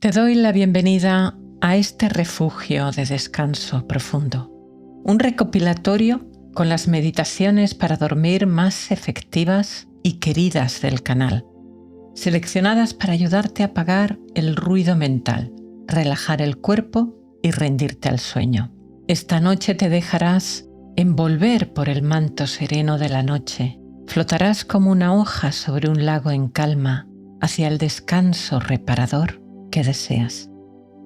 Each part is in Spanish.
Te doy la bienvenida a este refugio de descanso profundo, un recopilatorio con las meditaciones para dormir más efectivas y queridas del canal, seleccionadas para ayudarte a apagar el ruido mental, relajar el cuerpo y rendirte al sueño. Esta noche te dejarás envolver por el manto sereno de la noche. Flotarás como una hoja sobre un lago en calma hacia el descanso reparador que deseas.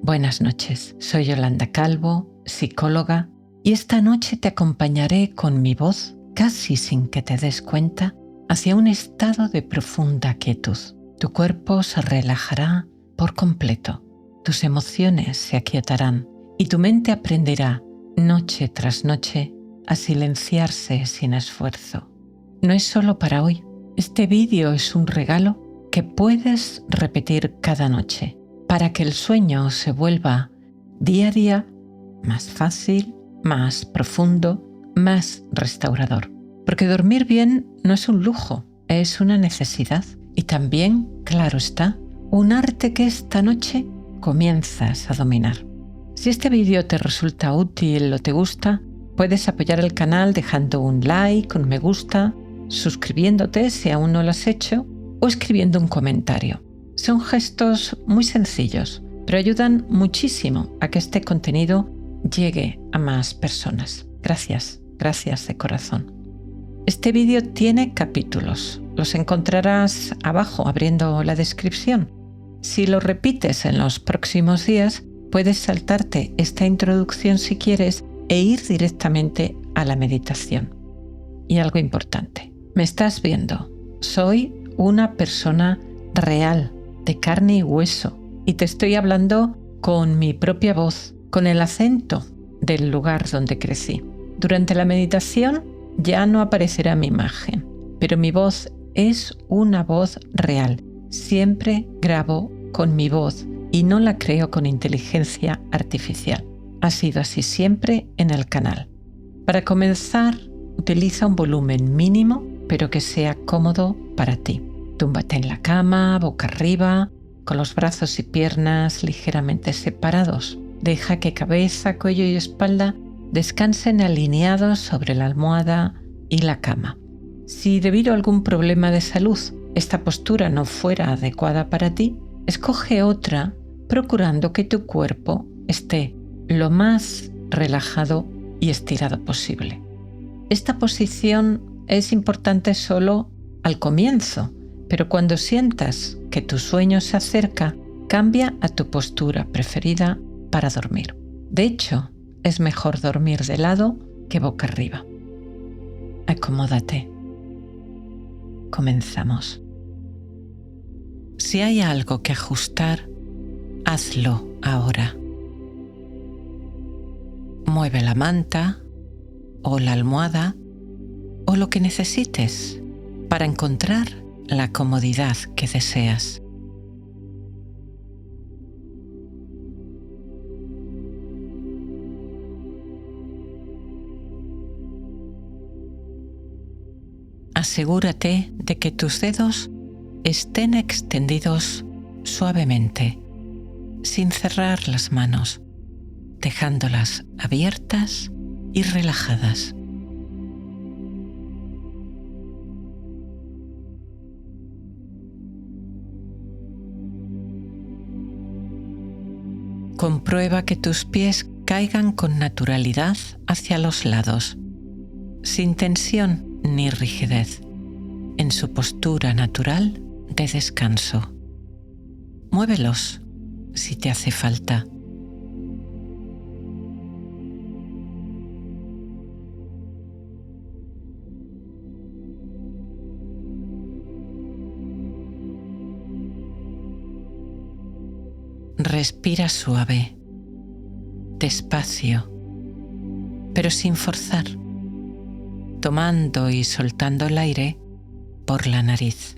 Buenas noches, soy Yolanda Calvo, psicóloga, y esta noche te acompañaré con mi voz, casi sin que te des cuenta, hacia un estado de profunda quietud. Tu cuerpo se relajará por completo, tus emociones se aquietarán y tu mente aprenderá, noche tras noche, a silenciarse sin esfuerzo. No es solo para hoy. Este vídeo es un regalo que puedes repetir cada noche para que el sueño se vuelva día a día más fácil, más profundo, más restaurador. Porque dormir bien no es un lujo, es una necesidad y también, claro está, un arte que esta noche comienzas a dominar. Si este vídeo te resulta útil o te gusta, puedes apoyar el canal dejando un like, un me gusta, suscribiéndote si aún no lo has hecho o escribiendo un comentario. Son gestos muy sencillos, pero ayudan muchísimo a que este contenido llegue a más personas. Gracias, gracias de corazón. Este vídeo tiene capítulos. Los encontrarás abajo abriendo la descripción. Si lo repites en los próximos días, puedes saltarte esta introducción si quieres e ir directamente a la meditación. Y algo importante, me estás viendo. Soy una persona real, de carne y hueso, y te estoy hablando con mi propia voz, con el acento del lugar donde crecí. Durante la meditación ya no aparecerá mi imagen, pero mi voz es una voz real. Siempre grabo con mi voz y no la creo con inteligencia artificial. Ha sido así siempre en el canal. Para comenzar, utiliza un volumen mínimo, pero que sea cómodo para ti. Túmbate en la cama, boca arriba, con los brazos y piernas ligeramente separados. Deja que cabeza, cuello y espalda descansen alineados sobre la almohada y la cama. Si debido a algún problema de salud esta postura no fuera adecuada para ti, escoge otra procurando que tu cuerpo esté lo más relajado y estirado posible. Esta posición es importante solo al comienzo, pero cuando sientas que tu sueño se acerca, cambia a tu postura preferida para dormir. De hecho, es mejor dormir de lado que boca arriba. Acomódate. Comenzamos. Si hay algo que ajustar, hazlo ahora. Mueve la manta o la almohada o lo que necesites para encontrar la comodidad que deseas. Asegúrate de que tus dedos estén extendidos suavemente, sin cerrar las manos, dejándolas abiertas y relajadas. Comprueba que tus pies caigan con naturalidad hacia los lados, sin tensión ni rigidez, en su postura natural de descanso. Muévelos si te hace falta. Respira suave, despacio, pero sin forzar, tomando y soltando el aire por la nariz.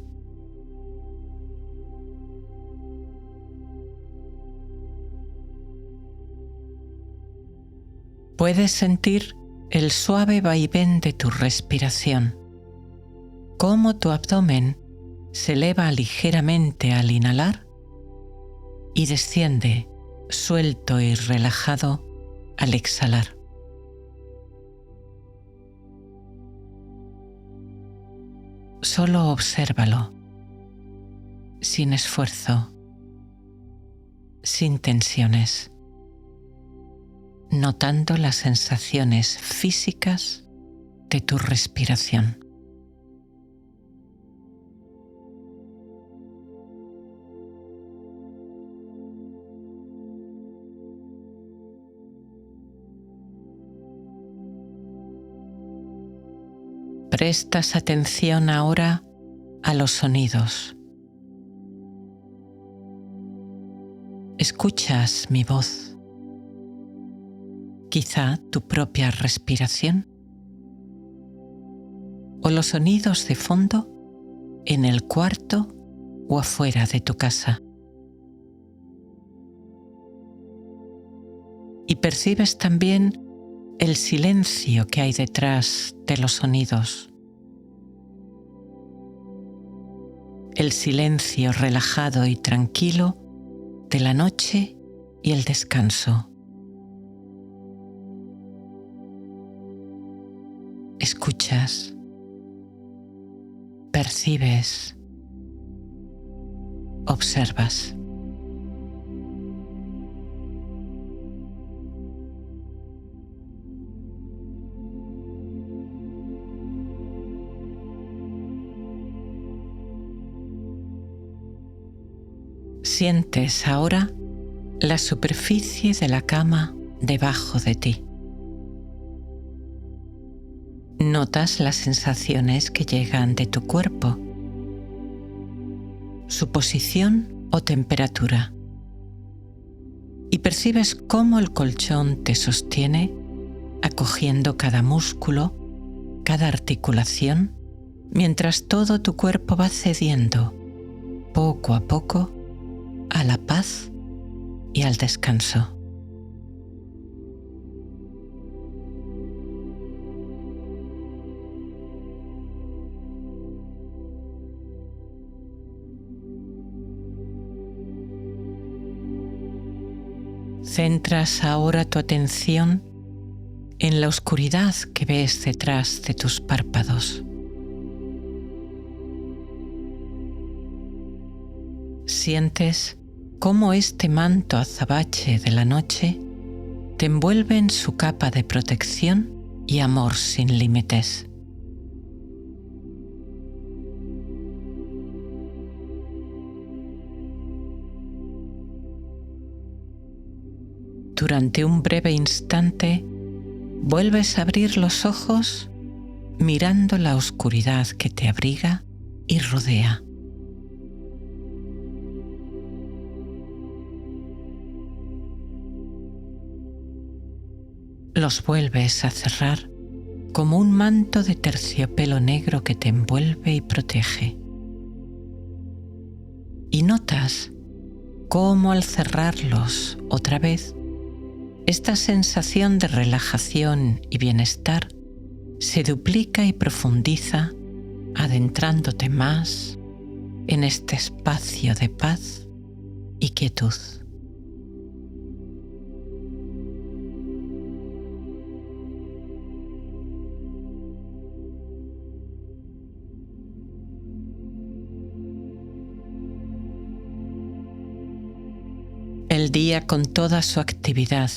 Puedes sentir el suave vaivén de tu respiración, cómo tu abdomen se eleva ligeramente al inhalar y desciende suelto y relajado al exhalar. Solo obsérvalo, sin esfuerzo, sin tensiones, notando las sensaciones físicas de tu respiración. Prestas atención ahora a los sonidos. Escuchas mi voz, quizá tu propia respiración o los sonidos de fondo en el cuarto o afuera de tu casa. Y percibes también el silencio que hay detrás de los sonidos. El silencio relajado y tranquilo de la noche y el descanso. Escuchas, percibes, observas. Sientes ahora la superficie de la cama debajo de ti. Notas las sensaciones que llegan de tu cuerpo, su posición o temperatura, y percibes cómo el colchón te sostiene, acogiendo cada músculo, cada articulación, mientras todo tu cuerpo va cediendo, poco a poco, a la paz y al descanso. Centras ahora tu atención en la oscuridad que ves detrás de tus párpados. Sientes cómo este manto azabache de la noche te envuelve en su capa de protección y amor sin límites. Durante un breve instante, vuelves a abrir los ojos mirando la oscuridad que te abriga y rodea. Los vuelves a cerrar como un manto de terciopelo negro que te envuelve y protege. Y notas cómo al cerrarlos otra vez, esta sensación de relajación y bienestar se duplica y profundiza, adentrándote más en este espacio de paz y quietud. El día con toda su actividad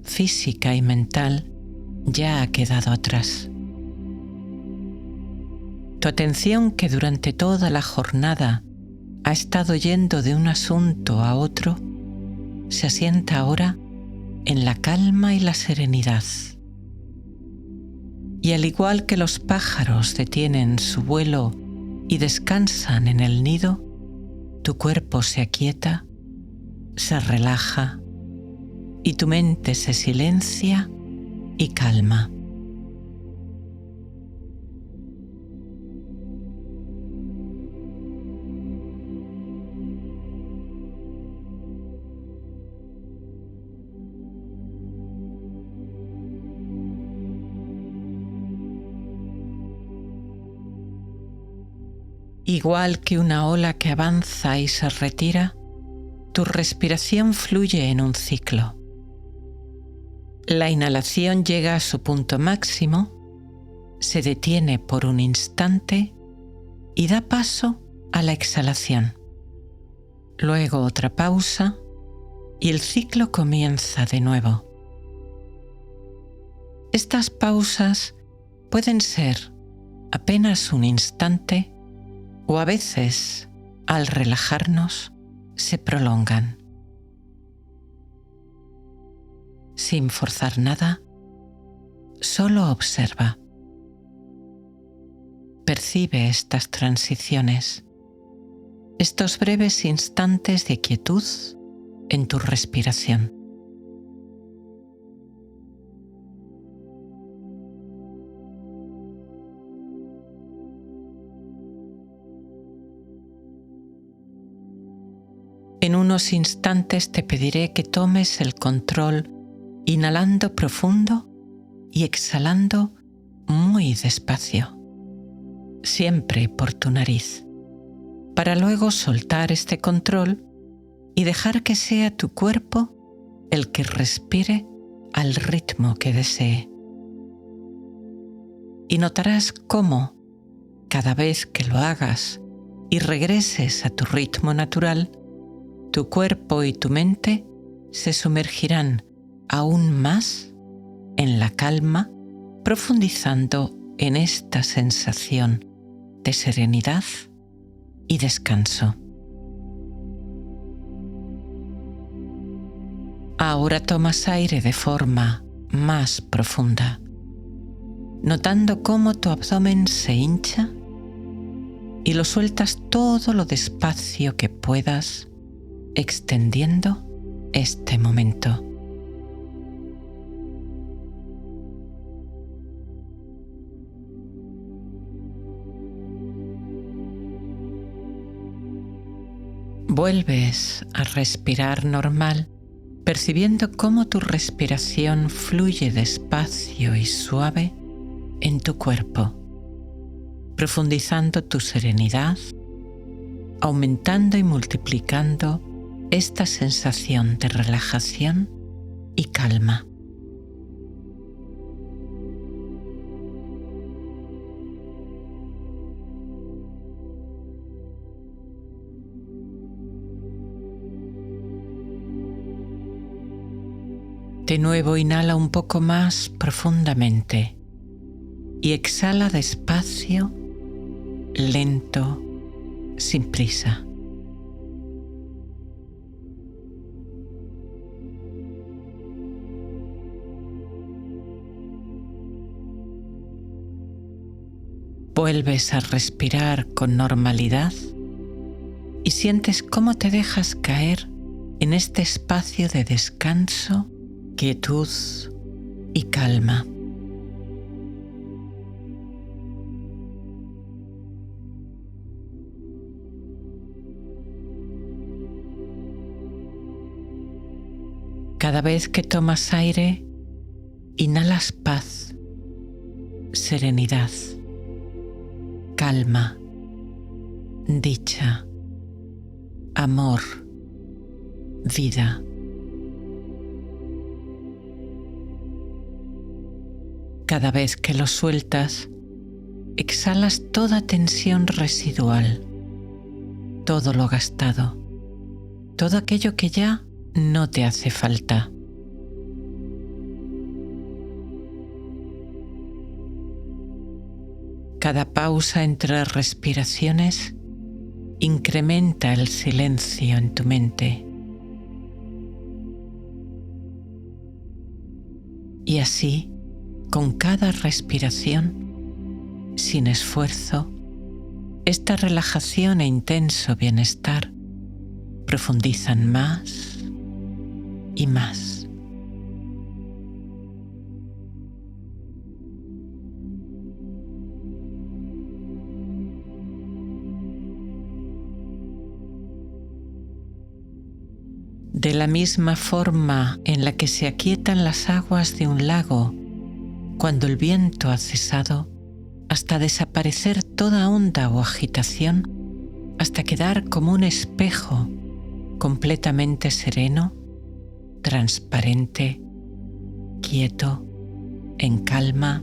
física y mental ya ha quedado atrás. Tu atención, que durante toda la jornada ha estado yendo de un asunto a otro, se asienta ahora en la calma y la serenidad. Y al igual que los pájaros detienen su vuelo y descansan en el nido, tu cuerpo se aquieta, se relaja y tu mente se silencia y calma. Igual que una ola que avanza y se retira, Tu respiración fluye en un ciclo. La inhalación llega a su punto máximo, se detiene por un instante y da paso a la exhalación. Luego otra pausa y el ciclo comienza de nuevo. Estas pausas pueden ser apenas un instante o a veces, al relajarnos, se prolongan. Sin forzar nada, solo observa. Percibe estas transiciones, estos breves instantes de quietud en tu respiración. En unos instantes te pediré que tomes el control inhalando profundo y exhalando muy despacio, siempre por tu nariz, para luego soltar este control y dejar que sea tu cuerpo el que respire al ritmo que desee. Y notarás cómo, cada vez que lo hagas y regreses a tu ritmo natural, tu cuerpo y tu mente se sumergirán aún más en la calma, profundizando en esta sensación de serenidad y descanso. Ahora tomas aire de forma más profunda, notando cómo tu abdomen se hincha y lo sueltas todo lo despacio que puedas, extendiendo este momento. Vuelves a respirar normal, percibiendo cómo tu respiración fluye despacio y suave en tu cuerpo, profundizando tu serenidad, aumentando y multiplicando esta sensación de relajación y calma. De nuevo inhala un poco más profundamente y exhala despacio, lento, sin prisa. Vuelves a respirar con normalidad y sientes cómo te dejas caer en este espacio de descanso, quietud y calma. Cada vez que tomas aire, inhalas paz, serenidad, calma, dicha, amor, vida. Cada vez que lo sueltas, exhalas toda tensión residual, todo lo gastado, todo aquello que ya no te hace falta. Cada pausa entre respiraciones incrementa el silencio en tu mente. Y así, con cada respiración, sin esfuerzo, esta relajación e intenso bienestar profundizan más y más. De la misma forma en la que se aquietan las aguas de un lago cuando el viento ha cesado, hasta desaparecer toda onda o agitación, hasta quedar como un espejo completamente sereno, transparente, quieto, en calma.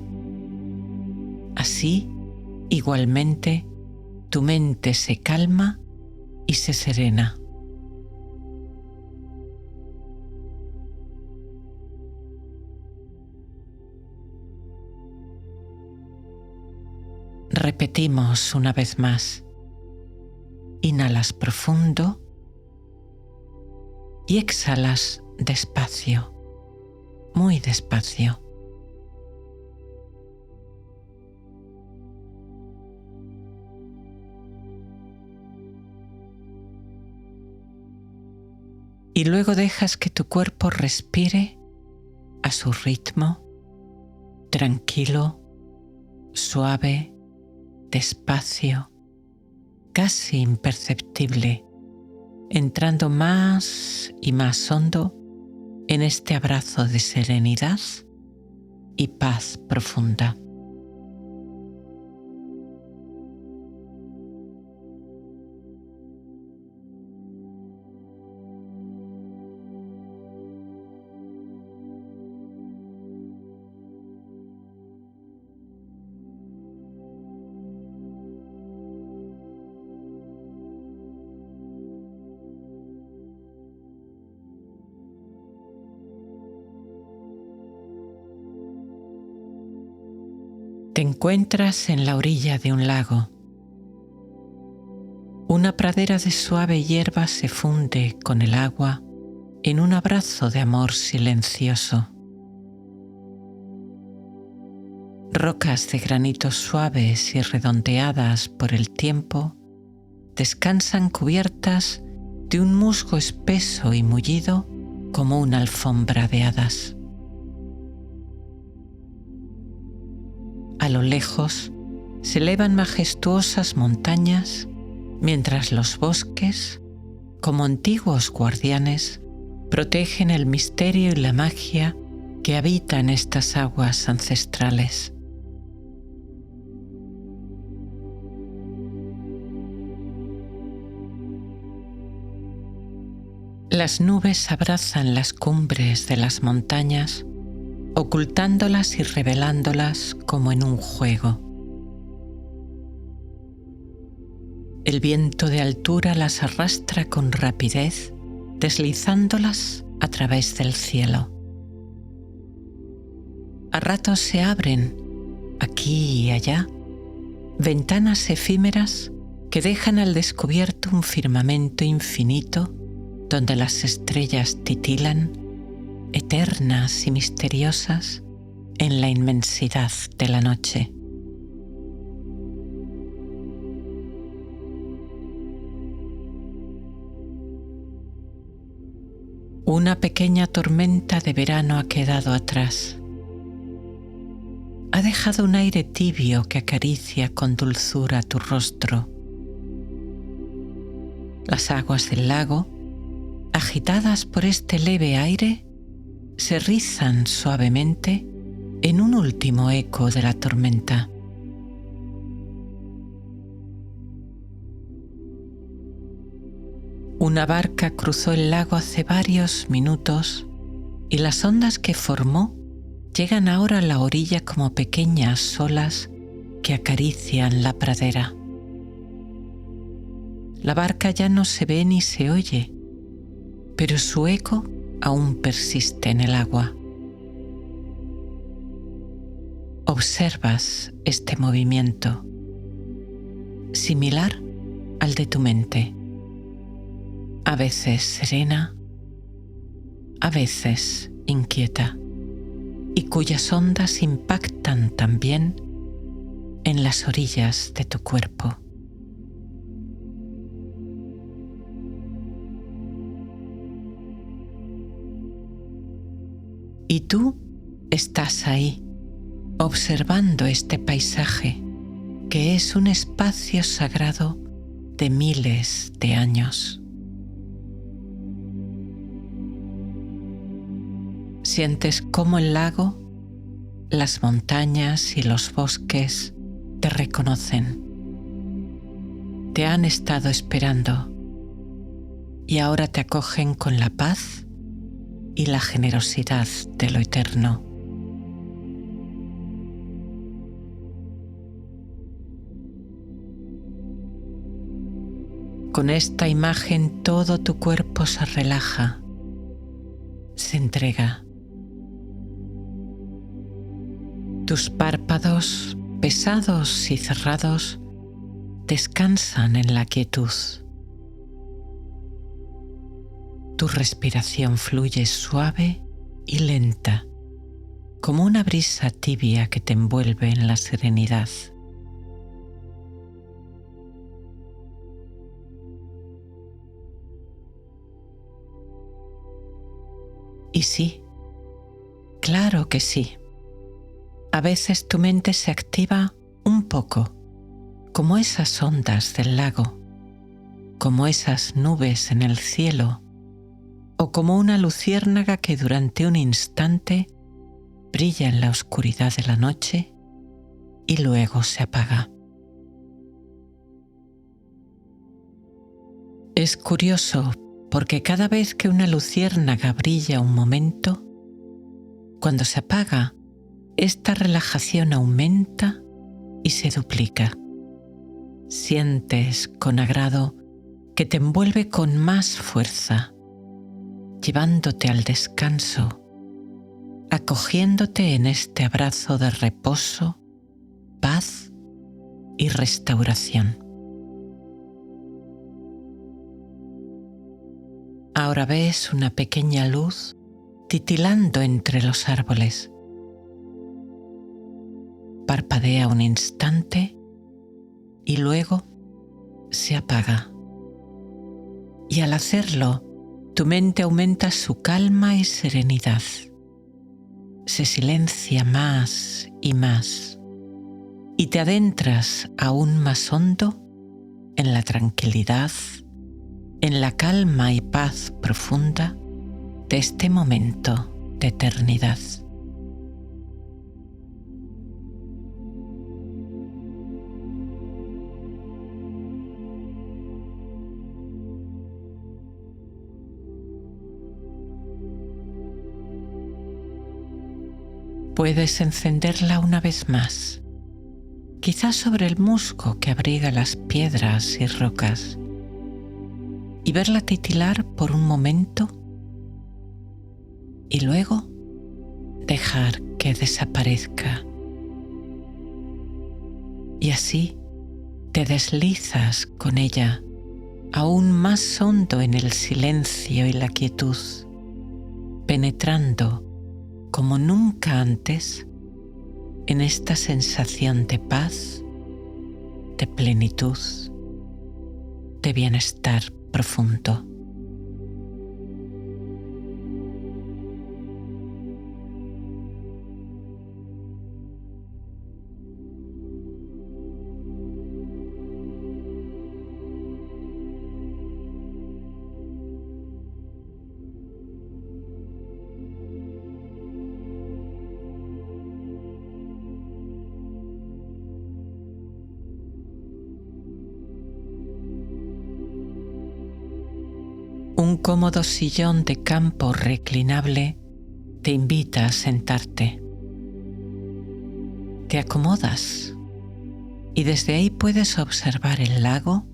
Así, igualmente, tu mente se calma y se serena. Repetimos una vez más. Inhalas profundo y exhalas despacio, muy despacio. Y luego dejas que tu cuerpo respire a su ritmo, tranquilo, suave, despacio, casi imperceptible, entrando más y más hondo en este abrazo de serenidad y paz profunda. Te encuentras en la orilla de un lago. Una pradera de suave hierba se funde con el agua en un abrazo de amor silencioso. Rocas de granito suaves y redondeadas por el tiempo descansan cubiertas de un musgo espeso y mullido como una alfombra de hadas. A lo lejos se elevan majestuosas montañas, mientras los bosques, como antiguos guardianes, protegen el misterio y la magia que habitan estas aguas ancestrales. Las nubes abrazan las cumbres de las montañas, ocultándolas y revelándolas como en un juego. El viento de altura las arrastra con rapidez, deslizándolas a través del cielo. A ratos se abren, aquí y allá, ventanas efímeras que dejan al descubierto un firmamento infinito donde las estrellas titilan, eternas y misteriosas, en la inmensidad de la noche. Una pequeña tormenta de verano ha quedado atrás. Ha dejado un aire tibio que acaricia con dulzura tu rostro. Las aguas del lago, agitadas por este leve aire, se rizan suavemente en un último eco de la tormenta. Una barca cruzó el lago hace varios minutos y las ondas que formó llegan ahora a la orilla como pequeñas olas que acarician la pradera. La barca ya no se ve ni se oye, pero su eco aún persiste en el agua. Observas este movimiento, similar al de tu mente, a veces serena, a veces inquieta, y cuyas ondas impactan también en las orillas de tu cuerpo. Y tú estás ahí, observando este paisaje, que es un espacio sagrado de miles de años. Sientes cómo el lago, las montañas y los bosques te reconocen. Te han estado esperando. y ahora te acogen con la paz y la generosidad de lo eterno. Con esta imagen todo tu cuerpo se relaja, se entrega. Tus párpados, pesados y cerrados, descansan en la quietud. Tu respiración fluye suave y lenta, como una brisa tibia que te envuelve en la serenidad. Y sí, claro que sí. A veces tu mente se activa un poco, como esas ondas del lago, como esas nubes en el cielo, o como una luciérnaga que durante un instante brilla en la oscuridad de la noche y luego se apaga. Es curioso porque cada vez que una luciérnaga brilla un momento, cuando se apaga, esta relajación aumenta y se duplica. Sientes con agrado que te envuelve con más fuerza, llevándote al descanso, acogiéndote en este abrazo de reposo, paz y restauración. Ahora ves una pequeña luz titilando entre los árboles. Parpadea un instante y luego se apaga. Y al hacerlo, tu mente aumenta su calma y serenidad. Se silencia más y más y te adentras aún más hondo en la tranquilidad, en la calma y paz profunda de este momento de eternidad. Puedes encenderla una vez más, quizás sobre el musgo que abriga las piedras y rocas, y verla titilar por un momento y luego dejar que desaparezca. Y así te deslizas con ella aún más hondo en el silencio y la quietud, penetrando como nunca antes en esta sensación de paz, de plenitud, de bienestar profundo. Un cómodo sillón de campo reclinable te invita a sentarte. Te acomodas y desde ahí puedes observar el lago,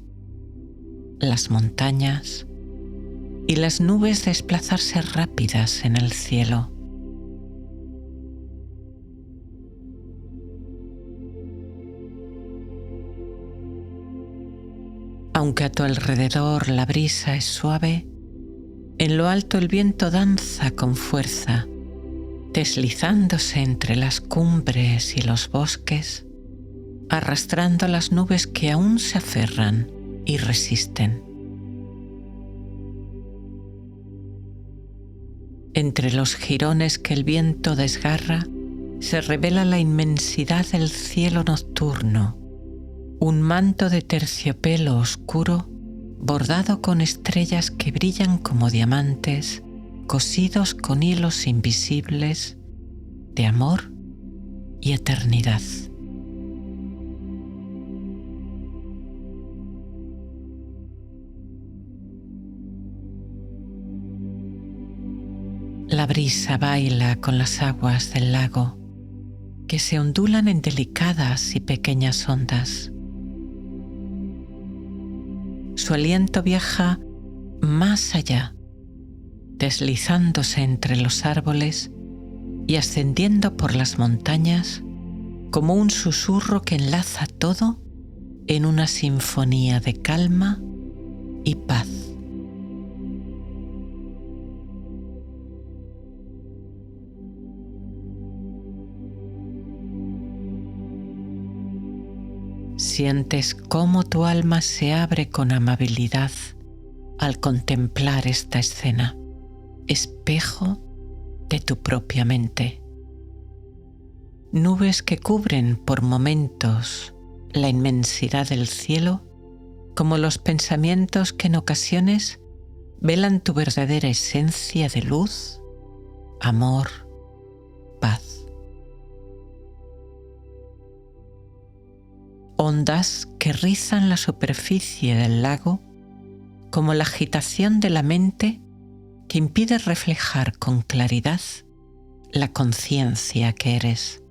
las montañas y las nubes desplazarse rápidas en el cielo. Aunque a tu alrededor la brisa es suave, en lo alto el viento danza con fuerza, deslizándose entre las cumbres y los bosques, arrastrando las nubes que aún se aferran y resisten. Entre los jirones que el viento desgarra, se revela la inmensidad del cielo nocturno, un manto de terciopelo oscuro bordado con estrellas que brillan como diamantes, cosidos con hilos invisibles de amor y eternidad. La brisa baila con las aguas del lago, que se ondulan en delicadas y pequeñas ondas. Su aliento viaja más allá, deslizándose entre los árboles y ascendiendo por las montañas como un susurro que enlaza todo en una sinfonía de calma y paz. Sientes cómo tu alma se abre con amabilidad al contemplar esta escena, espejo de tu propia mente. Nubes que cubren por momentos la inmensidad del cielo, como los pensamientos que en ocasiones velan tu verdadera esencia de luz, amor, paz. Ondas que rizan la superficie del lago como la agitación de la mente que impide reflejar con claridad la conciencia que eres.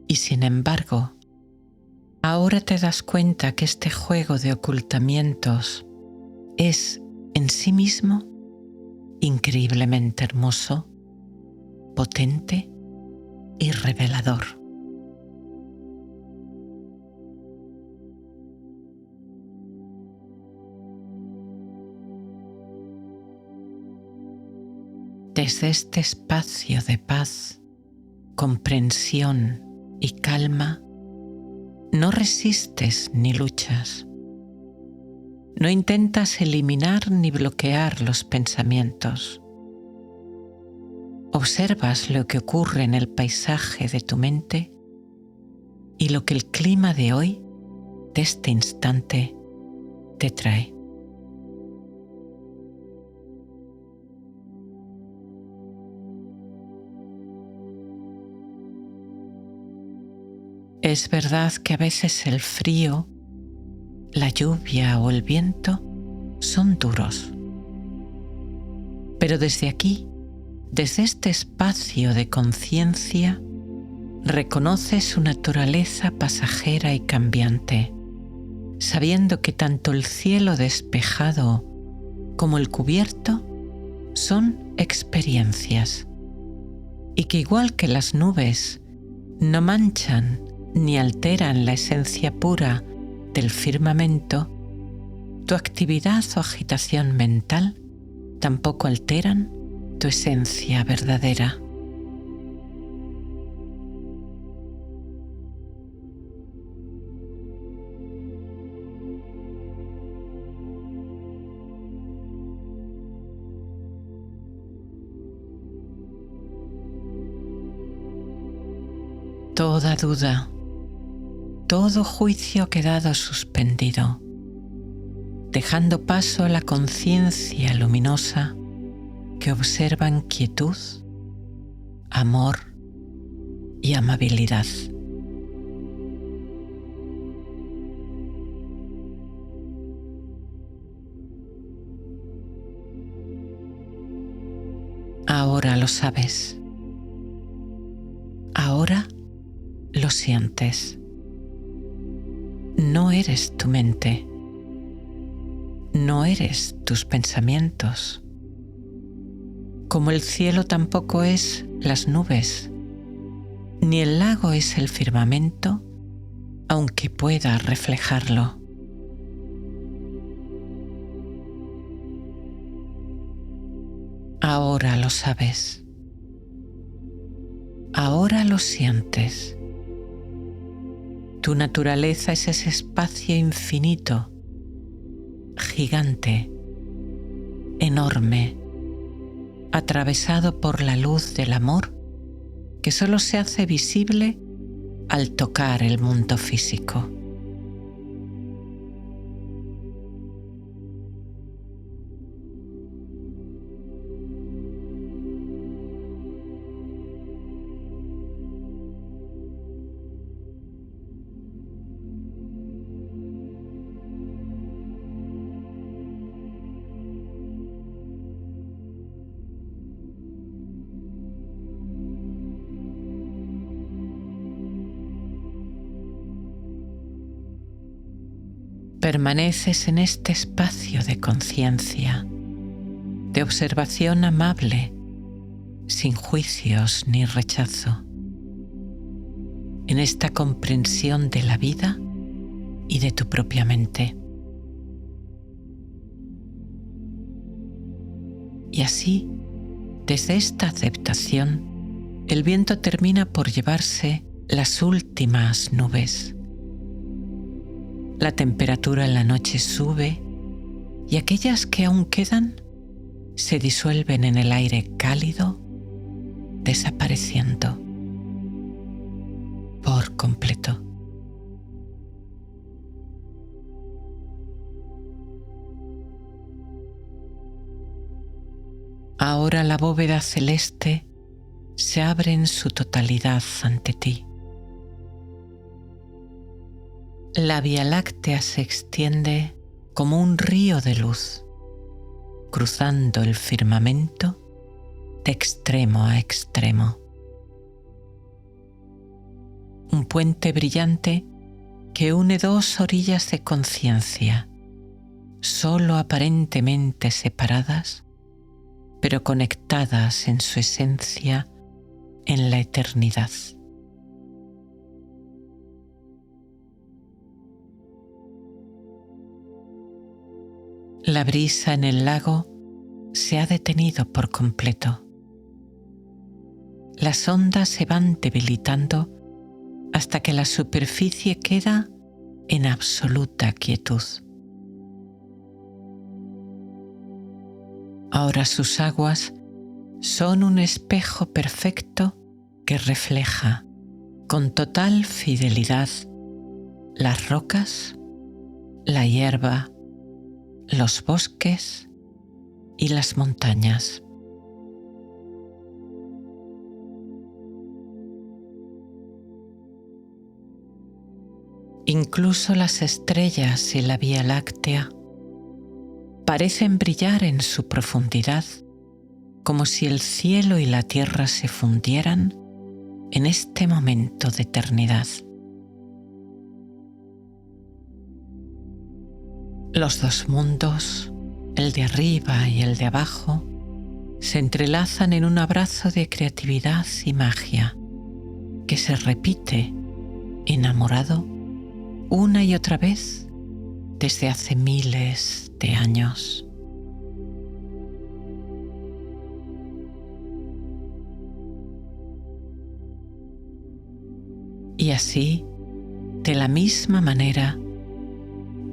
Y sin embargo, ahora te das cuenta que este juego de ocultamientos es en sí mismo increíblemente hermoso, potente y revelador. Desde este espacio de paz, comprensión y calma, no resistes ni luchas. No intentas eliminar ni bloquear los pensamientos. Observas lo que ocurre en el paisaje de tu mente y lo que el clima de hoy, de este instante, te trae. Es verdad que a veces el frío, la lluvia o el viento son duros. Pero desde aquí, desde este espacio de conciencia, reconoce su naturaleza pasajera y cambiante, sabiendo que tanto el cielo despejado como el cubierto son experiencias y que igual que las nubes no manchan ni alteran la esencia pura del firmamento, tu actividad o agitación mental tampoco alteran tu esencia verdadera. Toda duda, todo juicio ha quedado suspendido, dejando paso a la conciencia luminosa que observa en quietud, amor y amabilidad. Ahora lo sabes. Ahora lo sientes. No eres tu mente. No eres tus pensamientos. Como el cielo tampoco es las nubes, ni el lago es el firmamento, aunque pueda reflejarlo. Ahora lo sabes. Ahora lo sientes. Tu naturaleza es ese espacio infinito, gigante, enorme, atravesado por la luz del amor que solo se hace visible al tocar el mundo físico. permaneces en este espacio de conciencia, de observación amable, sin juicios ni rechazo, en esta comprensión de la vida y de tu propia mente. Y así, desde esta aceptación, el viento termina por llevarse las últimas nubes. La temperatura en la noche sube y aquellas que aún quedan se disuelven en el aire cálido, desapareciendo por completo. Ahora la bóveda celeste se abre en su totalidad ante ti. La Vía Láctea se extiende como un río de luz, cruzando el firmamento de extremo a extremo. Un puente brillante que une dos orillas de conciencia, solo aparentemente separadas, pero conectadas en su esencia en la eternidad. La brisa en el lago se ha detenido por completo. Las ondas se van debilitando hasta que la superficie queda en absoluta quietud. Ahora sus aguas son un espejo perfecto que refleja con total fidelidad las rocas, la hierba, los bosques y las montañas. Incluso las estrellas y la Vía Láctea parecen brillar en su profundidad, como si el cielo y la tierra se fundieran en este momento de eternidad. Los dos mundos, el de arriba y el de abajo, se entrelazan en un abrazo de creatividad y magia que se repite, enamorado, una y otra vez desde hace miles de años. Y así, de la misma manera,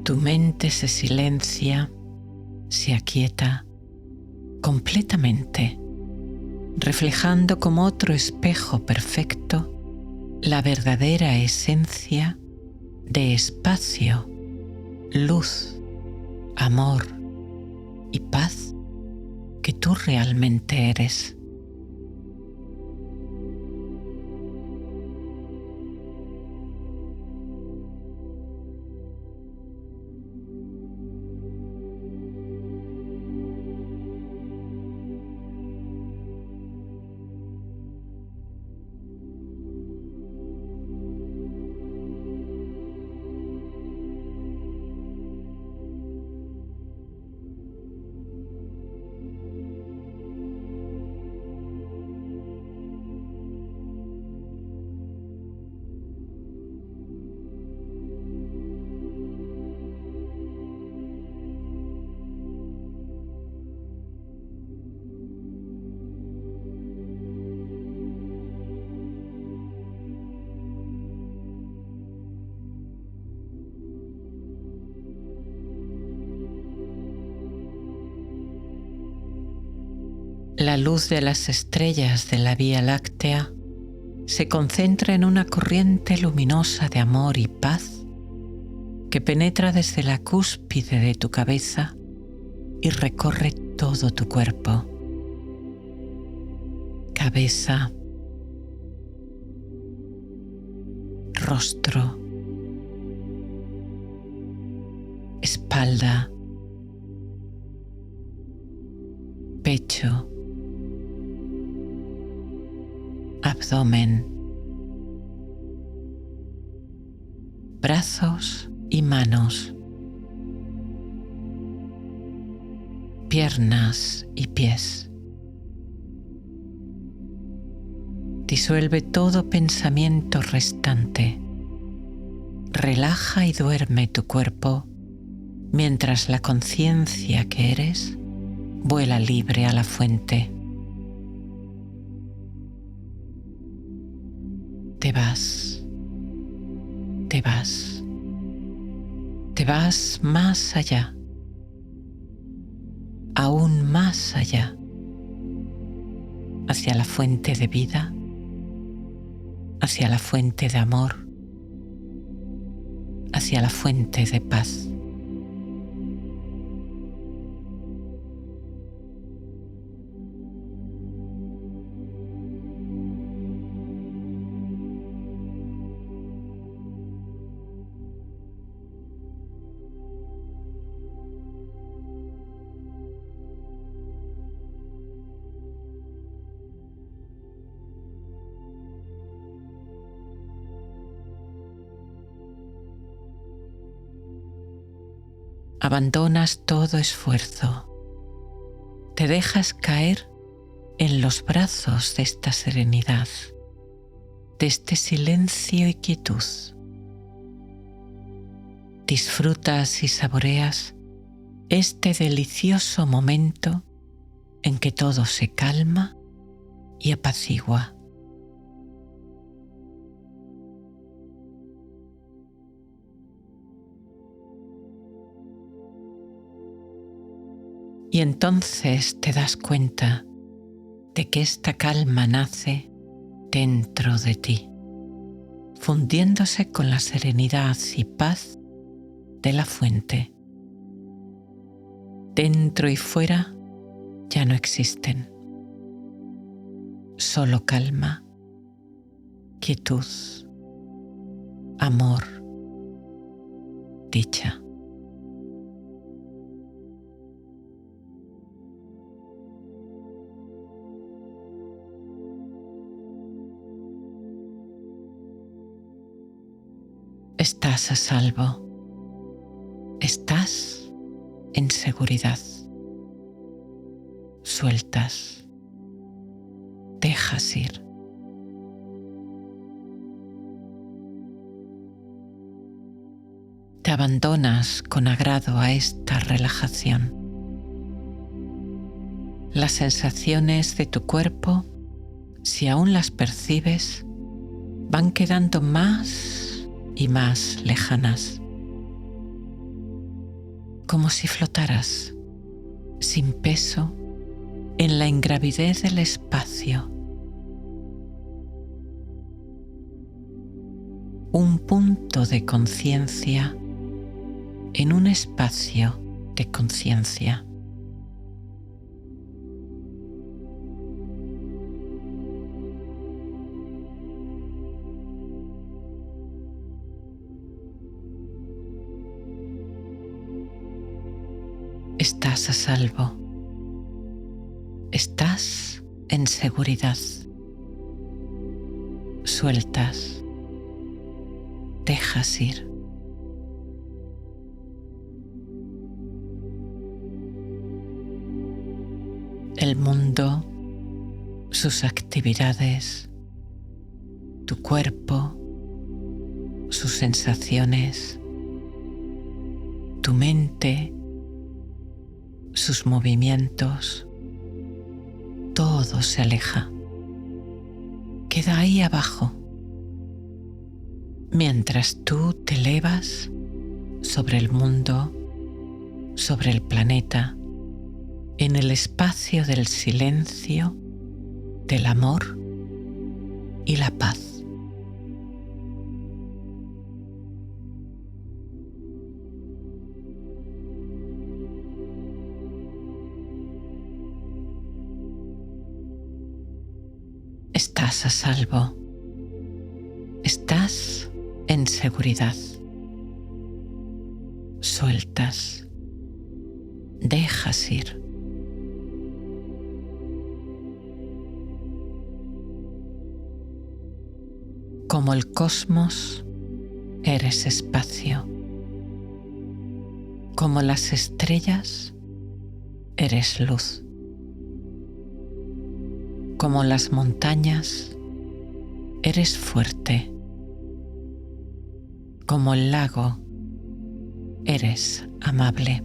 tu mente se silencia, se aquieta completamente, reflejando como otro espejo perfecto la verdadera esencia de espacio, luz, amor y paz que tú realmente eres. La luz de las estrellas de la Vía Láctea se concentra en una corriente luminosa de amor y paz que penetra desde la cúspide de tu cabeza y recorre todo tu cuerpo. Cabeza, rostro, espalda, pecho, abdomen, brazos y manos, piernas y pies. Disuelve todo pensamiento restante. Relaja y duerme tu cuerpo mientras la conciencia que eres vuela libre a la fuente. Te vas, te vas, te vas más allá, aún más allá, hacia la fuente de vida, hacia la fuente de amor, hacia la fuente de paz. Abandonas todo esfuerzo. Te dejas caer en los brazos de esta serenidad, de este silencio y quietud. Disfrutas y saboreas este delicioso momento en que todo se calma y apacigua. Y entonces te das cuenta de que esta calma nace dentro de ti, fundiéndose con la serenidad y paz de la fuente. Dentro y fuera ya no existen. Solo calma, quietud, amor, dicha. Estás a salvo. Estás en seguridad. Sueltas. Dejas ir. Te abandonas con agrado a esta relajación. Las sensaciones de tu cuerpo, si aún las percibes, van quedando más y más lejanas, como si flotaras, sin peso, en la ingravidez del espacio. Un punto de conciencia en un espacio de conciencia. Estás a salvo. Estás en seguridad. Sueltas. Dejas ir. El mundo, sus actividades, tu cuerpo, sus sensaciones, tu mente, sus movimientos, todo se aleja, queda ahí abajo, mientras tú te elevas sobre el mundo, sobre el planeta, en el espacio del silencio, del amor y la paz. Estás a salvo. Estás en seguridad. Sueltas. Dejas ir. Como el cosmos, eres espacio. Como las estrellas, eres luz. Como las montañas, eres fuerte. Como el lago, eres amable.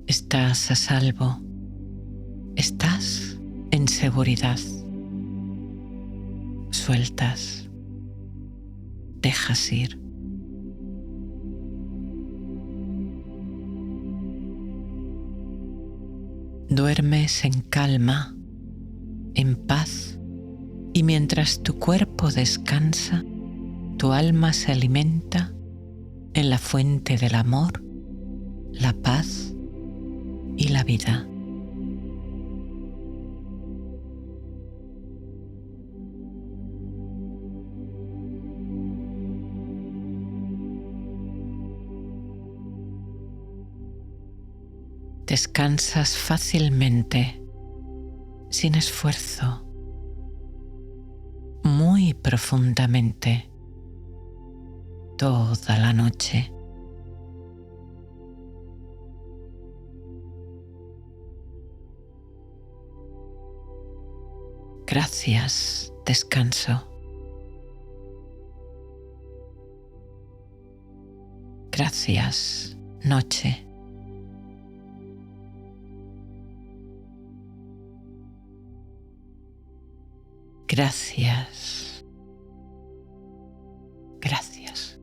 Estás a salvo. Estás en seguridad. Sueltas. Dejas ir. Duermes en calma, en paz, y mientras tu cuerpo descansa, tu alma se alimenta en la fuente del amor, la paz y la vida. Descansas fácilmente, sin esfuerzo, muy profundamente, toda la noche. Gracias, descanso. Gracias, noche. Gracias. Gracias.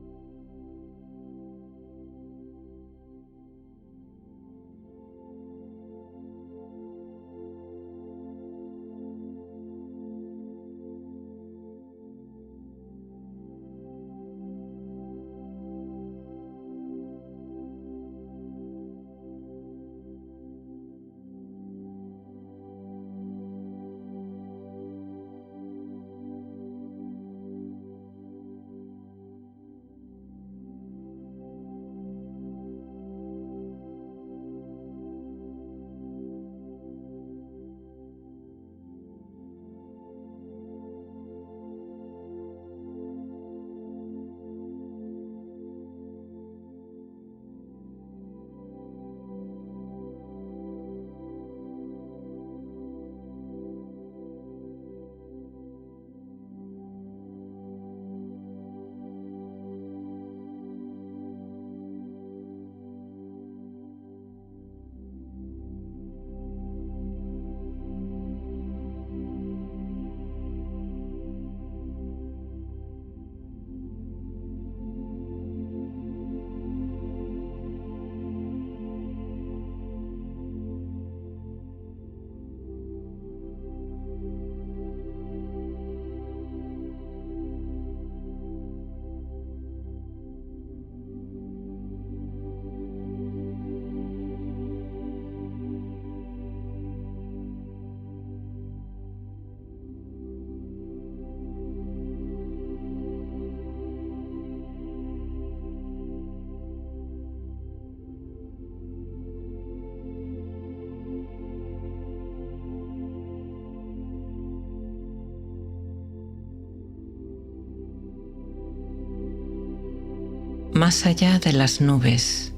Más allá de las nubes,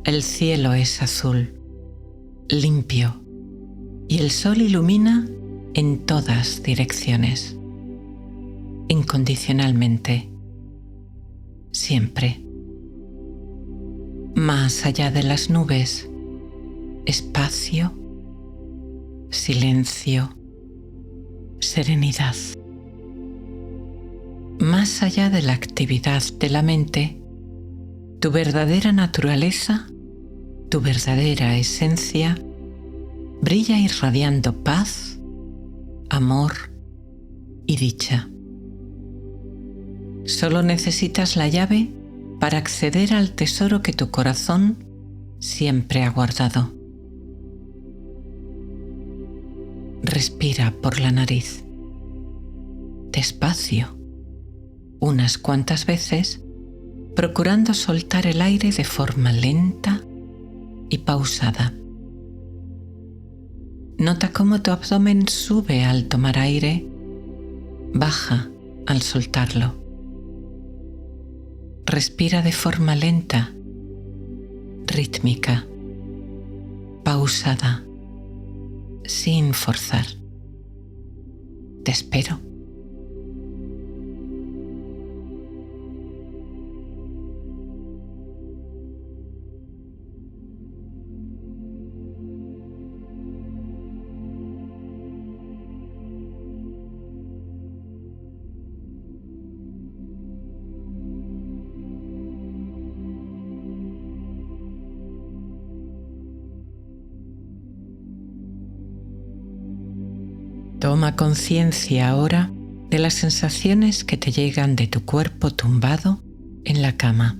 el cielo es azul, limpio, y el sol ilumina en todas direcciones, incondicionalmente, siempre. Más allá de las nubes, espacio, silencio, serenidad. Más allá de la actividad de la mente, tu verdadera naturaleza, tu verdadera esencia, brilla irradiando paz, amor y dicha. Solo necesitas la llave para acceder al tesoro que tu corazón siempre ha guardado. Respira por la nariz, despacio, unas cuantas veces, procurando soltar el aire de forma lenta y pausada. Nota cómo tu abdomen sube al tomar aire, baja al soltarlo. Respira de forma lenta, rítmica, pausada, sin forzar. Te espero. Toma conciencia ahora de las sensaciones que te llegan de tu cuerpo tumbado en la cama.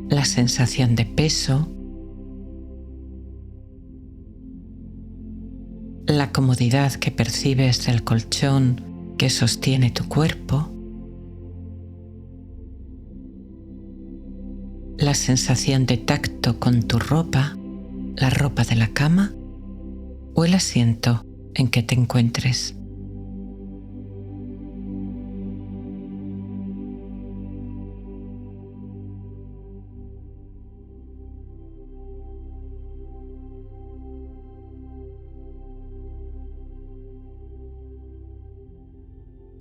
La sensación de peso, la comodidad que percibes del colchón que sostiene tu cuerpo, la sensación de tacto con tu ropa, la ropa de la cama o el asiento en que te encuentres.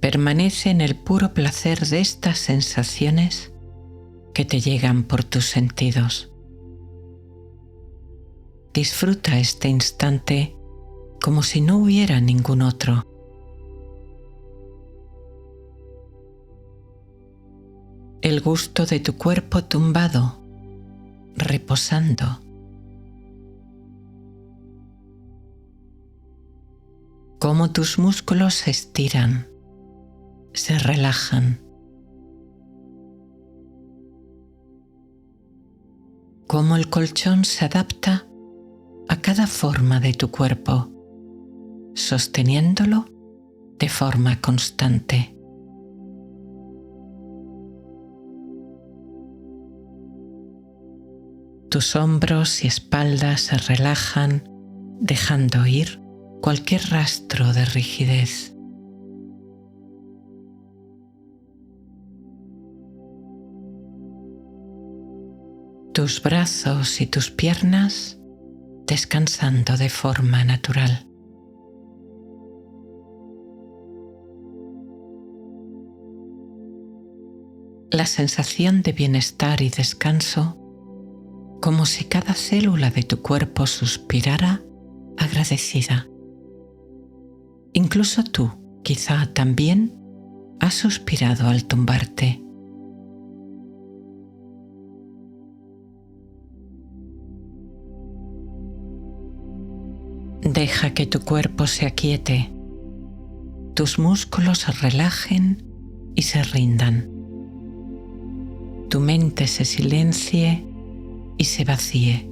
Permanece en el puro placer de estas sensaciones que te llegan por tus sentidos. Disfruta este instante como si no hubiera ningún otro. El gusto de tu cuerpo tumbado, reposando. Cómo tus músculos se estiran, se relajan. Cómo el colchón se adapta a cada forma de tu cuerpo, sosteniéndolo de forma constante. Tus hombros y espalda se relajan, dejando ir cualquier rastro de rigidez. Tus brazos y tus piernas descansando de forma natural. La sensación de bienestar y descanso, como si cada célula de tu cuerpo suspirara agradecida. Incluso tú, quizá también, has suspirado al tumbarte. Deja que tu cuerpo se aquiete, tus músculos se relajen y se rindan. Tu mente se silencie y se vacíe.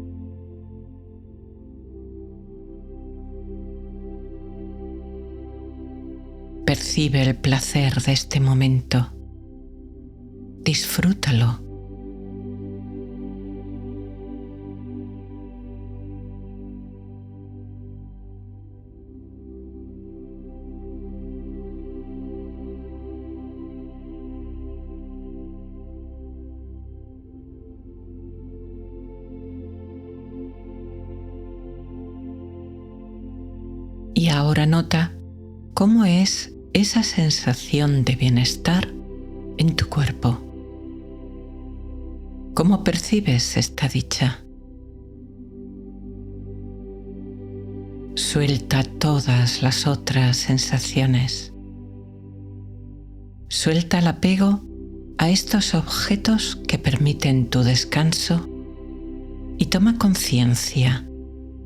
Percibe el placer de este momento. Disfrútalo. Y ahora nota cómo es esa sensación de bienestar en tu cuerpo. ¿Cómo percibes esta dicha? Suelta todas las otras sensaciones. Suelta el apego a estos objetos que permiten tu descanso y toma conciencia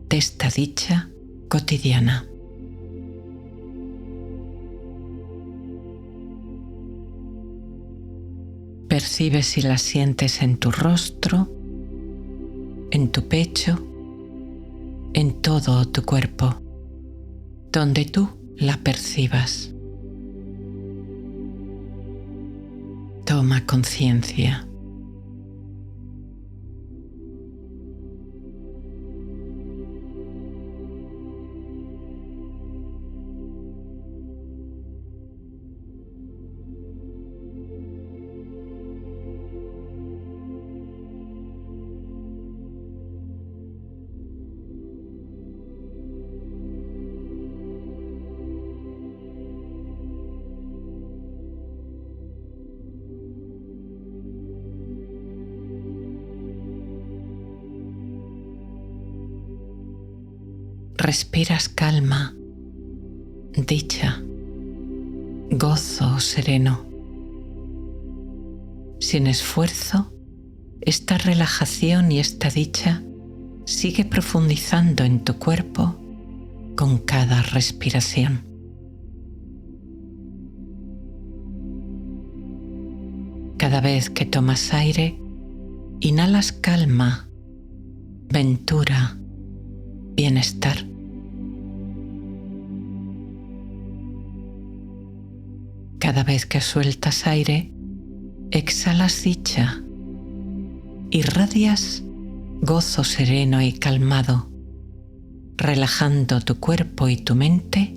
de esta dicha cotidiana. Percibe si la sientes en tu rostro, en tu pecho, en todo tu cuerpo, donde tú la percibas. Toma conciencia. respiras calma, dicha, gozo sereno. Sin esfuerzo, esta relajación y esta dicha sigue profundizando en tu cuerpo con cada respiración. Cada vez que tomas aire, inhalas calma, ventura, bienestar. Cada vez que sueltas aire, exhalas dicha, irradias gozo sereno y calmado, relajando tu cuerpo y tu mente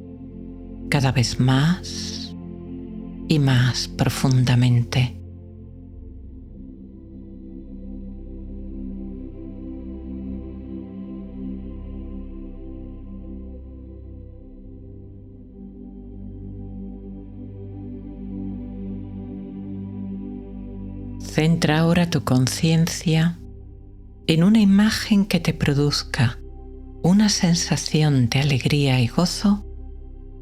cada vez más y más profundamente. Centra ahora tu conciencia en una imagen que te produzca una sensación de alegría y gozo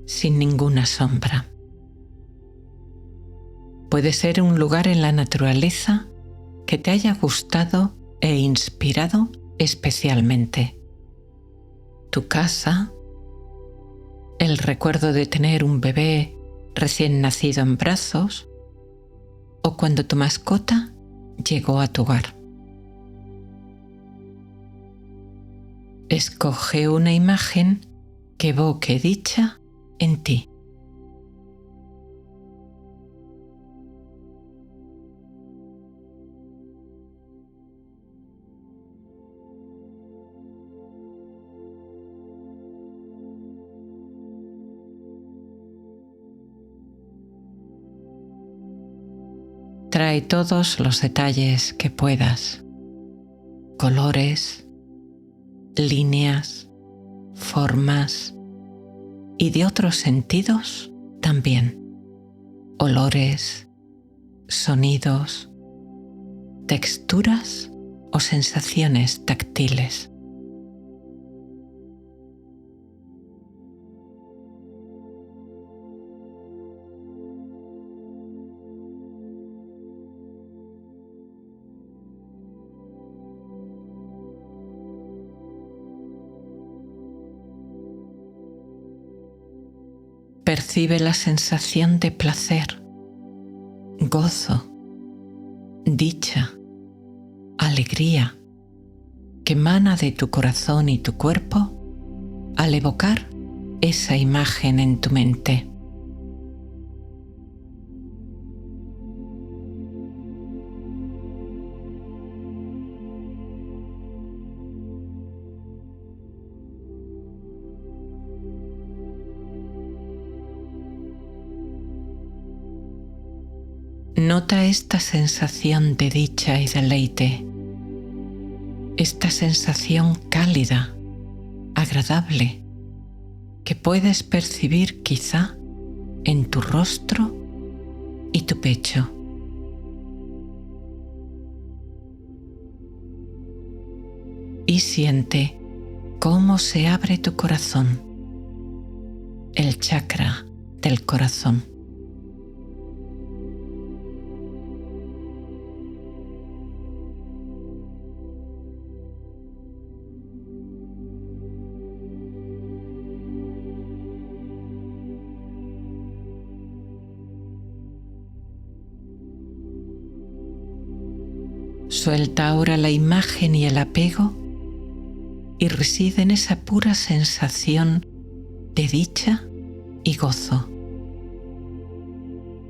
sin ninguna sombra. Puede ser un lugar en la naturaleza que te haya gustado e inspirado especialmente. Tu casa, el recuerdo de tener un bebé recién nacido en brazos, o cuando tu mascota llegó a tu hogar. Escoge una imagen que evoque dicha en ti. Trae todos los detalles que puedas, colores, líneas, formas y de otros sentidos también, olores, sonidos, texturas o sensaciones táctiles. Percibe la sensación de placer, gozo, dicha, alegría que emana de tu corazón y tu cuerpo al evocar esa imagen en tu mente. Nota esta sensación de dicha y deleite, esta sensación cálida, agradable, que puedes percibir quizá en tu rostro y tu pecho. Y siente cómo se abre tu corazón, el chakra del corazón. Suelta ahora la imagen y el apego y reside en esa pura sensación de dicha y gozo,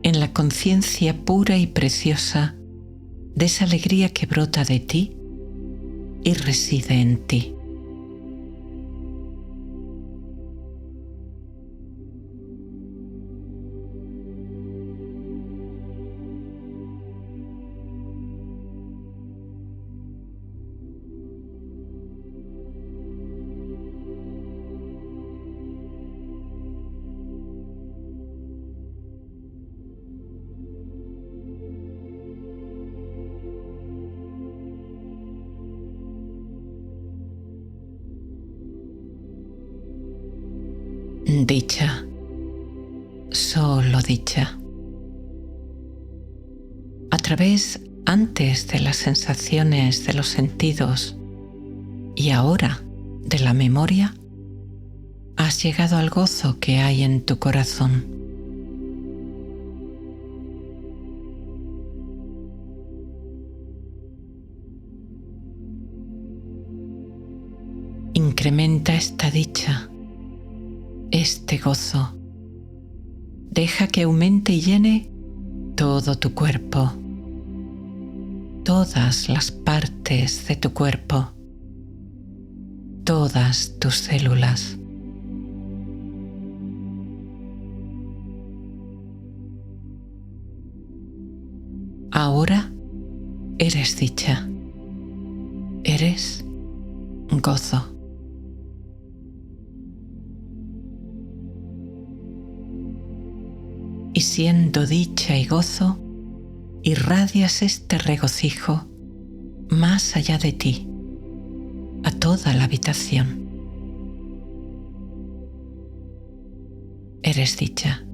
en la conciencia pura y preciosa de esa alegría que brota de ti y reside en ti. Dicha, solo dicha. A través antes de las sensaciones de los sentidos y ahora de la memoria, has llegado al gozo que hay en tu corazón. Incrementa esta dicha, este gozo. Deja que aumente y llene todo tu cuerpo, todas las partes de tu cuerpo, todas tus células. Ahora eres dicha, eres gozo. Y siendo dicha y gozo, irradias este regocijo más allá de ti, a toda la habitación. Eres dicha,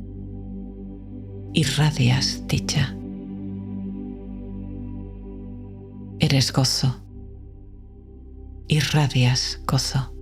irradias dicha. Eres gozo, irradias gozo.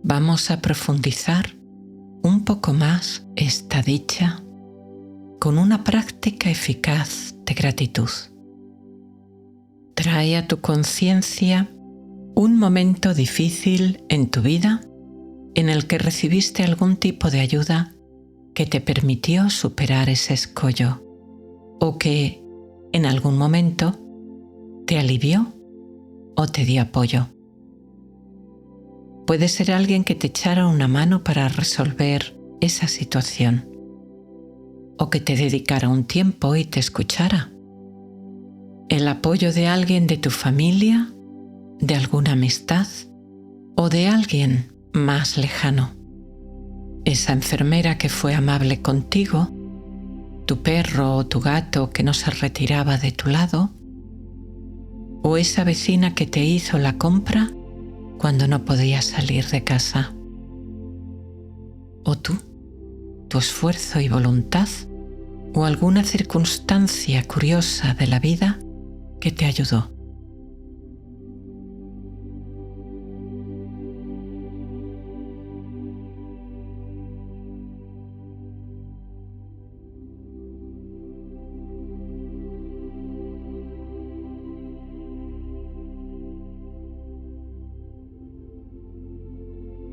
Vamos a profundizar un poco más esta dicha con una práctica eficaz de gratitud. Trae a tu conciencia un momento difícil en tu vida en el que recibiste algún tipo de ayuda que te permitió superar ese escollo o que en algún momento te alivió o te dio apoyo. Puede ser alguien que te echara una mano para resolver esa situación o que te dedicara un tiempo y te escuchara. El apoyo de alguien de tu familia, de alguna amistad o de alguien más lejano. Esa enfermera que fue amable contigo, tu perro o tu gato que no se retiraba de tu lado, o esa vecina que te hizo la compra cuando no podías salir de casa. O tú, tu esfuerzo y voluntad, o alguna circunstancia curiosa de la vida que te ayudó.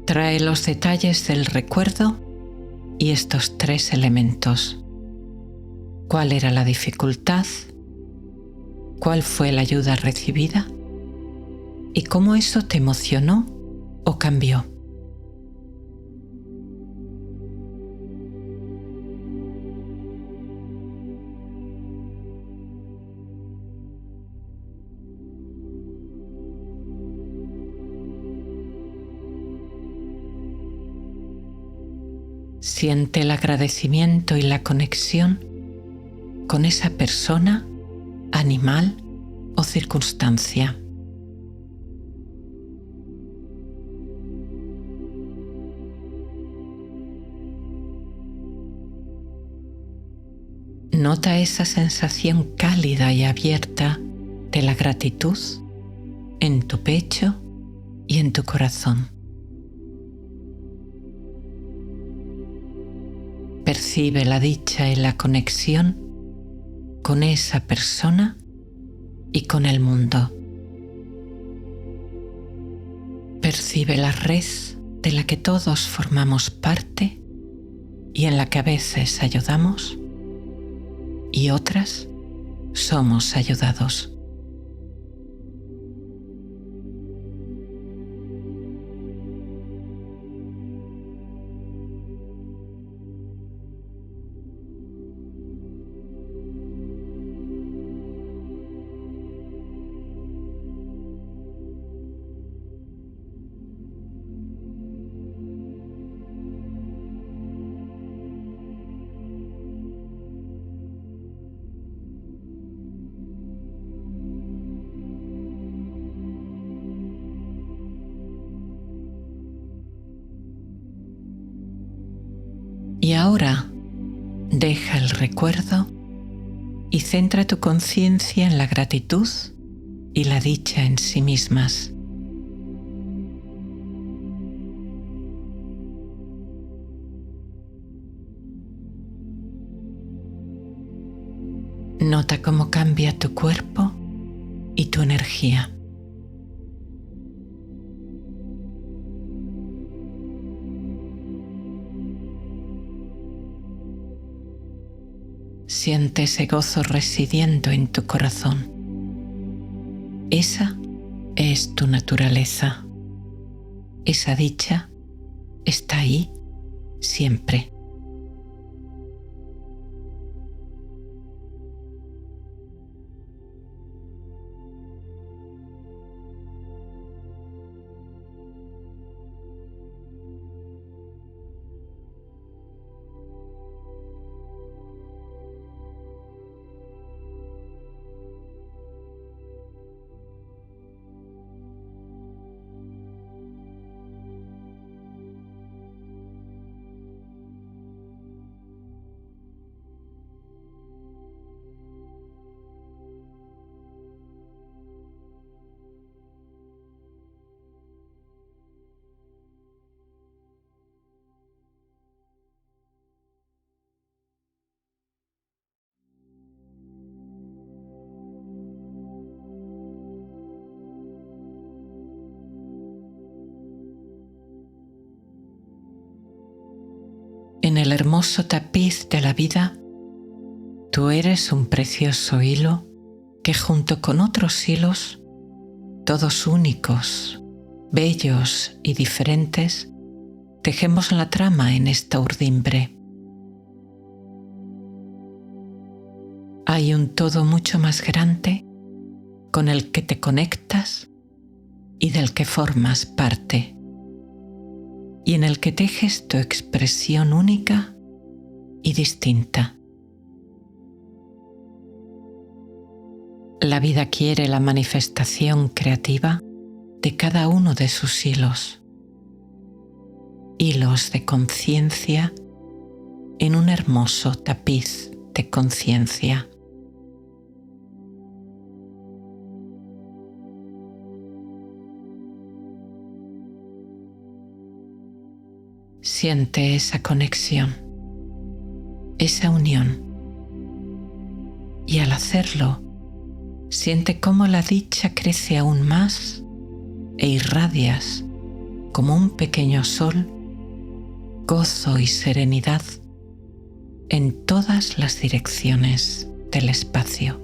Trae los detalles del recuerdo y estos tres elementos. ¿Cuál era la dificultad? ¿Cuál fue la ayuda recibida? ¿Y cómo eso te emocionó o cambió? Siente el agradecimiento y la conexión con esa persona, animal o circunstancia. Nota esa sensación cálida y abierta de la gratitud en tu pecho y en tu corazón. Percibe la dicha y la conexión con esa persona y con el mundo. Percibe la red de la que todos formamos parte y en la que a veces ayudamos y otras somos ayudados. Y ahora deja el recuerdo y centra tu conciencia en la gratitud y la dicha en sí mismas. Nota cómo cambia tu cuerpo y tu energía. Siente ese gozo residiendo en tu corazón. Esa es tu naturaleza. Esa dicha está ahí siempre. En el hermoso tapiz de la vida, tú eres un precioso hilo que junto con otros hilos, todos únicos, bellos y diferentes, tejemos la trama en esta urdimbre. Hay un todo mucho más grande con el que te conectas y del que formas parte, y en el que tejes tu expresión única y distinta. La vida quiere la manifestación creativa de cada uno de sus hilos, hilos de conciencia en un hermoso tapiz de conciencia. Siente esa conexión, esa unión, y al hacerlo, siente cómo la dicha crece aún más e irradias como un pequeño sol, gozo y serenidad en todas las direcciones del espacio.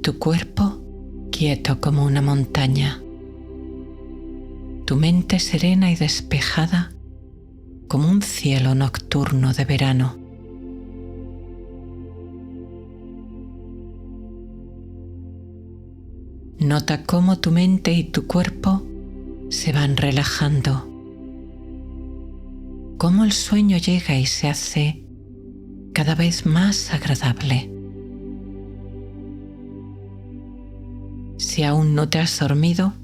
Tu cuerpo quieto como una montaña, tu mente serena y despejada como un cielo nocturno de verano. Nota cómo tu mente y tu cuerpo se van relajando, cómo el sueño llega y se hace cada vez más agradable. Si aún no te has dormido,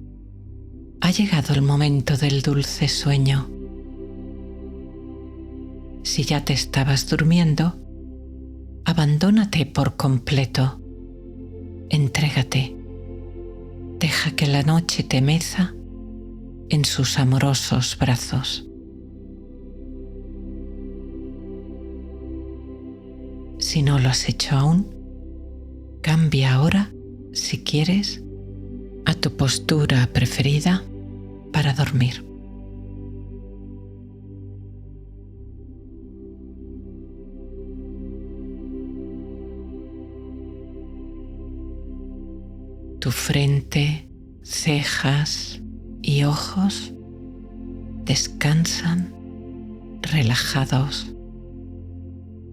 ha llegado el momento del dulce sueño. Si ya te estabas durmiendo, abandónate por completo. Entrégate. Deja que la noche te meza en sus amorosos brazos. Si no lo has hecho aún, cambia ahora, si quieres, a tu postura preferida para dormir. Tu frente, cejas y ojos descansan relajados,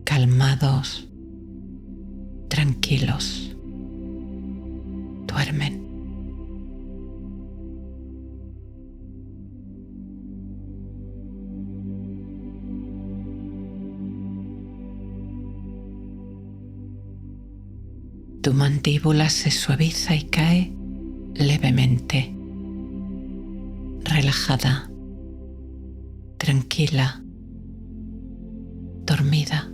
calmados, tranquilos. Duermen. Tu mandíbula se suaviza y cae levemente, relajada, tranquila, dormida.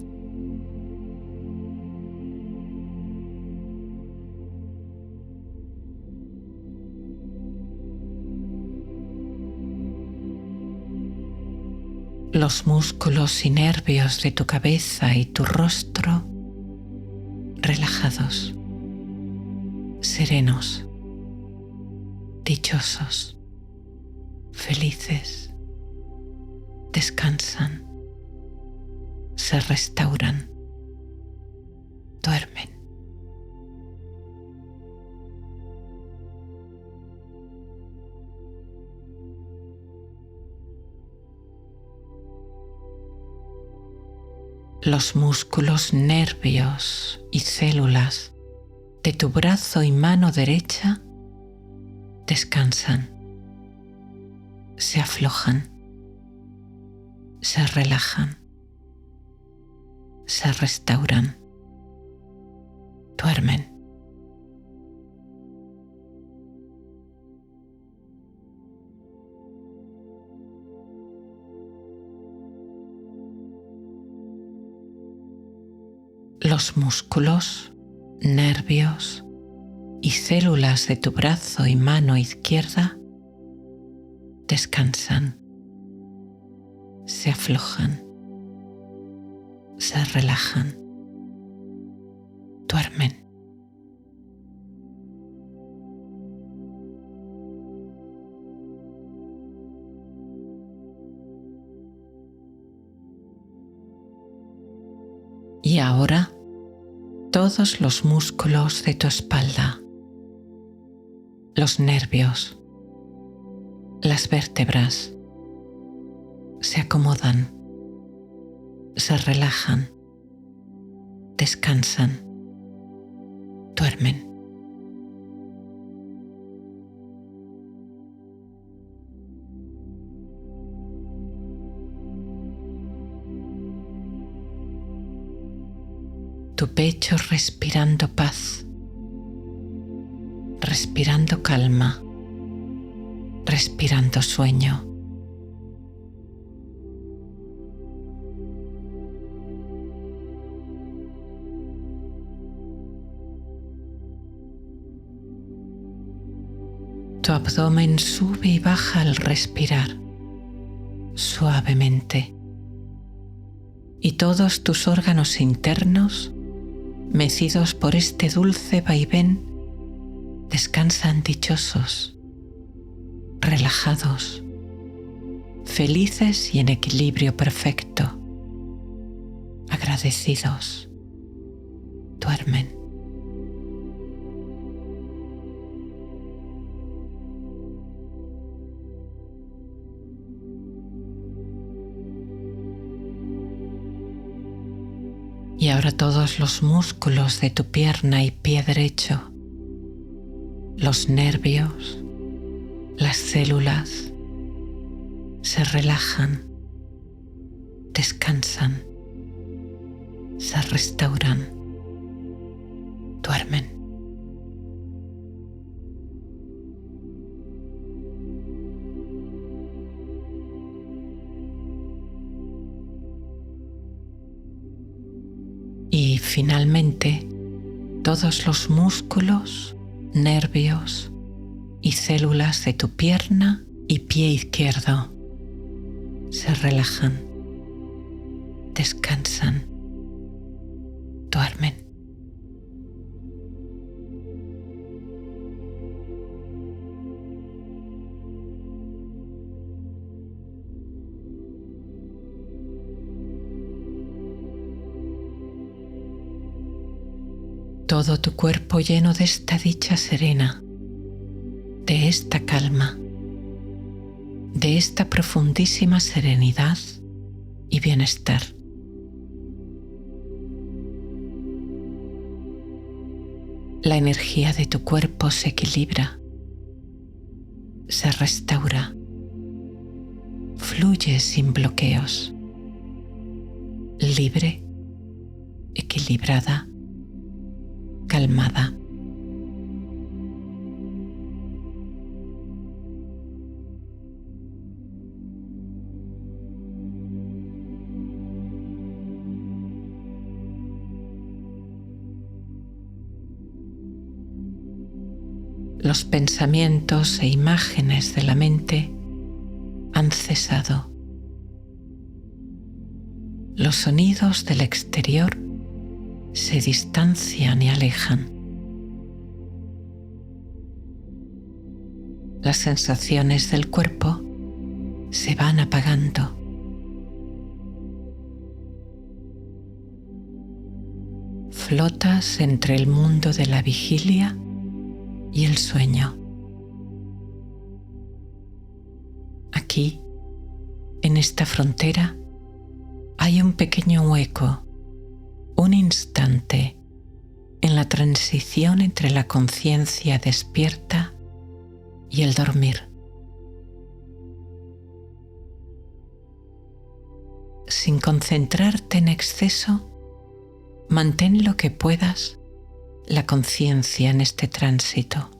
Los músculos y nervios de tu cabeza y tu rostro relajados, serenos, dichosos, felices, descansan, se restauran, duermen. Los músculos, nervios y células de tu brazo y mano derecha descansan, se aflojan, se relajan, se restauran, duermen. Los músculos, nervios y células de tu brazo y mano izquierda descansan, se aflojan, se relajan, duermen. Y ahora, todos los músculos de tu espalda, los nervios, las vértebras, se acomodan, se relajan, descansan, duermen. Tu pecho respirando paz, respirando calma, respirando sueño. Tu abdomen sube y baja al respirar, suavemente, y todos tus órganos internos, mecidos por este dulce vaivén, descansan dichosos, relajados, felices y en equilibrio perfecto, agradecidos, duermen. Y ahora todos los músculos de tu pierna y pie derecho, los nervios, las células, se relajan, descansan, se restauran, duermen. Y finalmente, todos los músculos, nervios y células de tu pierna y pie izquierdo se relajan, descansan, duermen. Todo tu cuerpo lleno de esta dicha serena, de esta calma, de esta profundísima serenidad y bienestar. La energía de tu cuerpo se equilibra, se restaura, fluye sin bloqueos, libre, equilibrada, calmada. Los pensamientos e imágenes de la mente han cesado. Los sonidos del exterior se distancian y alejan. Las sensaciones del cuerpo se van apagando. Flotas entre el mundo de la vigilia y el sueño. Aquí, en esta frontera, hay un pequeño hueco, un instante en la transición entre la conciencia despierta y el dormir. Sin concentrarte en exceso, mantén lo que puedas la conciencia en este tránsito.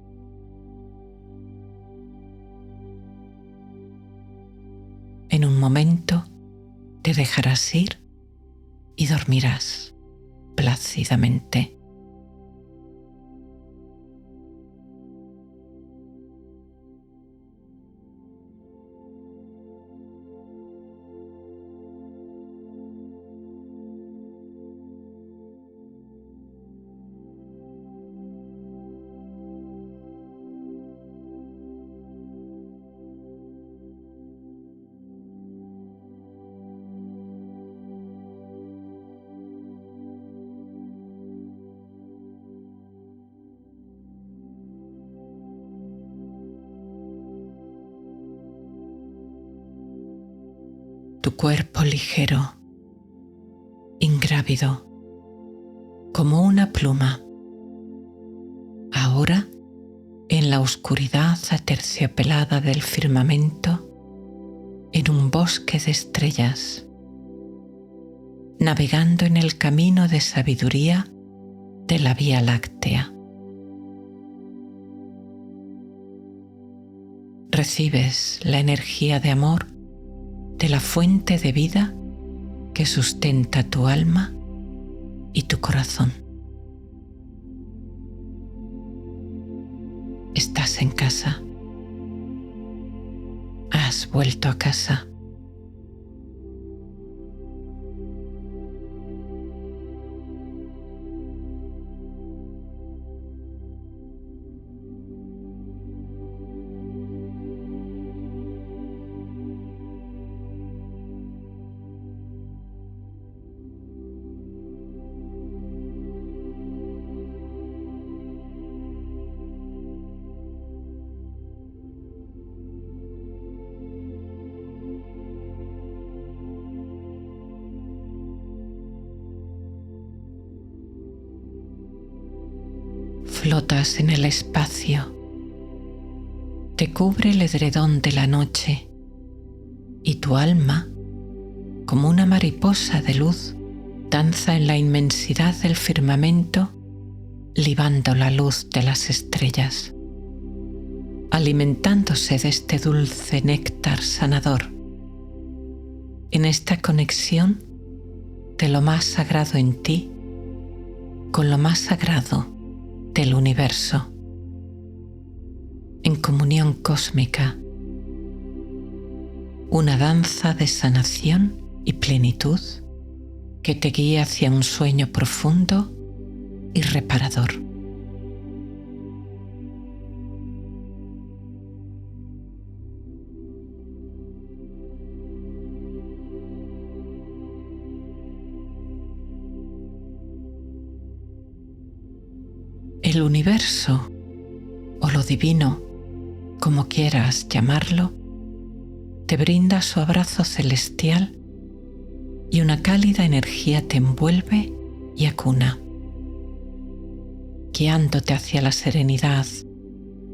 En un momento te dejarás ir y dormirás plácidamente. Tu cuerpo ligero, ingrávido, como una pluma. Ahora, en la oscuridad aterciopelada del firmamento, en un bosque de estrellas, navegando en el camino de sabiduría de la Vía Láctea. Recibes la energía de amor de la fuente de vida que sustenta tu alma y tu corazón. Estás en casa. Has vuelto a casa. Flotas en el espacio. Te cubre el edredón de la noche y tu alma, como una mariposa de luz, danza en la inmensidad del firmamento, libando la luz de las estrellas, alimentándose de este dulce néctar sanador. En esta conexión de lo más sagrado en ti con lo más sagrado del universo, en comunión cósmica, una danza de sanación y plenitud que te guía hacia un sueño profundo y reparador. El universo, o lo divino, como quieras llamarlo, te brinda su abrazo celestial y una cálida energía te envuelve y acuna, guiándote hacia la serenidad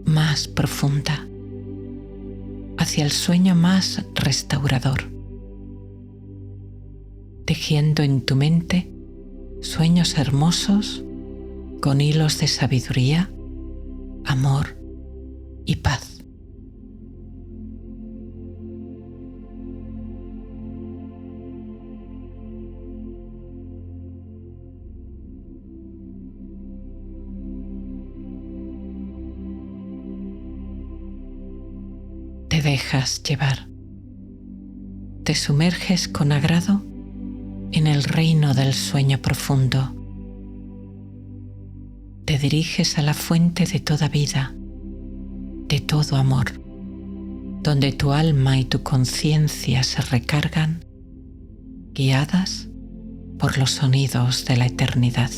más profunda, hacia el sueño más restaurador, tejiendo en tu mente sueños hermosos con hilos de sabiduría, amor y paz. Te dejas llevar. Te sumerges con agrado en el reino del sueño profundo. Te diriges a la fuente de toda vida, de todo amor, donde tu alma y tu conciencia se recargan, guiadas por los sonidos de la eternidad.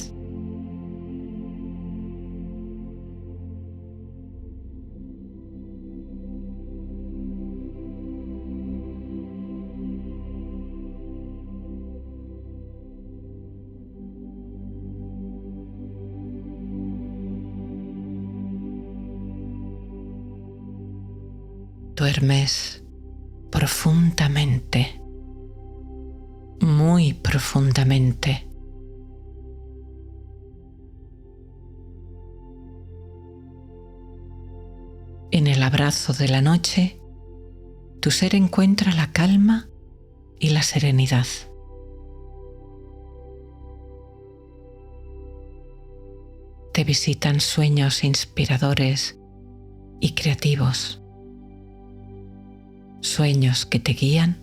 Duermes profundamente, muy profundamente. En el abrazo de la noche, tu ser encuentra la calma y la serenidad. Te visitan sueños inspiradores y creativos. Sueños que te guían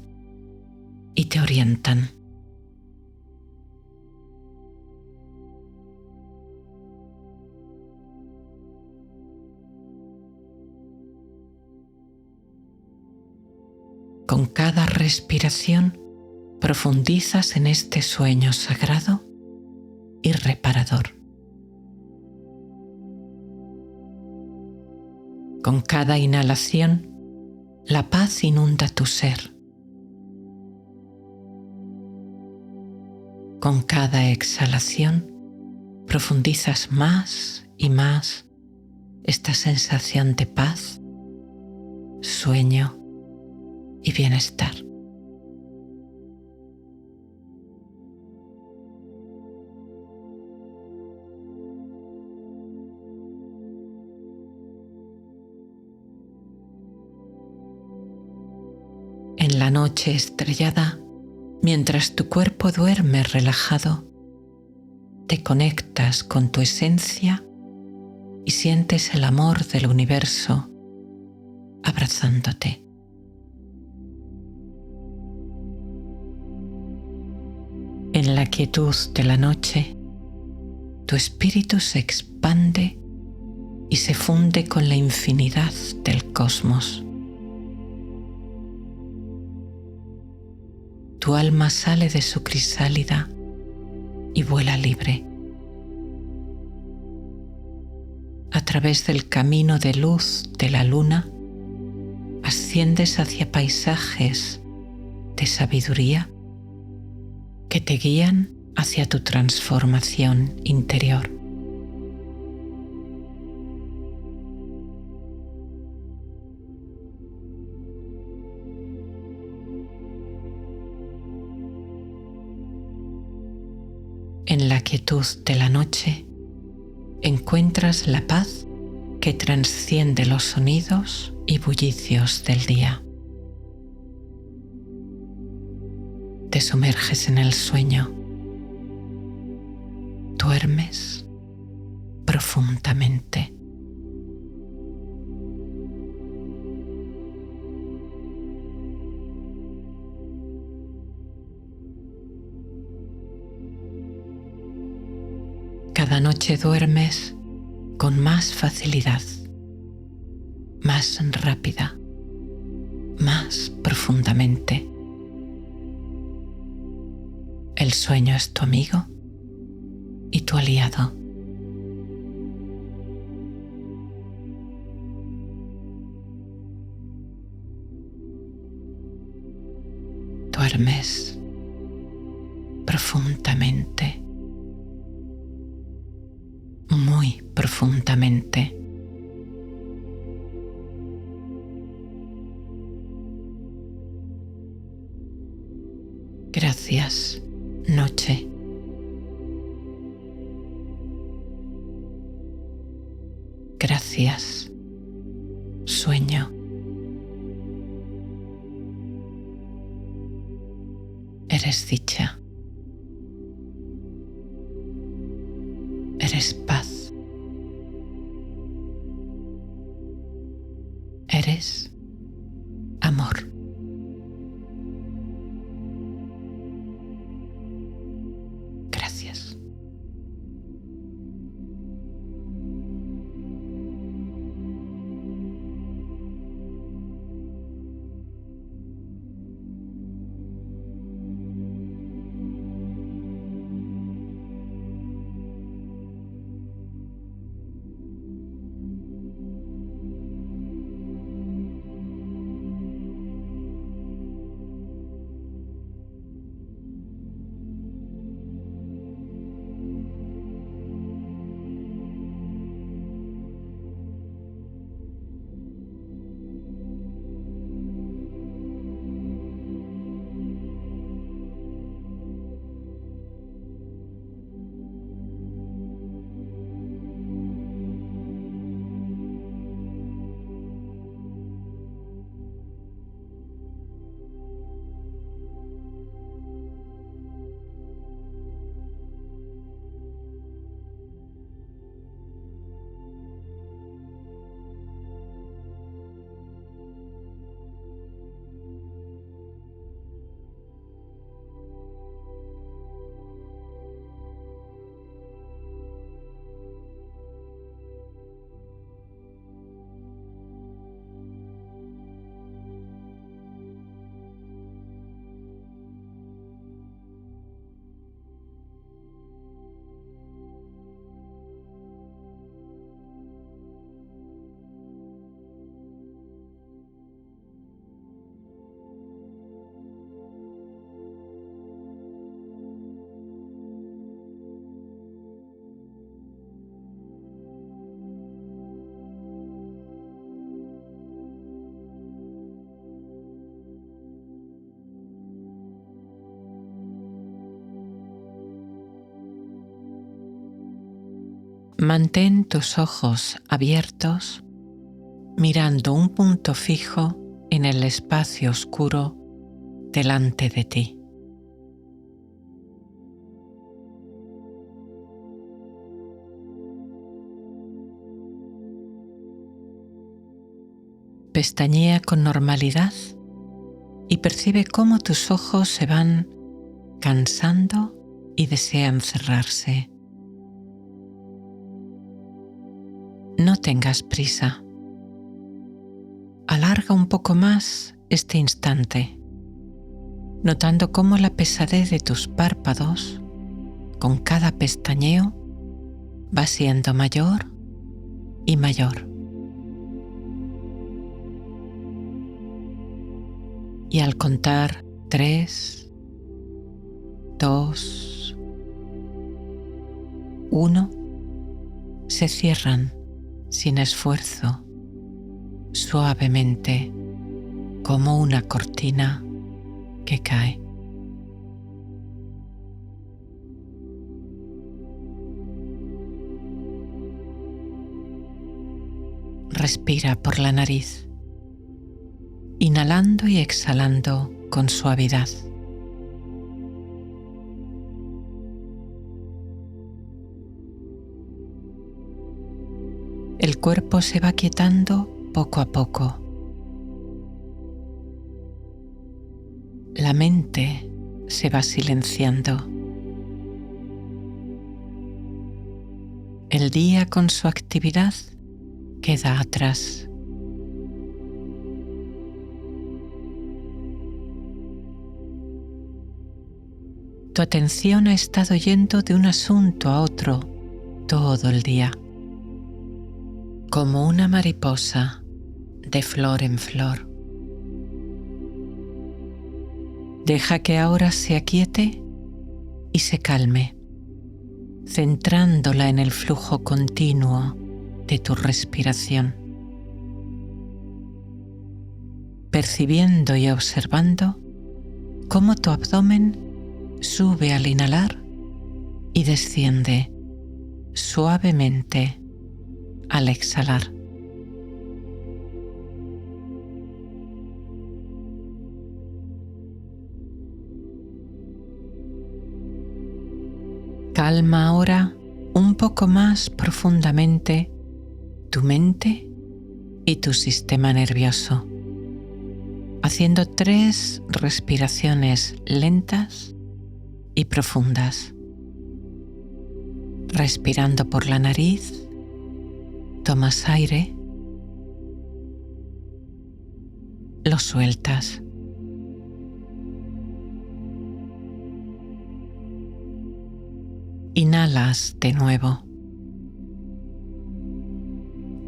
y te orientan. Con cada respiración profundizas en este sueño sagrado y reparador. Con cada inhalación, la paz inunda tu ser. Con cada exhalación, profundizas más y más esta sensación de paz, sueño y bienestar. En la noche estrellada, mientras tu cuerpo duerme relajado, te conectas con tu esencia y sientes el amor del universo abrazándote. En la quietud de la noche, tu espíritu se expande y se funde con la infinidad del cosmos. Tu alma sale de su crisálida y vuela libre. A través del camino de luz de la luna, asciendes hacia paisajes de sabiduría que te guían hacia tu transformación interior. En la quietud de la noche encuentras la paz que trasciende los sonidos y bullicios del día. Te sumerges en el sueño. Duermes profundamente. Cada noche duermes con más facilidad, más rápida, más profundamente. El sueño es tu amigo y tu aliado. Duermes profundamente, muy profundamente. Gracias, noche. Gracias, sueño. Eres dicha. Eres paz. Eres amor. Gracias. Mantén tus ojos abiertos, mirando un punto fijo en el espacio oscuro delante de ti. Pestañea con normalidad y percibe cómo tus ojos se van cansando y desean cerrarse. No tengas prisa. Alarga un poco más este instante, notando cómo la pesadez de tus párpados, con cada pestañeo, va siendo mayor y mayor. Y al contar 3, 2, 1, se cierran sin esfuerzo, suavemente, como una cortina que cae. Respira por la nariz, inhalando y exhalando con suavidad. El cuerpo se va quietando poco a poco. La mente se va silenciando. El día con su actividad queda atrás. Tu atención ha estado yendo de un asunto a otro todo el día, como una mariposa de flor en flor. Deja que ahora se aquiete y se calme, centrándola en el flujo continuo de tu respiración, percibiendo y observando cómo tu abdomen sube al inhalar y desciende suavemente al exhalar. Calma ahora un poco más profundamente tu mente y tu sistema nervioso, haciendo 3 respiraciones lentas y profundas. Respirando por la nariz, tomas aire, lo sueltas. Inhalas de nuevo.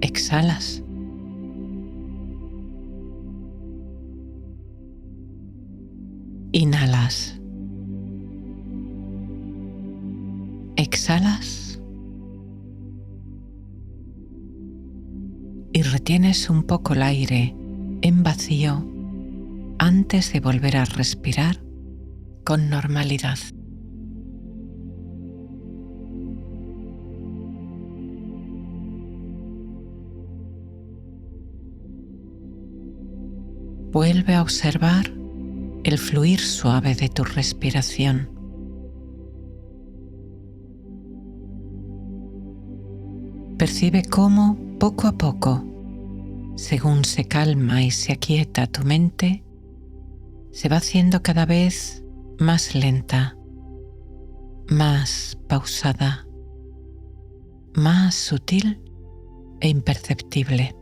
Exhalas. Inhalas. Exhalas. Y retienes un poco el aire en vacío antes de volver a respirar con normalidad. Vuelve a observar el fluir suave de tu respiración. Percibe cómo, poco a poco, según se calma y se aquieta tu mente, se va haciendo cada vez más lenta, más pausada, más sutil e imperceptible.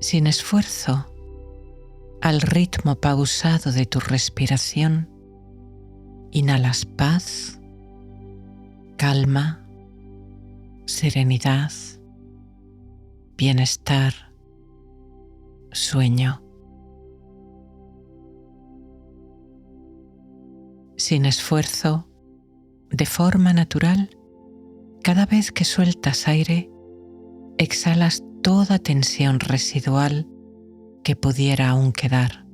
Sin esfuerzo, al ritmo pausado de tu respiración, inhalas paz, calma, serenidad, bienestar, sueño. Sin esfuerzo, de forma natural, cada vez que sueltas aire, exhalas toda tensión residual que pudiera aún quedar,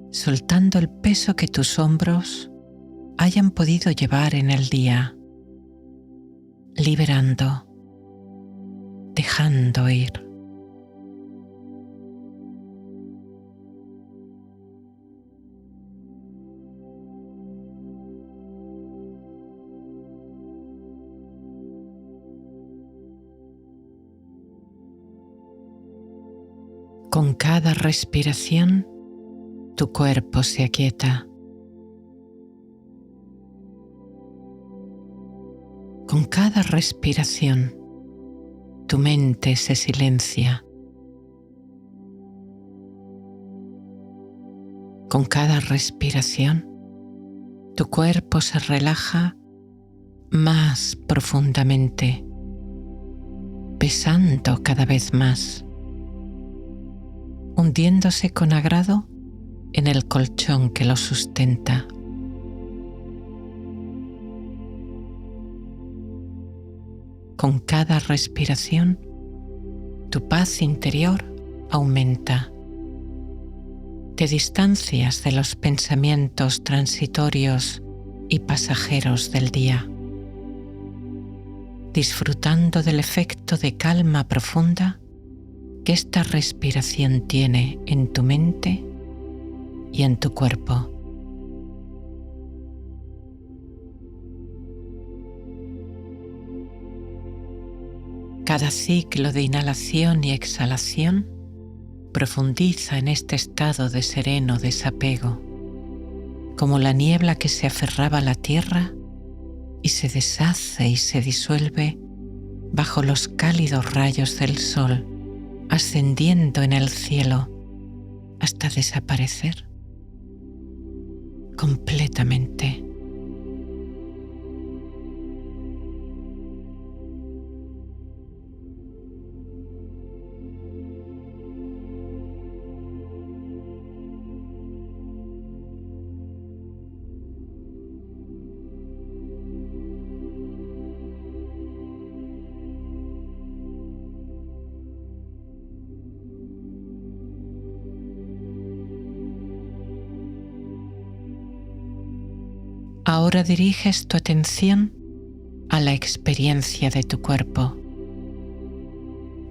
soltando el peso que tus hombros hayan podido llevar en el día, liberando, dejando ir. Con cada respiración, tu cuerpo se aquieta. Con cada respiración, tu mente se silencia. Con cada respiración, tu cuerpo se relaja más profundamente, pesando cada vez más, hundiéndose con agrado en el colchón que lo sustenta. Con cada respiración, tu paz interior aumenta, te distancias de los pensamientos transitorios y pasajeros del día, disfrutando del efecto de calma profunda que esta respiración tiene en tu mente y en tu cuerpo. Cada ciclo de inhalación y exhalación profundiza en este estado de sereno desapego, como la niebla que se aferraba a la tierra y se deshace y se disuelve bajo los cálidos rayos del sol, ascendiendo en el cielo hasta desaparecer completamente. Ahora diriges tu atención a la experiencia de tu cuerpo,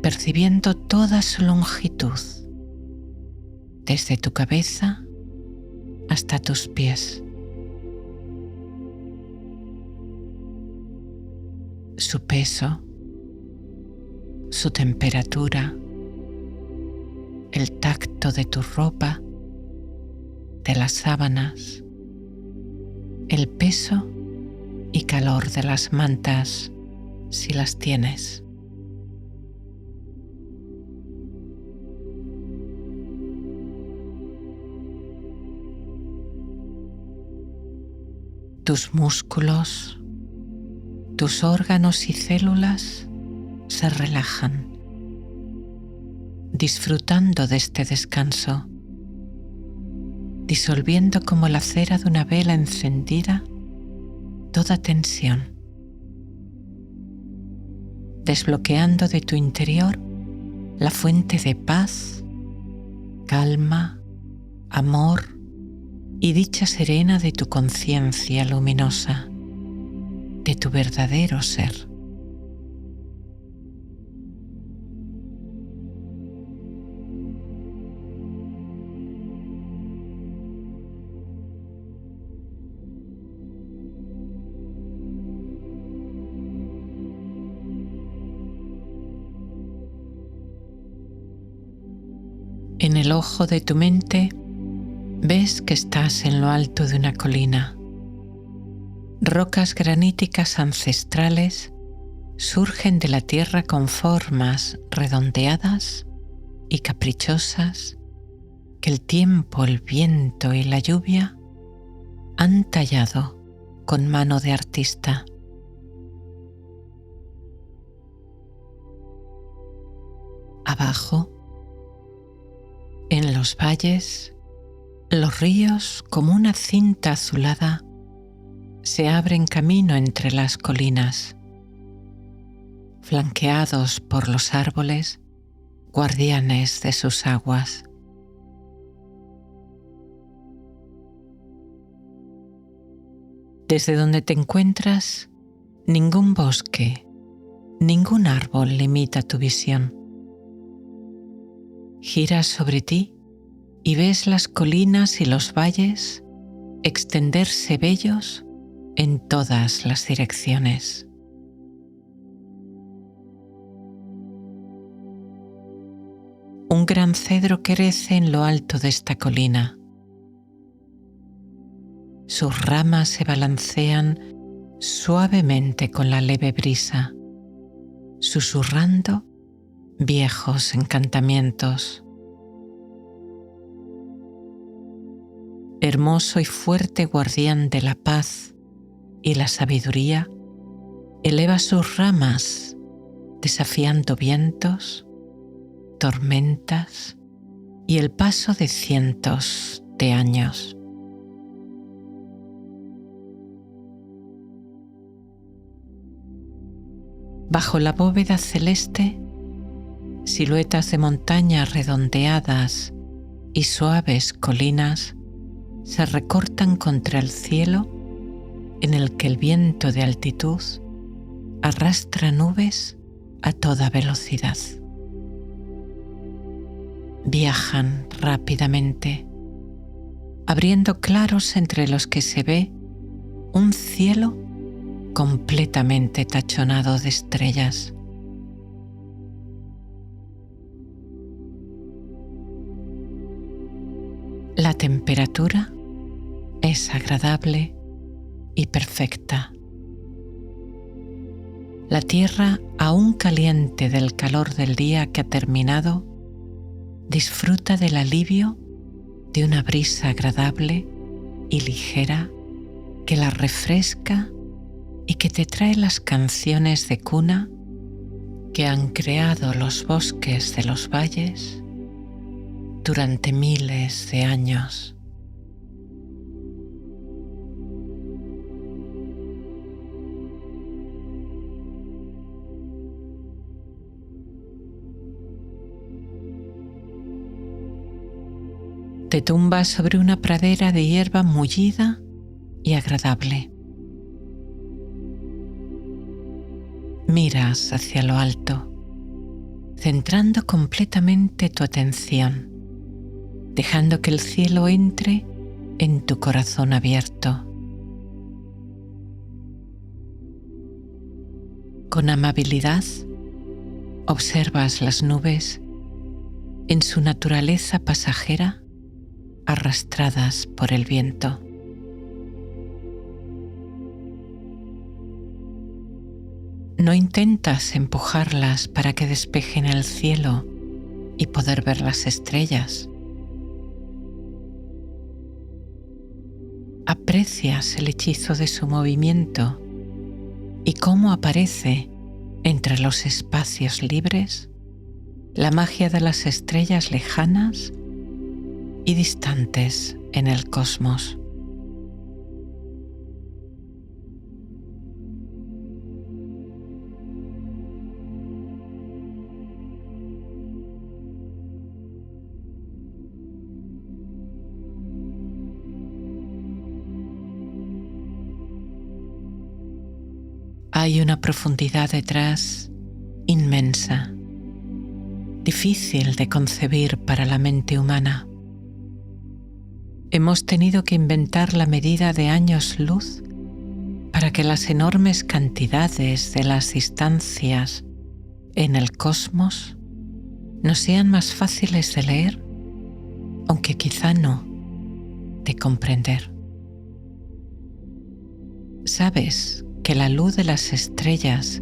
percibiendo toda su longitud, desde tu cabeza hasta tus pies. Su peso, su temperatura, el tacto de tu ropa, de las sábanas, el peso y calor de las mantas, si las tienes. Tus músculos, tus órganos y células se relajan, disfrutando de este descanso, disolviendo como la cera de una vela encendida toda tensión, desbloqueando de tu interior la fuente de paz, calma, amor y dicha serena de tu conciencia luminosa, de tu verdadero ser. En el ojo de tu mente ves que estás en lo alto de una colina. Rocas graníticas ancestrales surgen de la tierra con formas redondeadas y caprichosas que el tiempo, el viento y la lluvia han tallado con mano de artista. Abajo, en los valles, los ríos, como una cinta azulada, se abren camino entre las colinas, flanqueados por los árboles, guardianes de sus aguas. Desde donde te encuentras, ningún bosque, ningún árbol limita tu visión. Giras sobre ti y ves las colinas y los valles extenderse bellos en todas las direcciones. Un gran cedro crece en lo alto de esta colina. Sus ramas se balancean suavemente con la leve brisa, susurrando viejos encantamientos. Hermoso y fuerte guardián de la paz y la sabiduría, eleva sus ramas desafiando vientos, tormentas y el paso de cientos de años. Bajo la bóveda celeste, siluetas de montañas redondeadas y suaves colinas se recortan contra el cielo en el que el viento de altitud arrastra nubes a toda velocidad. Viajan rápidamente, abriendo claros entre los que se ve un cielo completamente tachonado de estrellas. La temperatura es agradable y perfecta. La tierra, aún caliente del calor del día que ha terminado, disfruta del alivio de una brisa agradable y ligera que la refresca y que te trae las canciones de cuna que han creado los bosques de los valles durante miles de años. Te tumbas sobre una pradera de hierba mullida y agradable. Miras hacia lo alto, centrando completamente tu atención, dejando que el cielo entre en tu corazón abierto. Con amabilidad, observas las nubes en su naturaleza pasajera, arrastradas por el viento. No intentas empujarlas para que despejen el cielo y poder ver las estrellas. Aprecias el hechizo de su movimiento y cómo aparece entre los espacios libres la magia de las estrellas lejanas y distantes en el cosmos. Hay una profundidad detrás inmensa, difícil de concebir para la mente humana. Hemos tenido que inventar la medida de años luz para que las enormes cantidades de las distancias en el cosmos nos sean más fáciles de leer, aunque quizá no de comprender. Sabes que la luz de las estrellas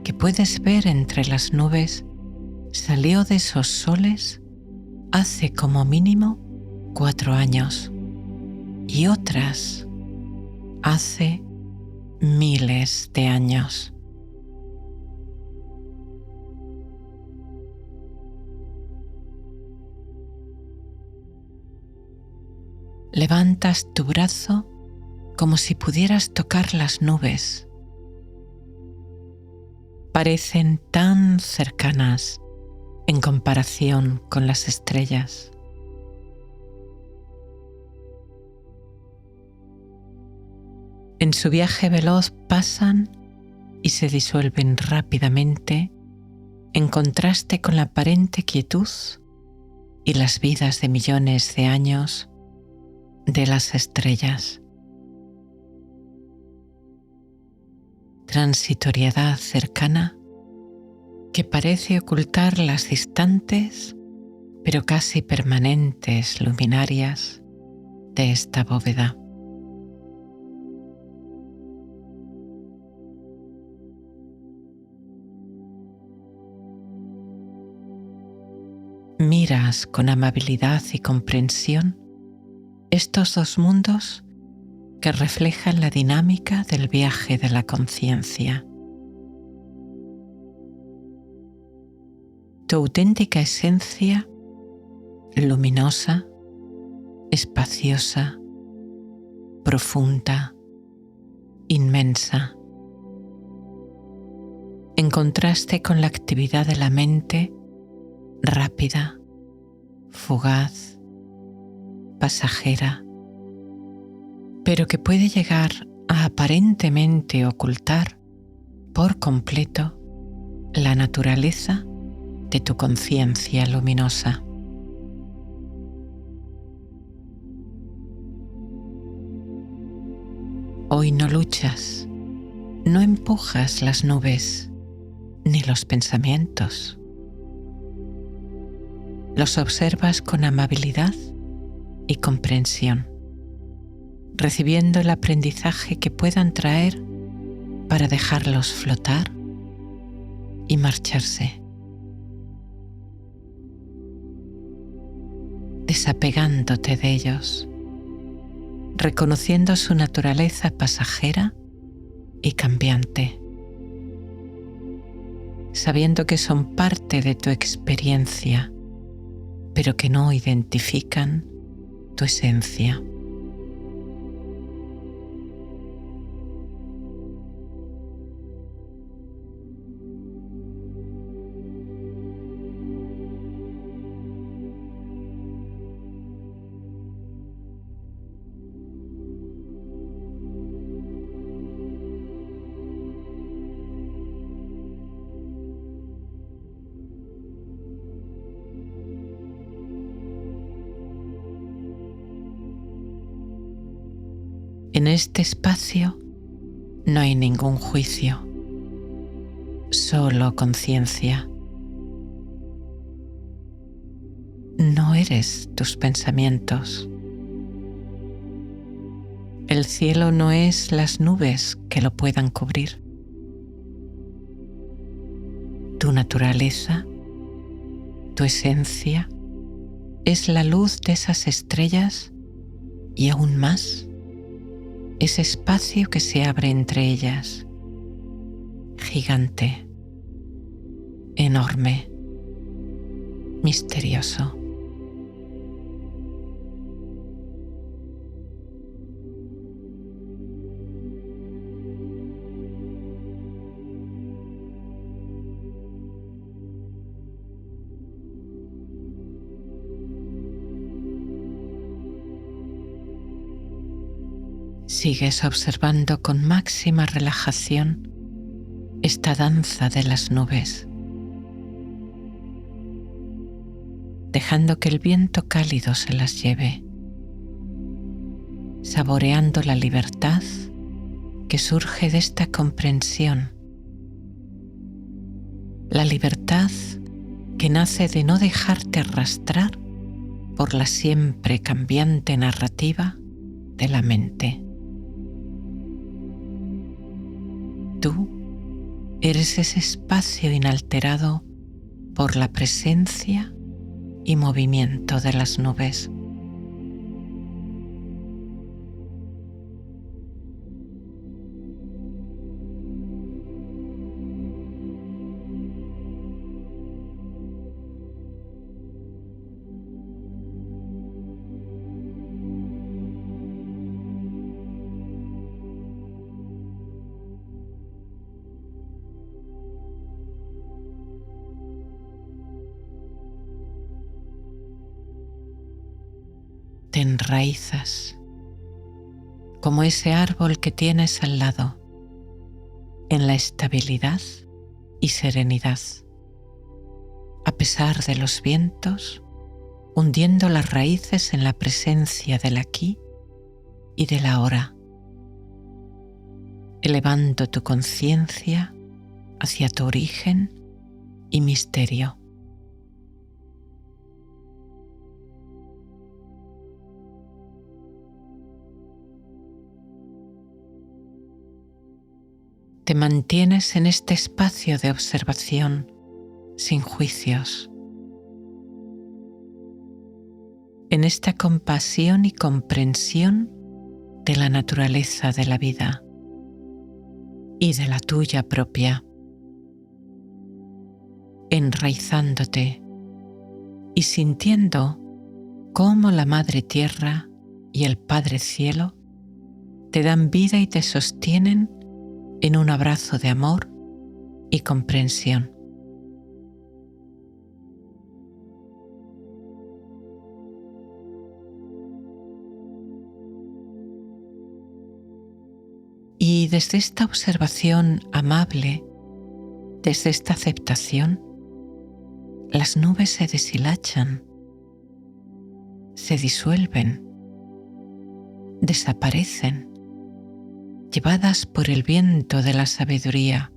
que puedes ver entre las nubes salió de esos soles hace como mínimo 4 años y otras hace miles de años. Levantas tu brazo como si pudieras tocar las nubes. Parecen tan cercanas en comparación con las estrellas. En su viaje veloz pasan y se disuelven rápidamente en contraste con la aparente quietud y las vidas de millones de años de las estrellas. Transitoriedad cercana que parece ocultar las distantes pero casi permanentes luminarias de esta bóveda. Miras con amabilidad y comprensión estos dos mundos que reflejan la dinámica del viaje de la conciencia. Tu auténtica esencia, luminosa, espaciosa, profunda, inmensa, en contraste con la actividad de la mente rápida, fugaz pasajera, pero que puede llegar a aparentemente ocultar por completo la naturaleza de tu conciencia luminosa. Hoy no luchas, no empujas las nubes ni los pensamientos. Los observas con amabilidad y comprensión, recibiendo el aprendizaje que puedan traer para dejarlos flotar y marcharse, desapegándote de ellos, reconociendo su naturaleza pasajera y cambiante, sabiendo que son parte de tu experiencia, pero que no identifican tu esencia. En este espacio no hay ningún juicio, solo conciencia. No eres tus pensamientos. El cielo no es las nubes que lo puedan cubrir. Tu naturaleza, tu esencia, es la luz de esas estrellas y aún más, ese espacio que se abre entre ellas, gigante, enorme, misterioso. Sigues observando con máxima relajación esta danza de las nubes, dejando que el viento cálido se las lleve, saboreando la libertad que surge de esta comprensión, la libertad que nace de no dejarte arrastrar por la siempre cambiante narrativa de la mente. Tú eres ese espacio inalterado por la presencia y movimiento de las nubes. Te enraizas como ese árbol que tienes al lado, en la estabilidad y serenidad, a pesar de los vientos, hundiendo las raíces en la presencia del aquí y del ahora, elevando tu conciencia hacia tu origen y misterio. Te mantienes en este espacio de observación sin juicios, en esta compasión y comprensión de la naturaleza de la vida y de la tuya propia, enraizándote y sintiendo cómo la Madre Tierra y el Padre Cielo te dan vida y te sostienen en un abrazo de amor y comprensión. Y desde esta observación amable, desde esta aceptación, las nubes se deshilachan, se disuelven, desaparecen, llevadas por el viento de la sabiduría,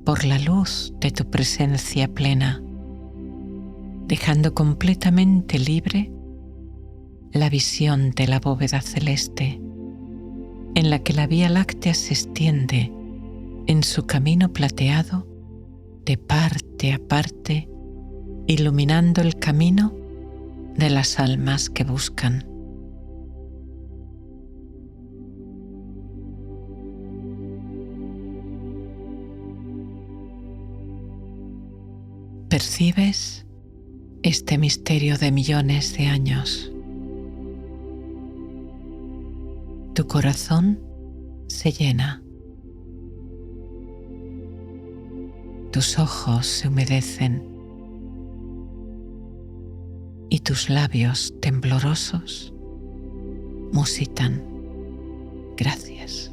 por la luz de tu presencia plena, dejando completamente libre la visión de la bóveda celeste, en la que la Vía Láctea se extiende en su camino plateado de parte a parte, iluminando el camino de las almas que buscan. ¿Percibes este misterio de millones de años? Tu corazón se llena. Tus ojos se humedecen y tus labios temblorosos musitan. Gracias.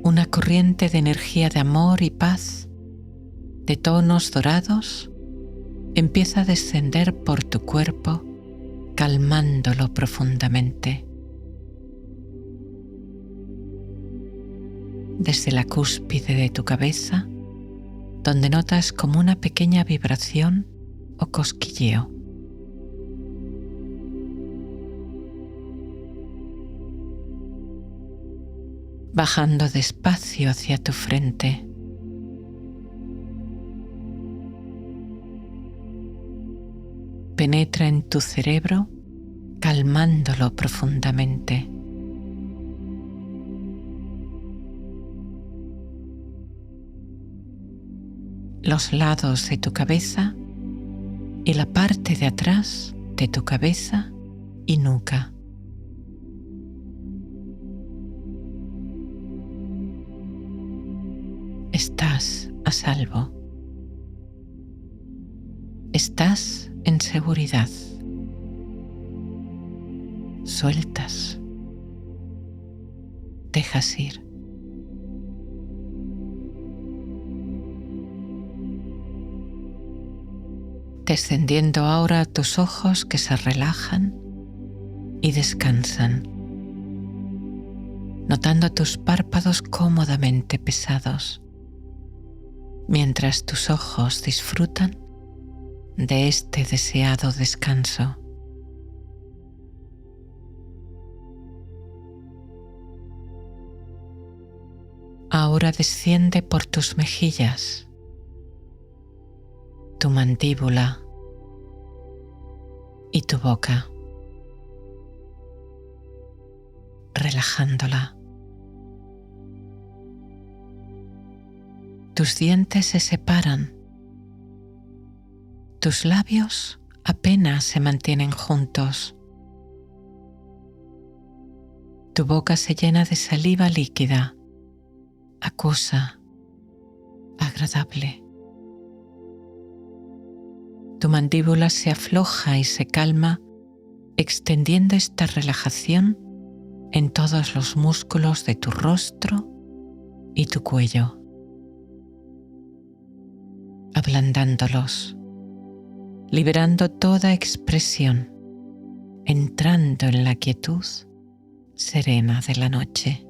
Una corriente de energía de amor y paz, de tonos dorados, empieza a descender por tu cuerpo, calmándolo profundamente. Desde la cúspide de tu cabeza, donde notas como una pequeña vibración o cosquilleo. Bajando despacio hacia tu frente. Penetra en tu cerebro, calmándolo profundamente. Los lados de tu cabeza y la parte de atrás de tu cabeza y nuca. Estás a salvo. Estás en seguridad. Sueltas. Dejas ir. Descendiendo ahora a tus ojos que se relajan y descansan, notando tus párpados cómodamente pesados, mientras tus ojos disfrutan de este deseado descanso. Ahora desciende por tus mejillas, tu mandíbula y tu boca, relajándola. Tus dientes se separan, tus labios apenas se mantienen juntos. Tu boca se llena de saliva líquida, acuosa, agradable. Tu mandíbula se afloja y se calma, extendiendo esta relajación en todos los músculos de tu rostro y tu cuello, ablandándolos, liberando toda expresión, entrando en la quietud serena de la noche.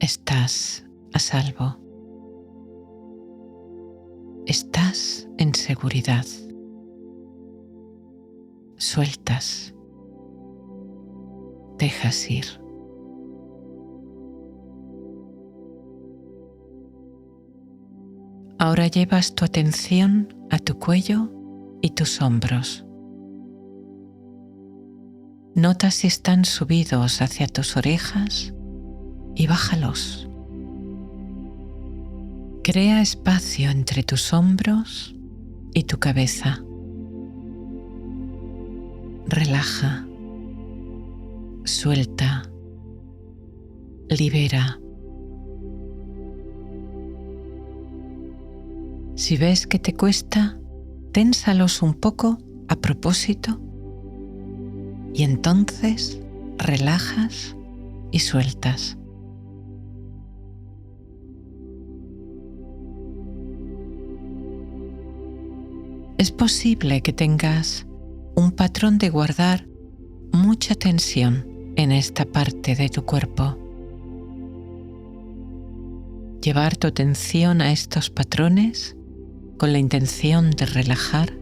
Estás a salvo. Estás en seguridad. Sueltas. Dejas ir. Ahora llevas tu atención a tu cuello y tus hombros. Nota si están subidos hacia tus orejas y bájalos. Crea espacio entre tus hombros y tu cabeza. Relaja, suelta, libera. Si ves que te cuesta, ténsalos un poco a propósito y entonces relajas y sueltas. Es posible que tengas un patrón de guardar mucha tensión en esta parte de tu cuerpo. Llevar tu atención a estos patrones con la intención de relajar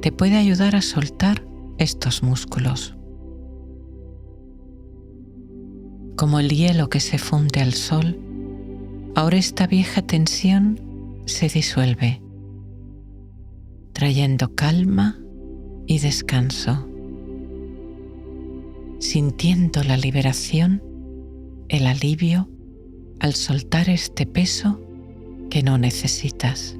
te puede ayudar a soltar estos músculos. Como el hielo que se funde al sol, ahora esta vieja tensión se disuelve, trayendo calma y descanso, sintiendo la liberación, el alivio al soltar este peso que no necesitas.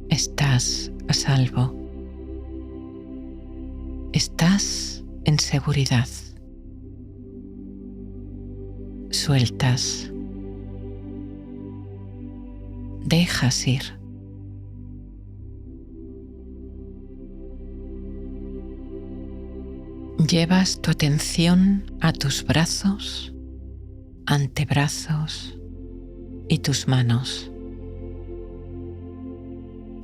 Estás a salvo. Estás en seguridad. Sueltas. Dejas ir. Llevas tu atención a tus brazos, antebrazos y tus manos,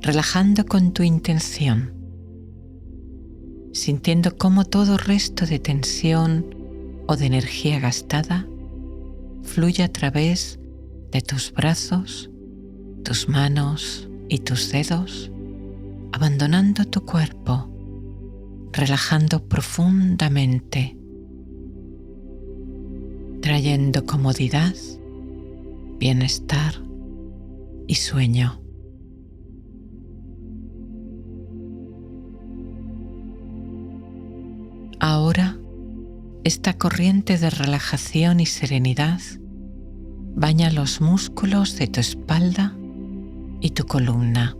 relajando con tu intención, sintiendo cómo todo resto de tensión o de energía gastada fluye a través de tus brazos, tus manos y tus dedos, abandonando tu cuerpo, relajando profundamente, trayendo comodidad, bienestar y sueño. Ahora, esta corriente de relajación y serenidad baña los músculos de tu espalda y tu columna.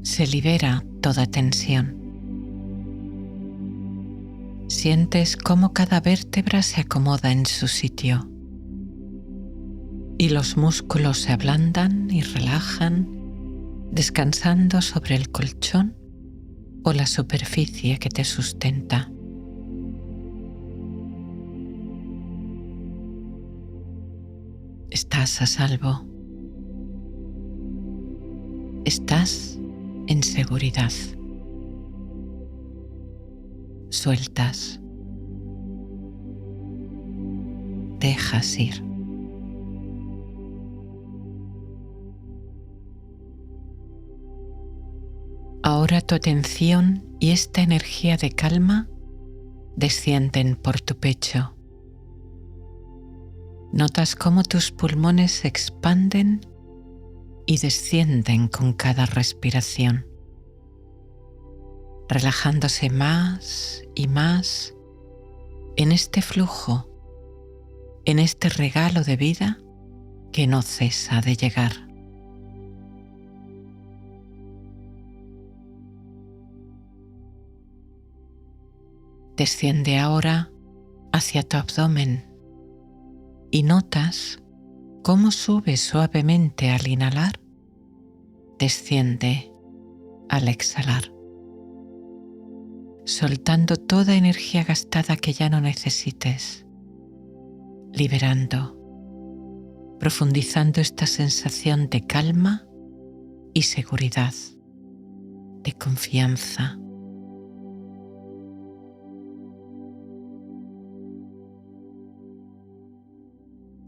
Se libera toda tensión. Sientes cómo cada vértebra se acomoda en su sitio y los músculos se ablandan y relajan, descansando sobre el colchón o la superficie que te sustenta. Estás a salvo. Estás en seguridad. Sueltas. Dejas ir. Ahora tu atención y esta energía de calma descienden por tu pecho. Notas cómo tus pulmones se expanden y descienden con cada respiración, relajándose más y más en este flujo, en este regalo de vida que no cesa de llegar. Desciende ahora hacia tu abdomen y notas cómo sube suavemente al inhalar, desciende al exhalar, soltando toda energía gastada que ya no necesites, liberando, profundizando esta sensación de calma y seguridad, de confianza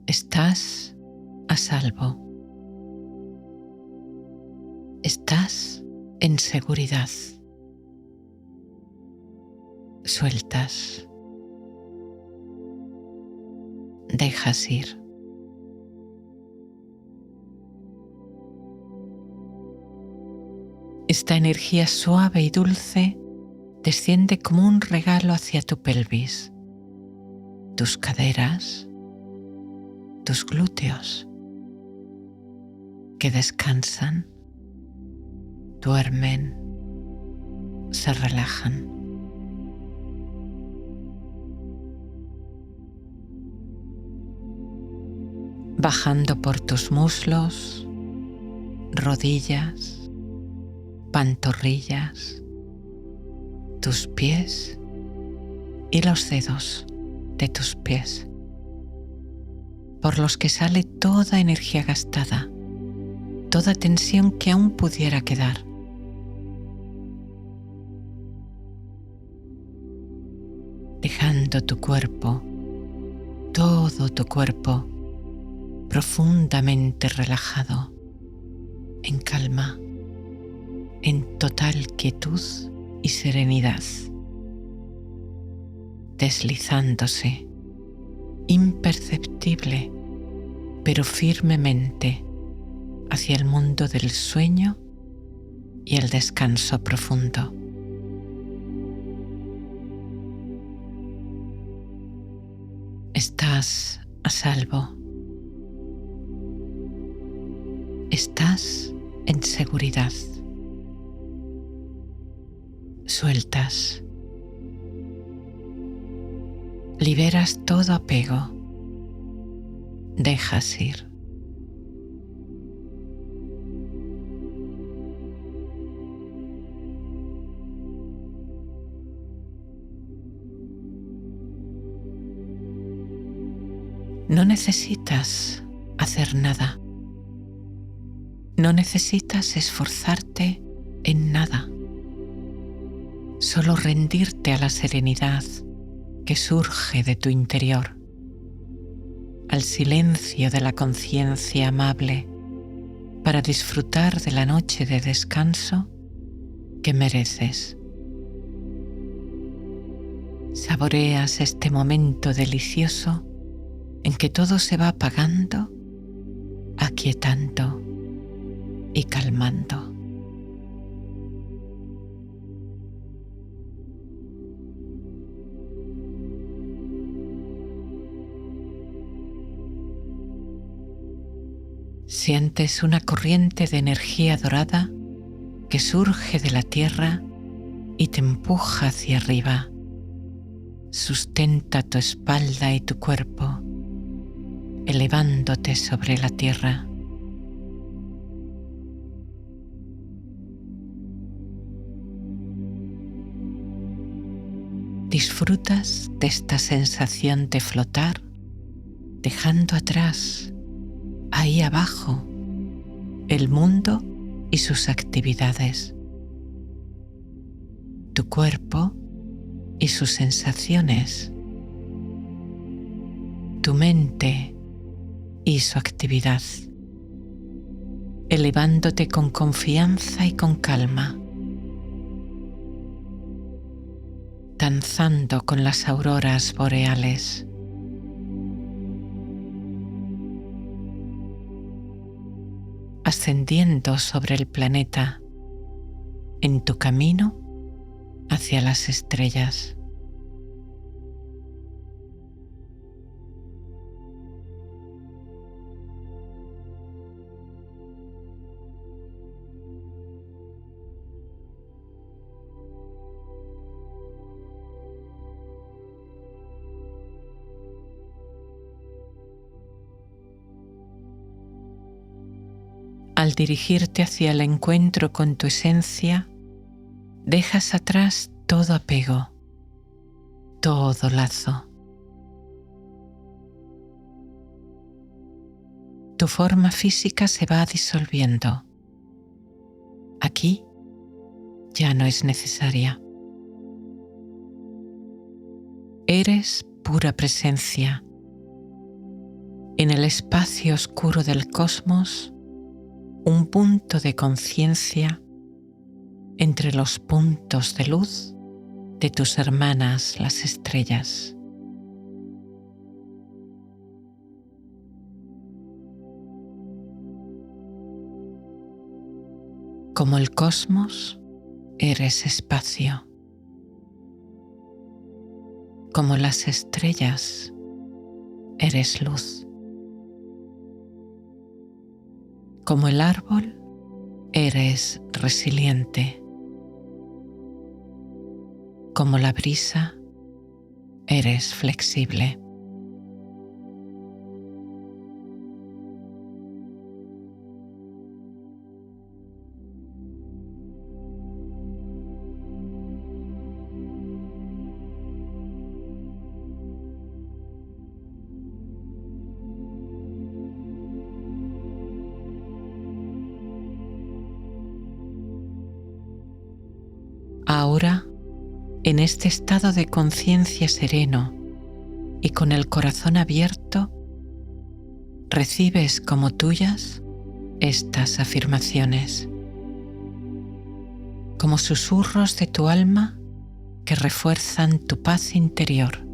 Estás a salvo. Estás en seguridad. Sueltas. Dejas ir. Esta energía suave y dulce desciende como un regalo hacia tu pelvis, tus caderas, tus glúteos, que descansan, duermen, se relajan. Bajando por tus muslos, rodillas, pantorrillas, tus pies y los dedos de tus pies, por los que sale toda energía gastada, toda tensión que aún pudiera quedar. Dejando tu cuerpo, todo tu cuerpo, profundamente relajado, en calma, en total quietud y serenidad, deslizándose, imperceptible, pero firmemente, hacia el mundo del sueño y el descanso profundo. Estás a salvo. Estás en seguridad. Sueltas. Liberas todo apego. Dejas ir. No necesitas hacer nada. No necesitas esforzarte en nada. Solo rendirte a la serenidad que surge de tu interior, al silencio de la conciencia amable, para disfrutar de la noche de descanso que mereces. Saboreas este momento delicioso en que todo se va apagando, aquietando y calmando. Sientes una corriente de energía dorada que surge de la tierra y te empuja hacia arriba. Sustenta tu espalda y tu cuerpo, elevándote sobre la tierra. Disfrutas de esta sensación de flotar, dejando atrás, ahí abajo, el mundo y sus actividades, tu cuerpo y sus sensaciones, tu mente y su actividad, elevándote con confianza y con calma, danzando con las auroras boreales. Ascendiendo sobre el planeta en tu camino hacia las estrellas. Al dirigirte hacia el encuentro con tu esencia, dejas atrás todo apego, todo lazo. Tu forma física se va disolviendo. Aquí ya no es necesaria. Eres pura presencia, En el espacio oscuro del cosmos, un punto de conciencia entre los puntos de luz de tus hermanas las estrellas. Como el cosmos, eres espacio. Como las estrellas, eres luz. Como el árbol, eres resiliente. Como la brisa, eres flexible. Ahora, en este estado de conciencia sereno y con el corazón abierto, recibes como tuyas estas afirmaciones, como susurros de tu alma que refuerzan tu paz interior,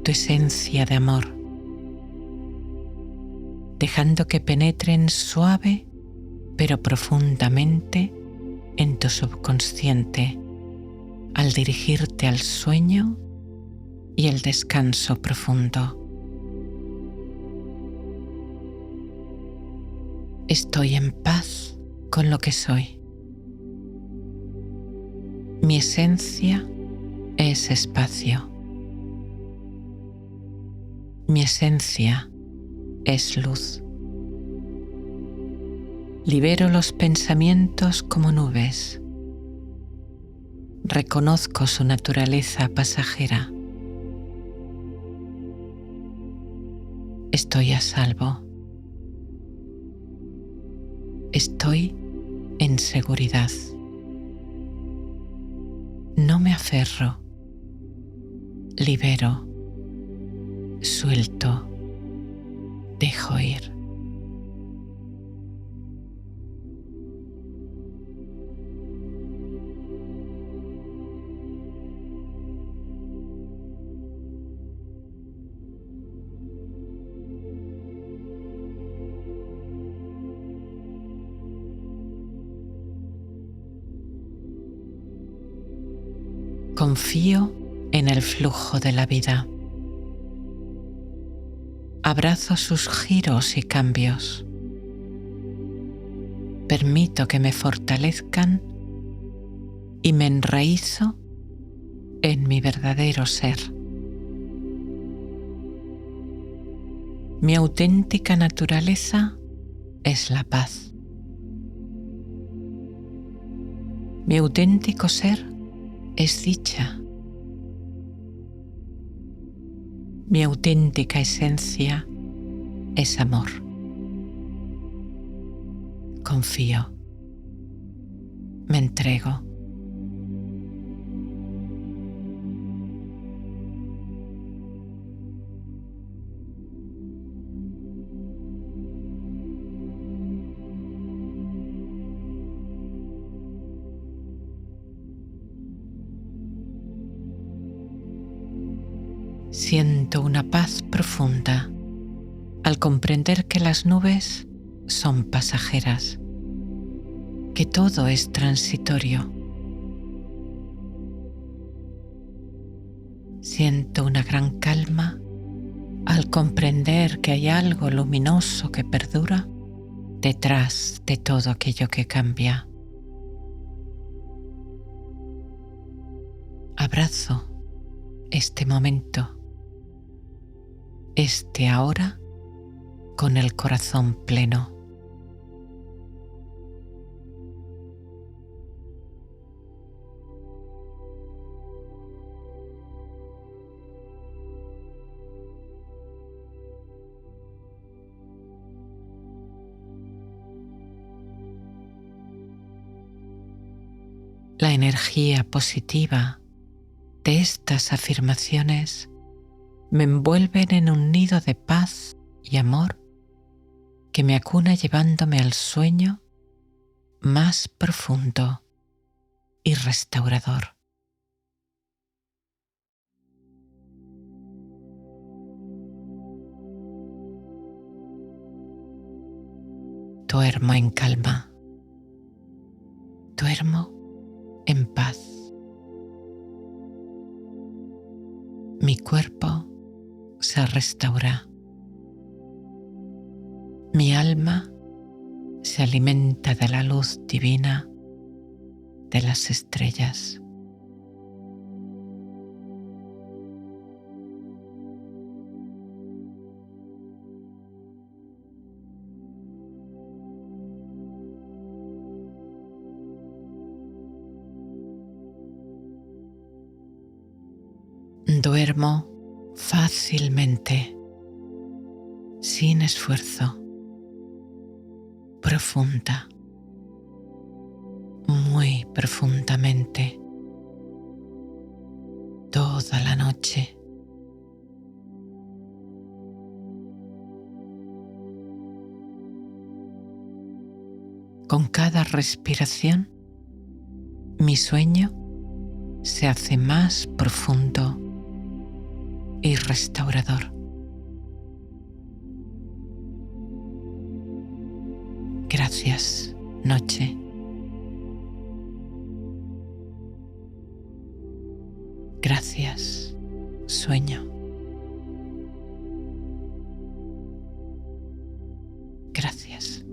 tu esencia de amor, dejando que penetren suave pero profundamente en tu subconsciente al dirigirte al sueño y el descanso profundo. Estoy en paz con lo que soy. Mi esencia es espacio. Mi esencia es luz. Libero los pensamientos como nubes. Reconozco su naturaleza pasajera. Estoy a salvo. Estoy en seguridad. No me aferro. Libero. Suelto. Dejo ir. Confío en el flujo de la vida. Abrazo sus giros y cambios. Permito que me fortalezcan y me enraizo en mi verdadero ser. Mi auténtica naturaleza es la paz. Mi auténtico ser es dicha. Mi auténtica esencia es amor. Confío. Me entrego. Siento una paz profunda al comprender que las nubes son pasajeras, que todo es transitorio. Siento una gran calma al comprender que hay algo luminoso que perdura detrás de todo aquello que cambia. Abrazo este momento, este ahora, con el corazón pleno. La energía positiva de estas afirmaciones me envuelven en un nido de paz y amor que me acuna llevándome al sueño más profundo y restaurador. Duermo en calma, duermo en paz. Mi cuerpo se restaura. Mi alma se alimenta de la luz divina de las estrellas. Duermo fácilmente, sin esfuerzo, profunda, muy profundamente, toda la noche. Con cada respiración, mi sueño se hace más profundo y restaurador. Gracias, noche. Gracias, sueño. Gracias.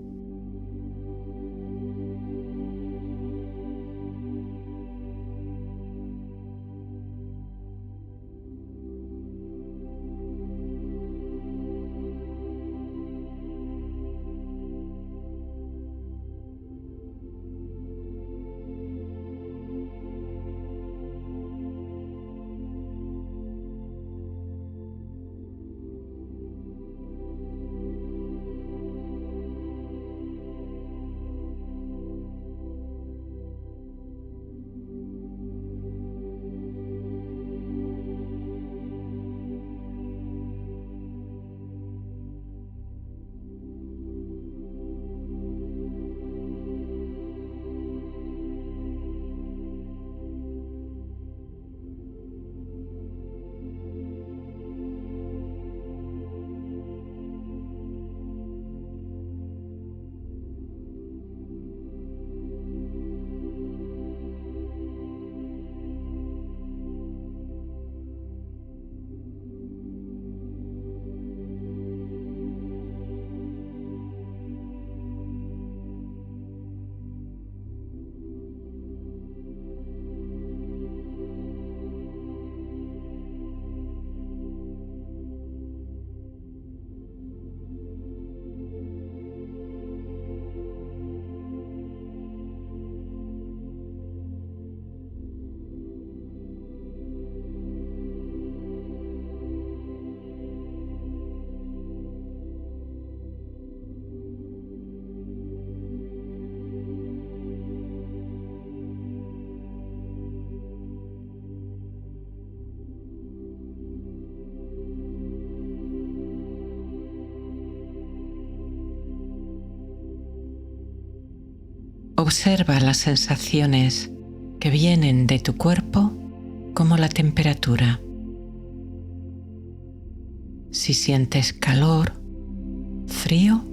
Observa las sensaciones que vienen de tu cuerpo como la temperatura. Si sientes calor, frío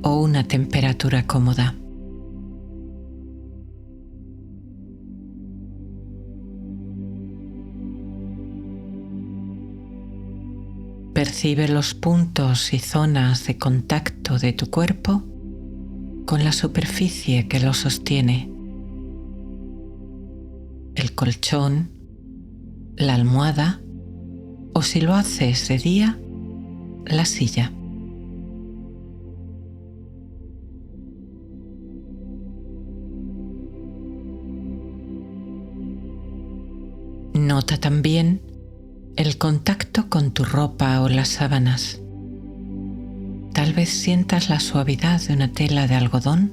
o una temperatura cómoda. Percibe los puntos y zonas de contacto de tu cuerpo con la superficie que lo sostiene. El colchón, la almohada o, si lo haces de día, la silla. Nota también el contacto con tu ropa o las sábanas. Tal vez sientas la suavidad de una tela de algodón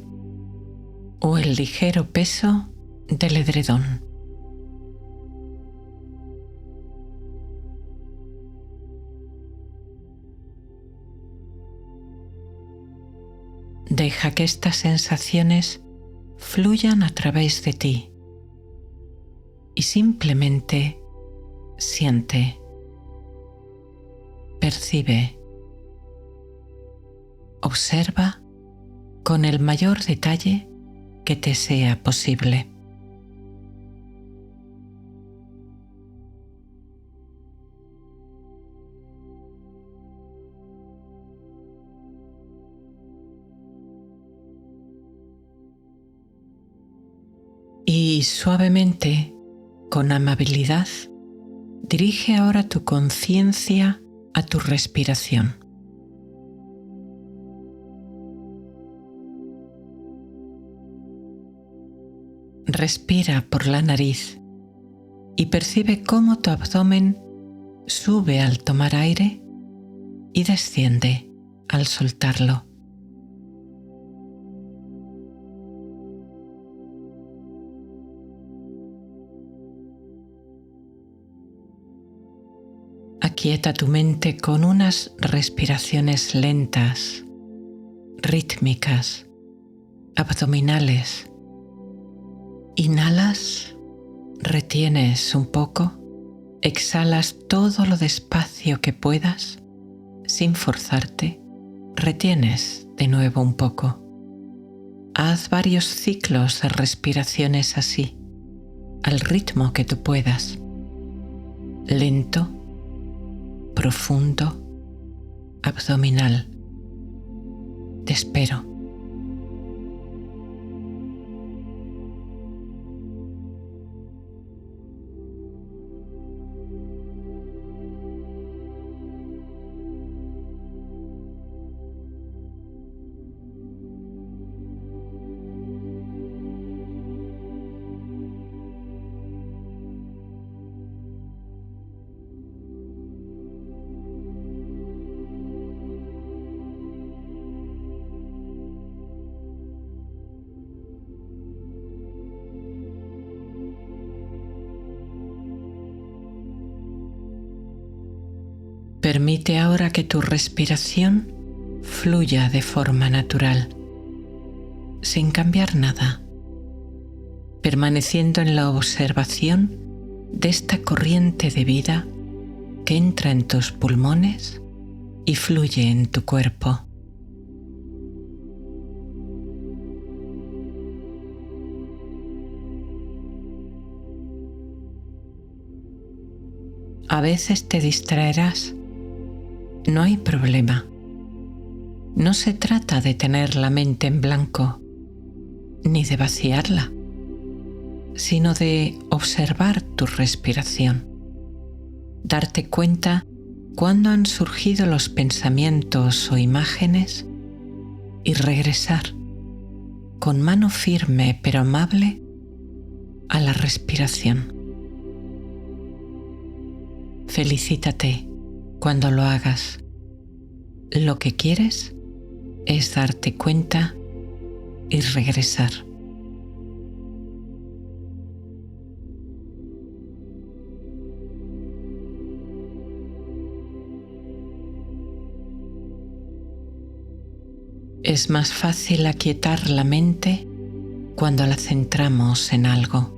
o el ligero peso del edredón. Deja que estas sensaciones fluyan a través de ti y simplemente siente, percibe, observa con el mayor detalle que te sea posible. Y suavemente, con amabilidad, dirige ahora tu conciencia a tu respiración. Respira por la nariz y percibe cómo tu abdomen sube al tomar aire y desciende al soltarlo. Aquieta tu mente con unas respiraciones lentas, rítmicas, abdominales. Inhalas, retienes un poco, exhalas todo lo despacio que puedas, sin forzarte, retienes de nuevo un poco. Haz varios ciclos de respiraciones así, al ritmo que tú puedas. Lento, profundo, abdominal. Te espero. Permite ahora que tu respiración fluya de forma natural, sin cambiar nada, permaneciendo en la observación de esta corriente de vida que entra en tus pulmones y fluye en tu cuerpo. A veces te distraerás. No hay problema. No se trata de tener la mente en blanco, ni de vaciarla, sino de observar tu respiración, darte cuenta cuándo han surgido los pensamientos o imágenes y regresar con mano firme pero amable a la respiración. Felicítate cuando lo hagas. Lo que quieres es darte cuenta y regresar. Es más fácil aquietar la mente cuando la centramos en algo.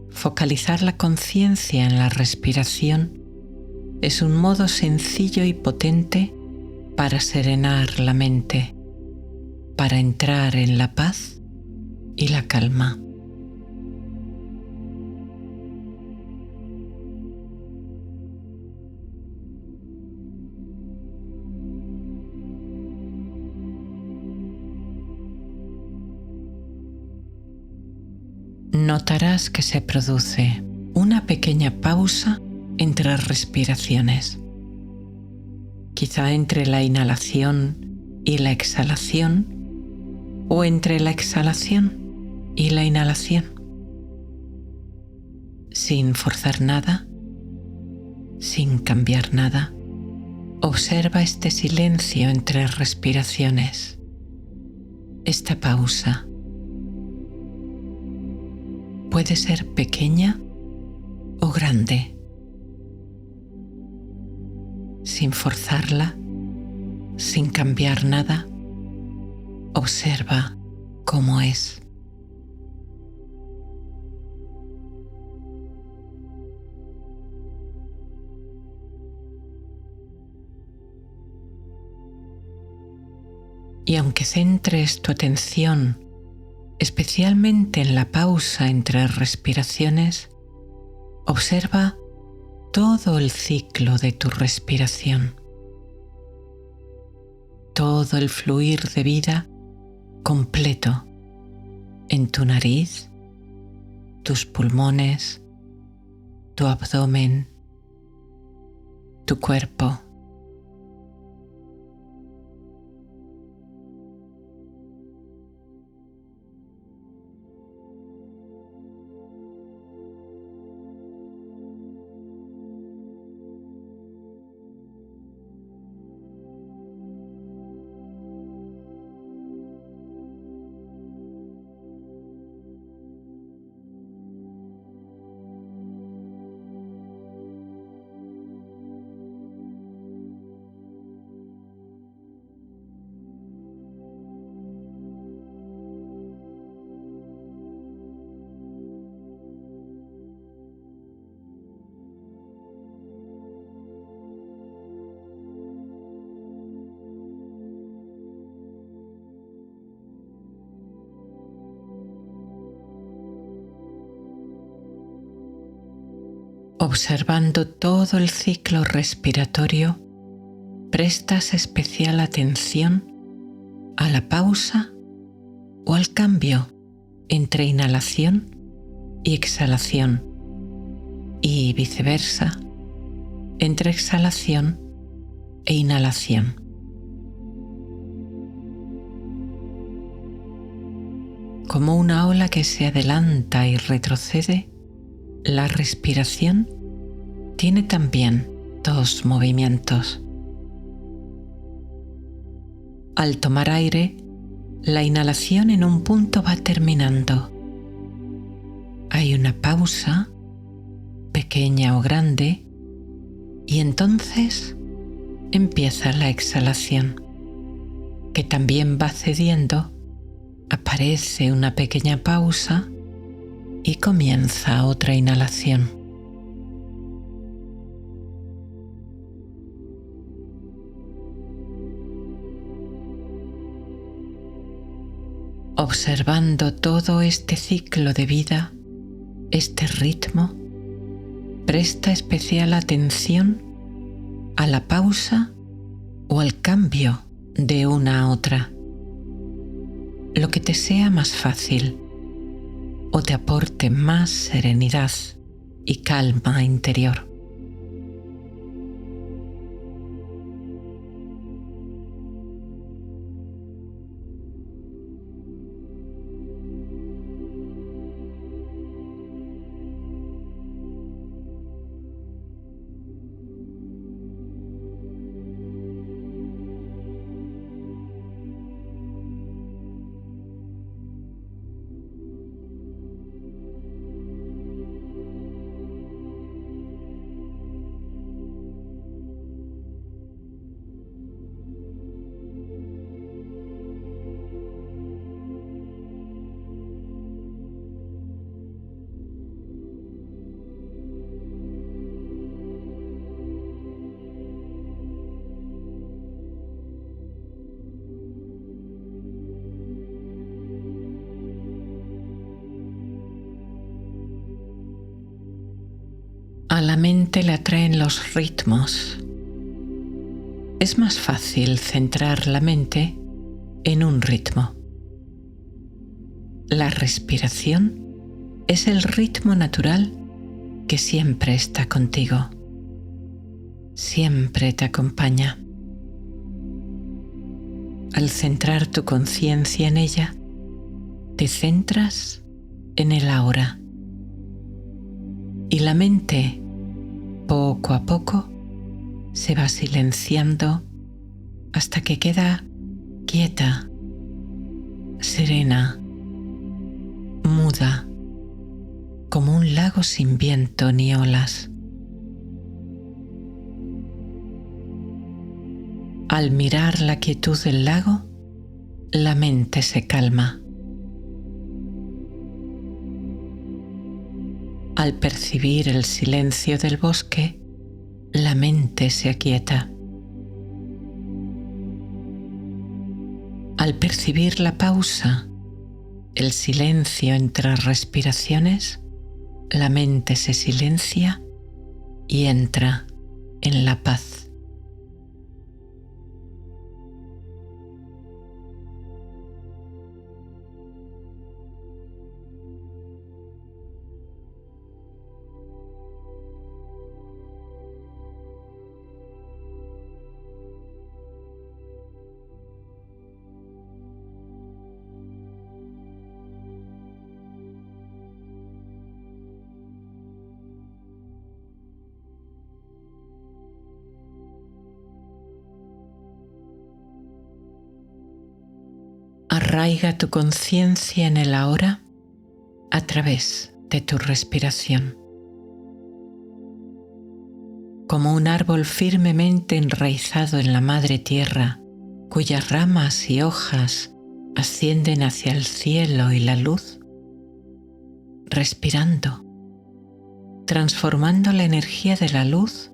Focalizar la conciencia en la respiración es un modo sencillo y potente para serenar la mente, para entrar en la paz y la calma. Notarás que se produce una pequeña pausa entre respiraciones, quizá entre la inhalación y la exhalación, o entre la exhalación y la inhalación. Sin forzar nada, sin cambiar nada, observa este silencio entre respiraciones, esta pausa. Puede ser pequeña o grande, sin forzarla, sin cambiar nada, Observa cómo es. Y aunque centres tu atención especialmente en la pausa entre respiraciones, observa todo el ciclo de tu respiración, todo el fluir de vida completo en tu nariz, tus pulmones, tu abdomen, tu cuerpo. Observando todo el ciclo respiratorio, prestas especial atención a la pausa o al cambio entre inhalación y exhalación y viceversa, entre exhalación e inhalación. Como una ola que se adelanta y retrocede, la respiración tiene también dos movimientos. Al tomar aire, la inhalación en un punto va terminando. Hay una pausa, pequeña o grande, y entonces empieza la exhalación, que también va cediendo, aparece una pequeña pausa y comienza otra inhalación. Observando todo este ciclo de vida, este ritmo, presta especial atención a la pausa o al cambio de una a otra, lo que te sea más fácil o te aporte más serenidad y calma interior. A la mente le atraen los ritmos. Es más fácil centrar la mente en un ritmo. La respiración es el ritmo natural que siempre está contigo, siempre te acompaña. Al centrar tu conciencia en ella, te centras en el ahora. Y la mente, poco a poco, se va silenciando hasta que queda quieta, serena, muda, como un lago sin viento ni olas. Al mirar la quietud del lago, la mente se calma. Al percibir el silencio del bosque, la mente se aquieta. Al percibir la pausa, el silencio entre respiraciones, la mente se silencia y entra en la paz. Arraiga tu conciencia en el ahora a través de tu respiración. Como un árbol firmemente enraizado en la madre tierra, cuyas ramas y hojas ascienden hacia el cielo y la luz, respirando, transformando la energía de la luz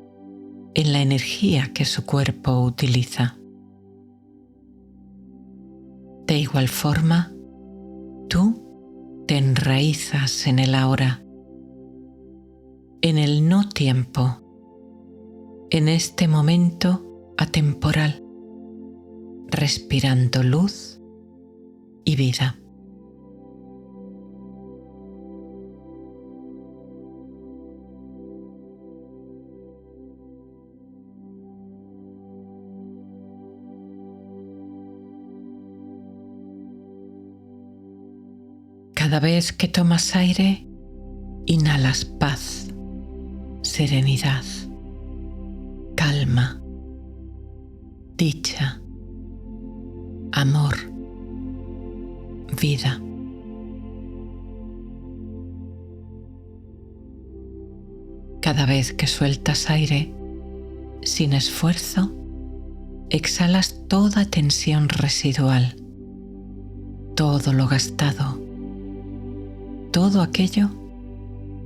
en la energía que su cuerpo utiliza. De igual forma, tú te enraizas en el ahora, en el no tiempo, en este momento atemporal, respirando luz y vida. Cada vez que tomas aire, inhalas paz, serenidad, calma, dicha, amor, vida. Cada vez que sueltas aire, sin esfuerzo, exhalas toda tensión residual, todo lo gastado, todo aquello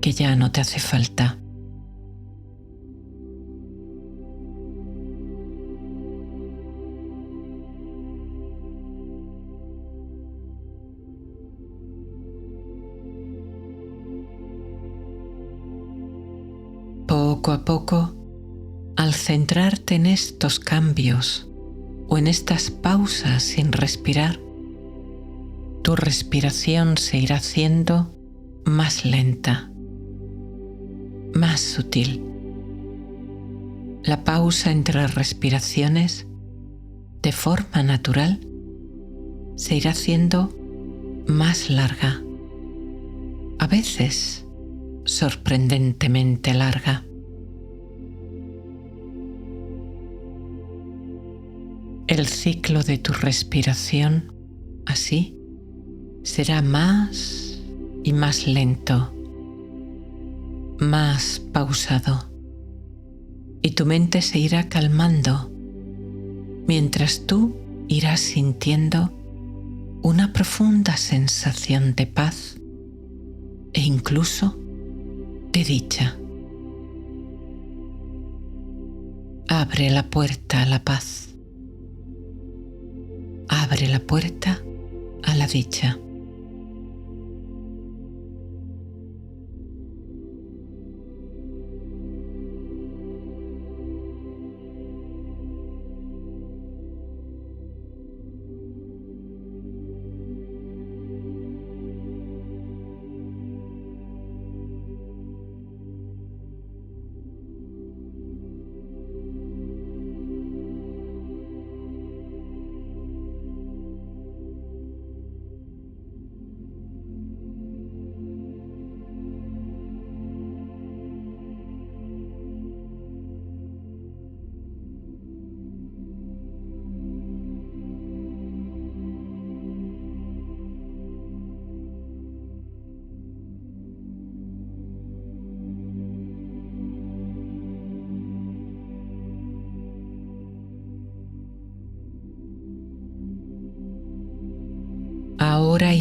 que ya no te hace falta. Poco a poco, al centrarte en estos cambios o en estas pausas sin respirar, tu respiración se irá haciendo más lenta, más sutil. La pausa entre respiraciones, de forma natural, se irá haciendo más larga, a veces sorprendentemente larga. El ciclo de tu respiración, así, será más y más lento, más pausado, y tu mente se irá calmando mientras tú irás sintiendo una profunda sensación de paz e incluso de dicha. Abre la puerta a la paz. Abre la puerta a la dicha.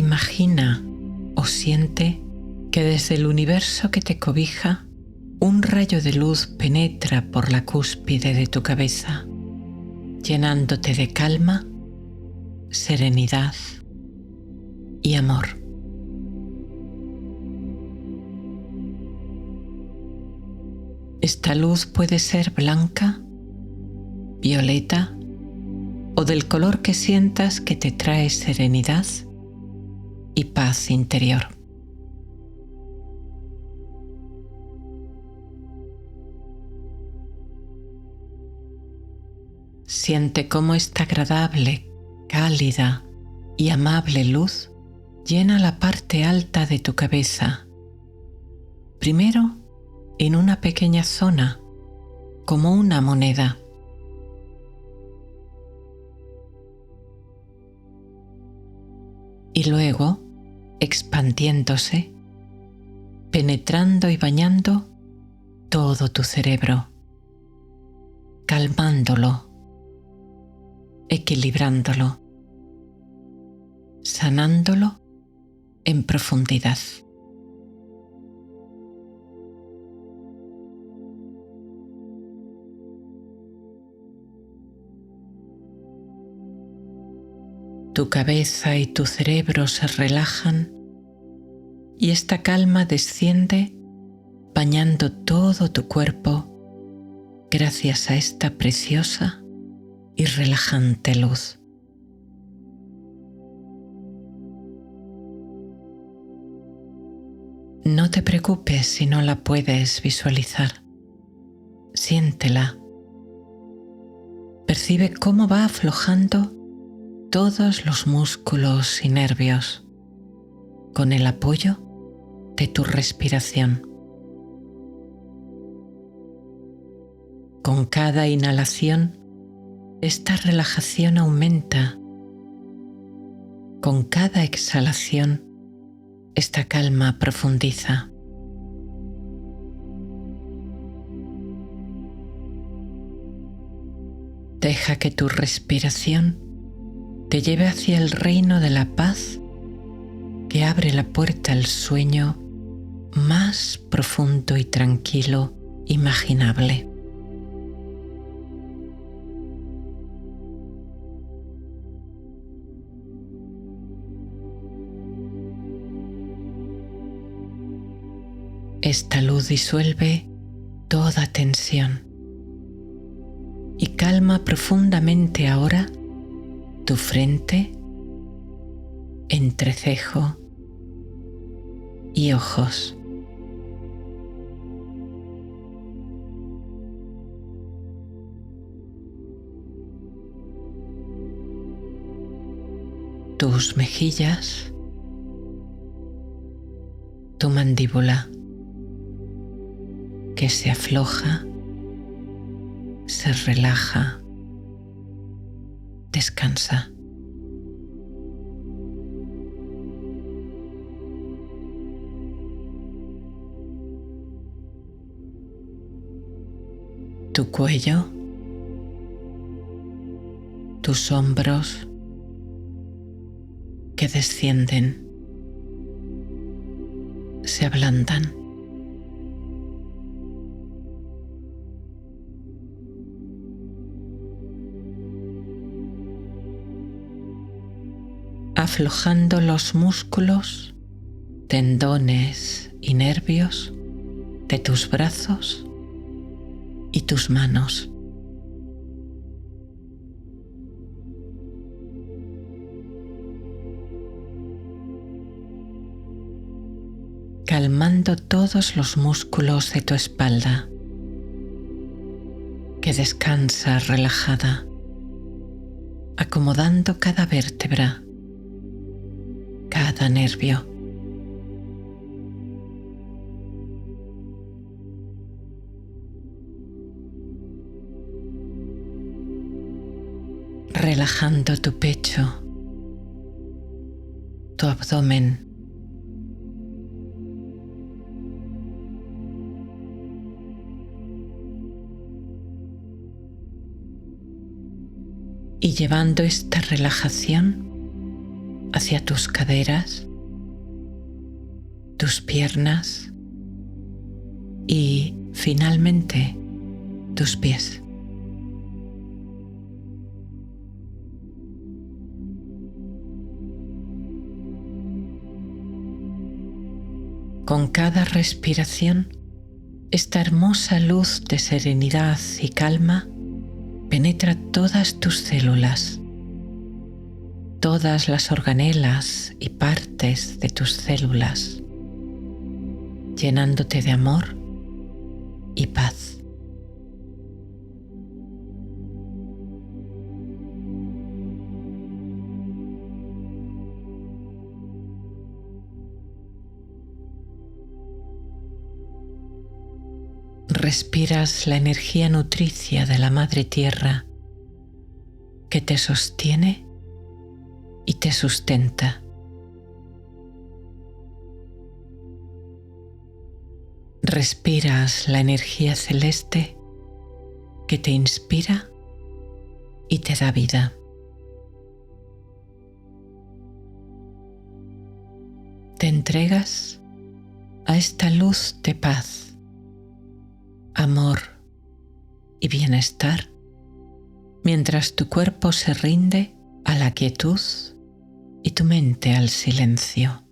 imagina o siente que desde el universo que te cobija, un rayo de luz penetra por la cúspide de tu cabeza, llenándote de calma, serenidad y amor. Esta luz puede ser blanca, violeta o del color que sientas que te trae serenidad y paz interior. Siente cómo esta agradable, cálida y amable luz llena la parte alta de tu cabeza. Primero, en una pequeña zona, como una moneda. Y luego, expandiéndose, penetrando y bañando todo tu cerebro, calmándolo, equilibrándolo, sanándolo en profundidad. Tu cabeza y tu cerebro se relajan y esta calma desciende bañando todo tu cuerpo gracias a esta preciosa y relajante luz. No te preocupes si no la puedes visualizar. Siéntela. Percibe cómo va aflojando todos los músculos y nervios con el apoyo de tu respiración. Con cada inhalación, esta relajación aumenta. Con cada exhalación, esta calma profundiza. Deja que tu respiración te lleve hacia el reino de la paz que abre la puerta al sueño más profundo y tranquilo imaginable. Esta luz disuelve toda tensión y calma profundamente ahora tu frente, entrecejo y ojos. Tus mejillas, tu mandíbula, que se afloja, se relaja, descansa. Tu cuello, tus hombros que descienden, se ablandan. Aflojando los músculos, tendones y nervios de tus brazos y tus manos. Calmando todos los músculos de tu espalda, que descansa relajada, acomodando cada vértebra, cada nervio. Relajando tu pecho, tu abdomen, y llevando esta relajación hacia tus caderas, tus piernas y, finalmente, tus pies. Con cada respiración, esta hermosa luz de serenidad y calma penetra todas tus células, todas las organelas y partes de tus células, llenándote de amor y paz. Respiras la energía nutricia de la Madre Tierra que te sostiene y te sustenta. Respiras la energía celeste que te inspira y te da vida. Te entregas a esta luz de paz, amor y bienestar, mientras tu cuerpo se rinde a la quietud y tu mente al silencio.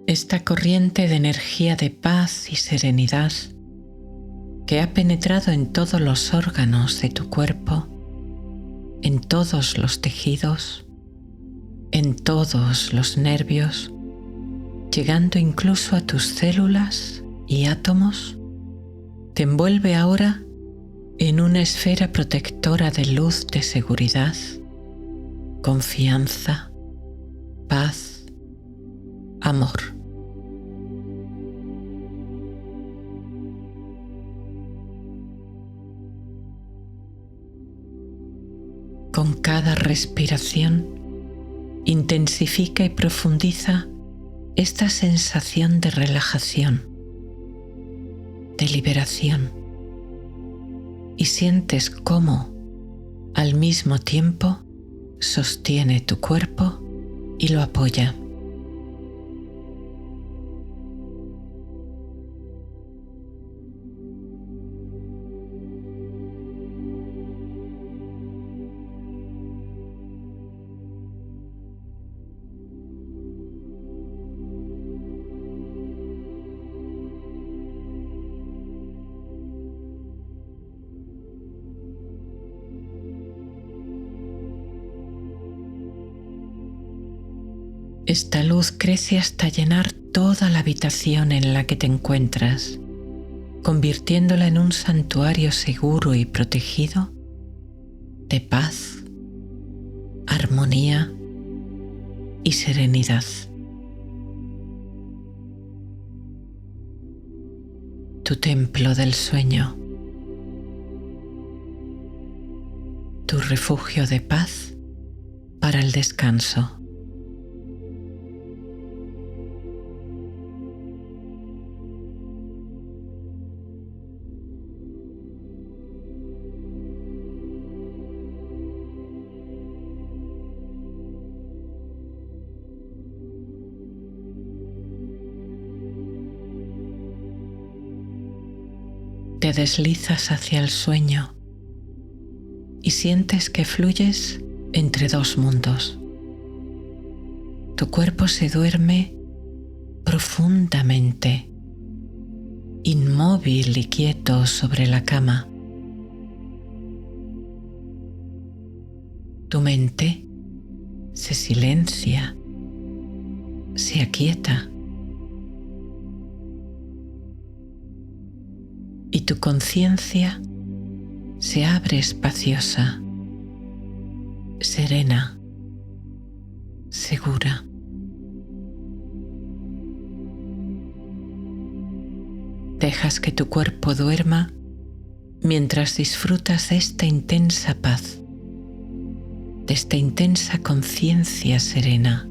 Esta corriente de energía de paz y serenidad que ha penetrado en todos los órganos de tu cuerpo, en todos los tejidos, en todos los nervios, llegando incluso a tus células y átomos, te envuelve ahora en una esfera protectora de luz de seguridad, confianza, paz, amor. Con cada respiración, intensifica y profundiza esta sensación de relajación, de liberación, y sientes cómo, al mismo tiempo, sostiene tu cuerpo y lo apoya. Esta luz crece hasta llenar toda la habitación en la que te encuentras, convirtiéndola en un santuario seguro y protegido de paz, armonía y serenidad. Tu templo del sueño, tu refugio de paz para el descanso. Te deslizas hacia el sueño y sientes que fluyes entre dos mundos. Tu cuerpo se duerme profundamente, inmóvil y quieto sobre la cama. Tu mente se silencia, se aquieta y tu conciencia se abre espaciosa, serena, segura. Dejas que tu cuerpo duerma mientras disfrutas de esta intensa paz, de esta intensa conciencia serena,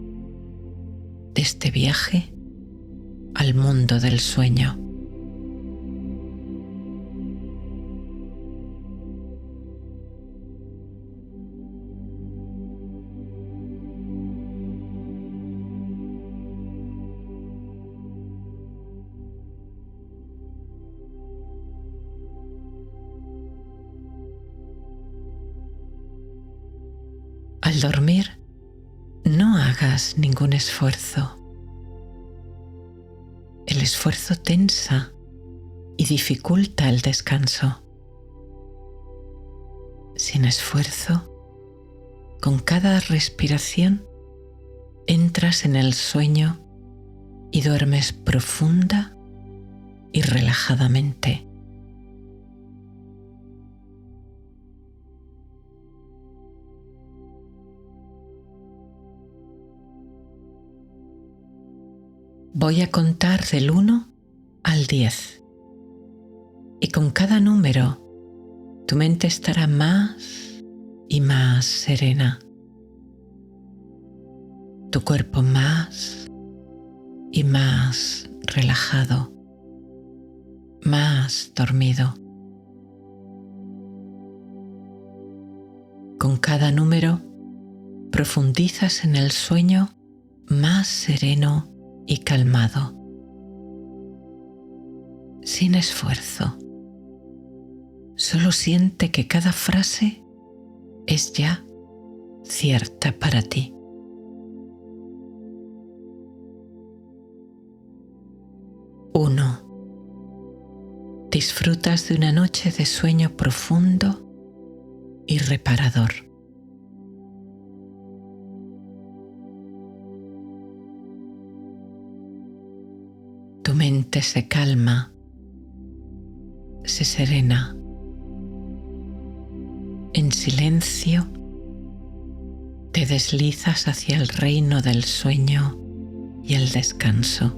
de este viaje al mundo del sueño. Al dormir, no hagas ningún esfuerzo. El esfuerzo tensa y dificulta el descanso. Sin esfuerzo, con cada respiración, entras en el sueño y duermes profunda y relajadamente. Voy a contar del 1 al 10 y con cada número tu mente estará más y más serena, tu cuerpo más y más relajado, más dormido. Con cada número profundizas en el sueño más sereno y calmado, sin esfuerzo. Solo siente que cada frase es ya cierta para ti. 1. Disfrutas de una noche de sueño profundo y reparador. 2. Tu mente se calma, se serena. En silencio, te deslizas hacia el reino del sueño y el descanso.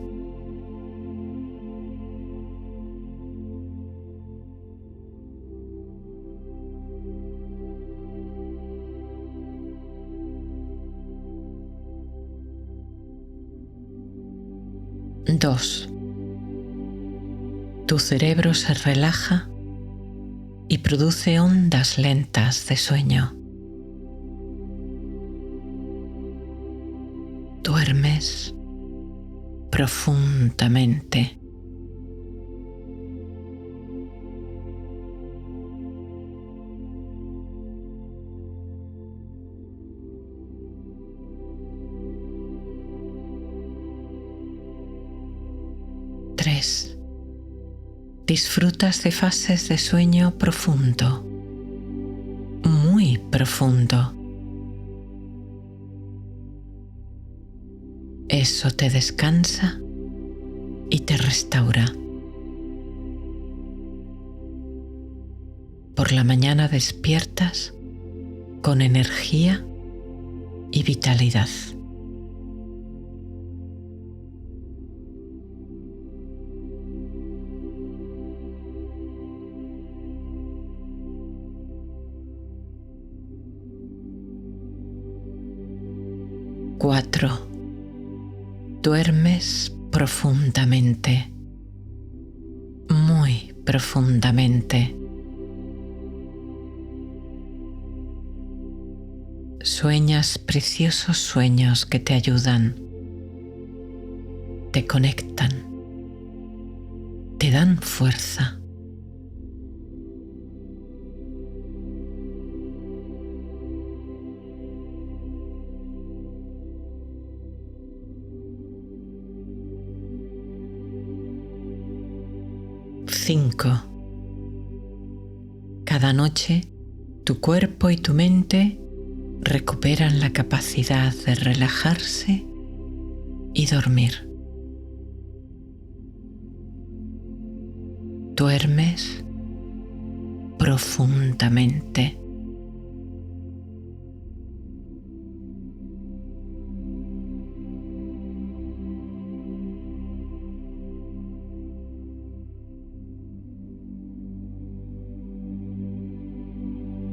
2. Tu cerebro se relaja y produce ondas lentas de sueño. Duermes profundamente. 3. Disfrutas de fases de sueño profundo, muy profundo. Eso te descansa y te restaura. Por la mañana despiertas con energía y vitalidad. 4. Duermes profundamente, muy profundamente. Sueñas preciosos sueños que te ayudan, te conectan, te dan fuerza. 5. Cada noche, tu cuerpo y tu mente recuperan la capacidad de relajarse y dormir. Duermes profundamente.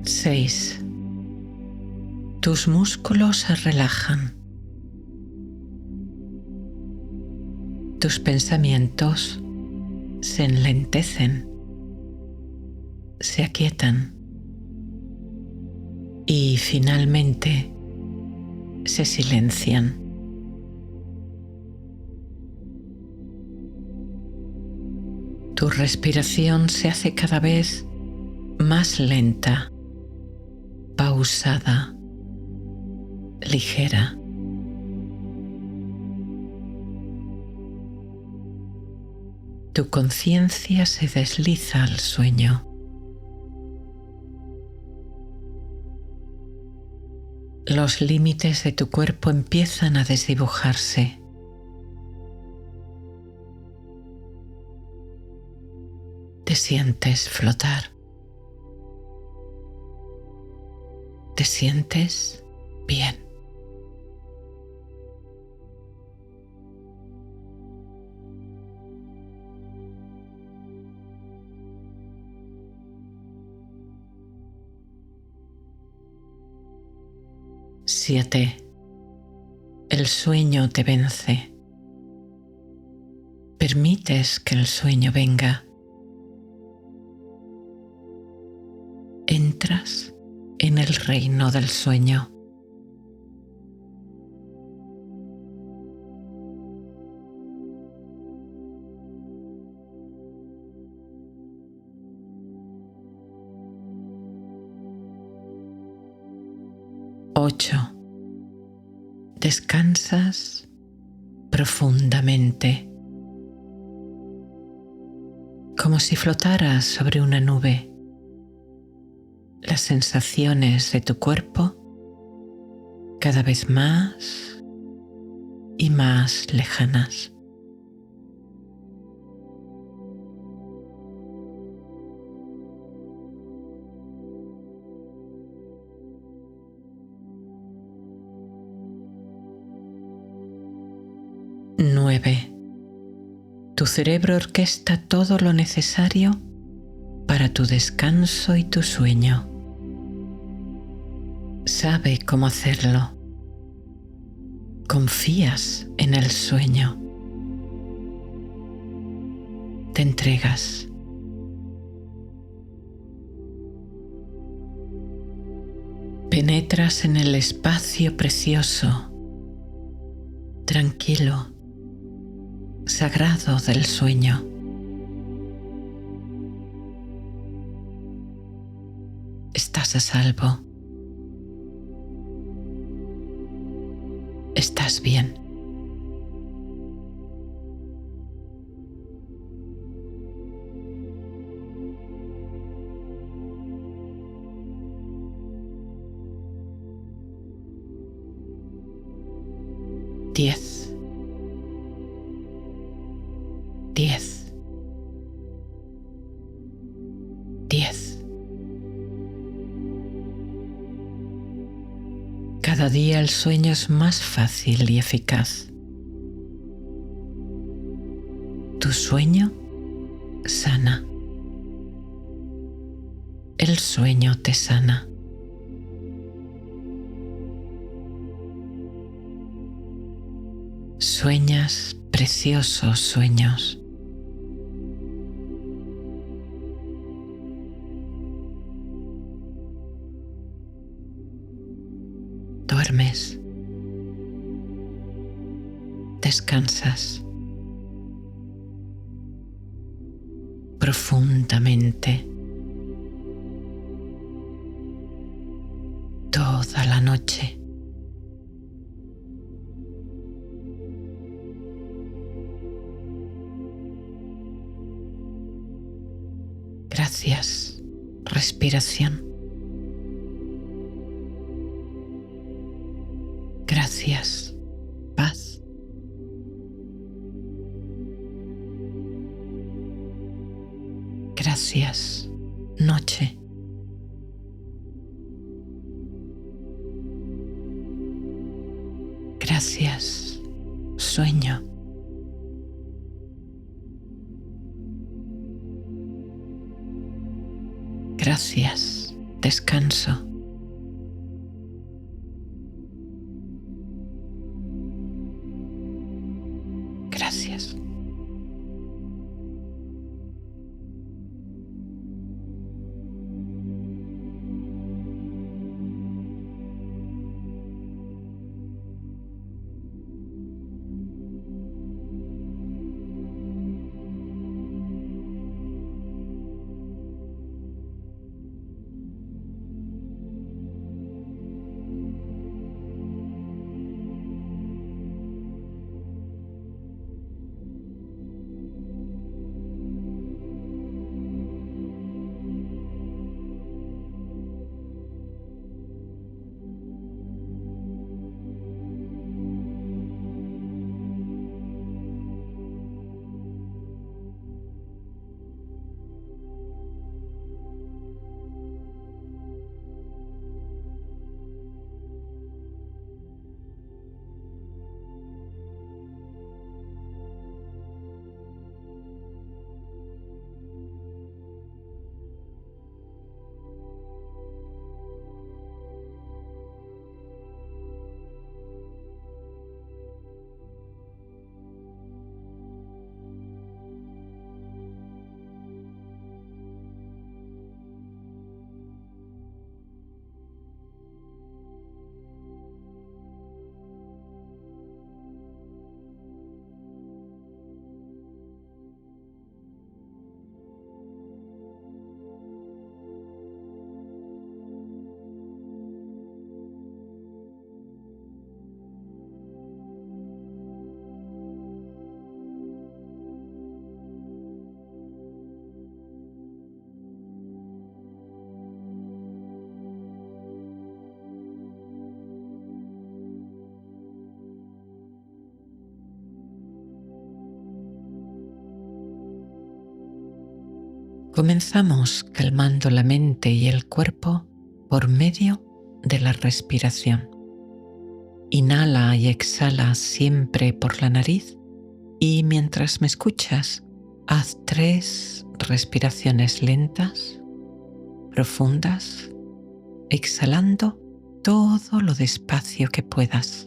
Seis. Tus músculos se relajan. Tus pensamientos se enlentecen, se aquietan y finalmente se silencian. Tu respiración se hace cada vez más lenta, pausada, ligera. Tu conciencia se desliza al sueño. Los límites de tu cuerpo empiezan a desdibujarse. Te sientes flotar. Te sientes bien. Siete. El sueño te vence. Permites que el sueño venga. Entras en el reino del sueño. 8. Descansas profundamente, como si flotaras sobre una nube. Las sensaciones de tu cuerpo cada vez más y más lejanas. 9. Tu cerebro orquesta todo lo necesario para tu descanso y tu sueño. Sabe cómo hacerlo. Confías en el sueño. Te entregas. Penetras en el espacio precioso, tranquilo, sagrado del sueño. Estás a salvo. Estás bien. Diez. 10. 10. Cada día el sueño es más fácil y eficaz. Tu sueño sana. El sueño te sana. Sueñas preciosos sueños. Duermes. Descansas profundamente toda la noche. Gracias, respiración. Gracias, paz. Gracias, noche. Gracias, sueño. Gracias, descanso. Gracias. Comenzamos calmando la mente y el cuerpo por medio de la respiración. Inhala y exhala siempre por la nariz y mientras me escuchas, haz 3 respiraciones lentas, profundas, exhalando todo lo despacio que puedas.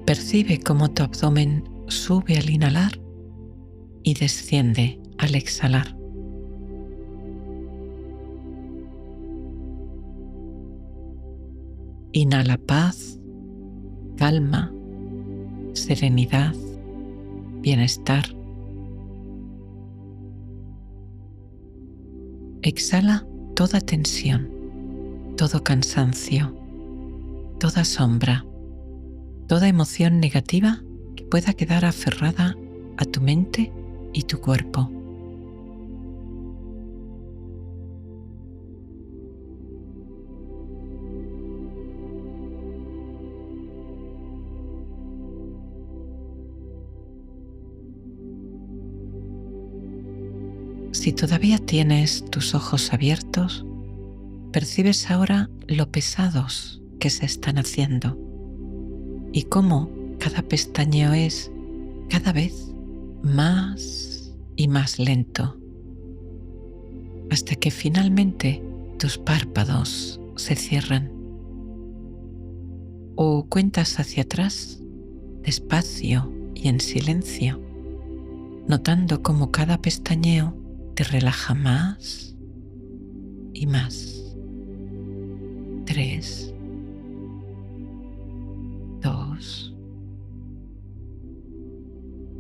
Percibe cómo tu abdomen sube al inhalar y desciende al exhalar. Inhala paz, calma, serenidad, bienestar. Exhala toda tensión, todo cansancio, toda sombra, toda emoción negativa que pueda quedar aferrada a tu mente y tu cuerpo. Si todavía tienes tus ojos abiertos, percibes ahora lo pesados que se están haciendo y cómo cada pestañeo es cada vez más y más lento, hasta que finalmente tus párpados se cierran. O cuentas hacia atrás, despacio y en silencio, notando cómo cada pestañeo te relaja más y más. 3, 2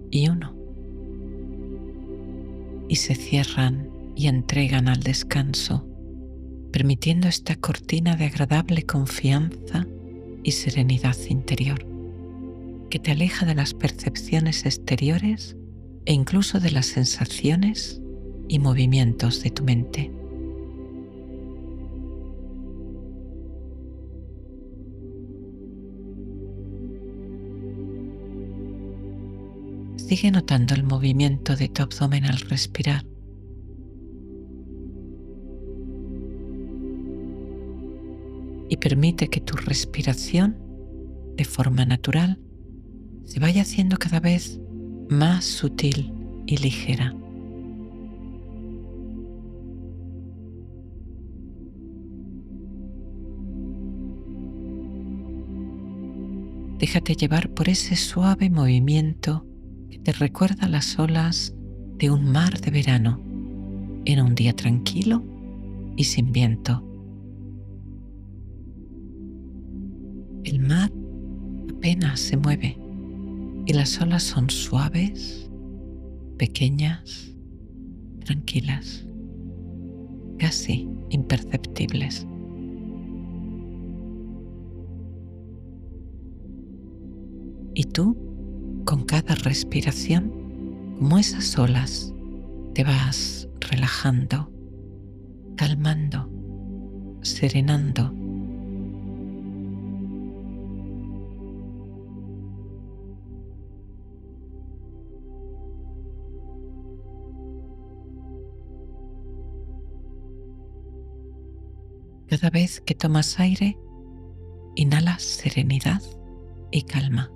y 1. y se cierran y entregan al descanso, permitiendo esta cortina de agradable confianza y serenidad interior, que te aleja de las percepciones exteriores e incluso de las sensaciones y movimientos de tu mente. Sigue notando el movimiento de tu abdomen al respirar. Y permite que tu respiración, de forma natural, se vaya haciendo cada vez más sutil y ligera. Déjate llevar por ese suave movimiento que te recuerda las olas de un mar de verano en un día tranquilo y sin viento. El mar apenas se mueve y las olas son suaves, pequeñas, tranquilas, casi imperceptibles. Y tú, con cada respiración, como esas olas, te vas relajando, calmando, serenando. Cada vez que tomas aire, inhalas serenidad y calma.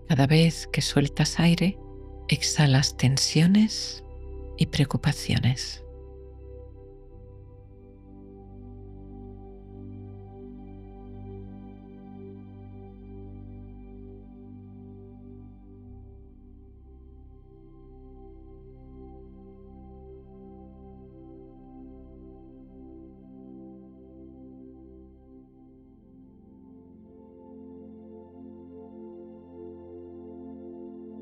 Cada vez que sueltas aire, exhalas tensiones y preocupaciones.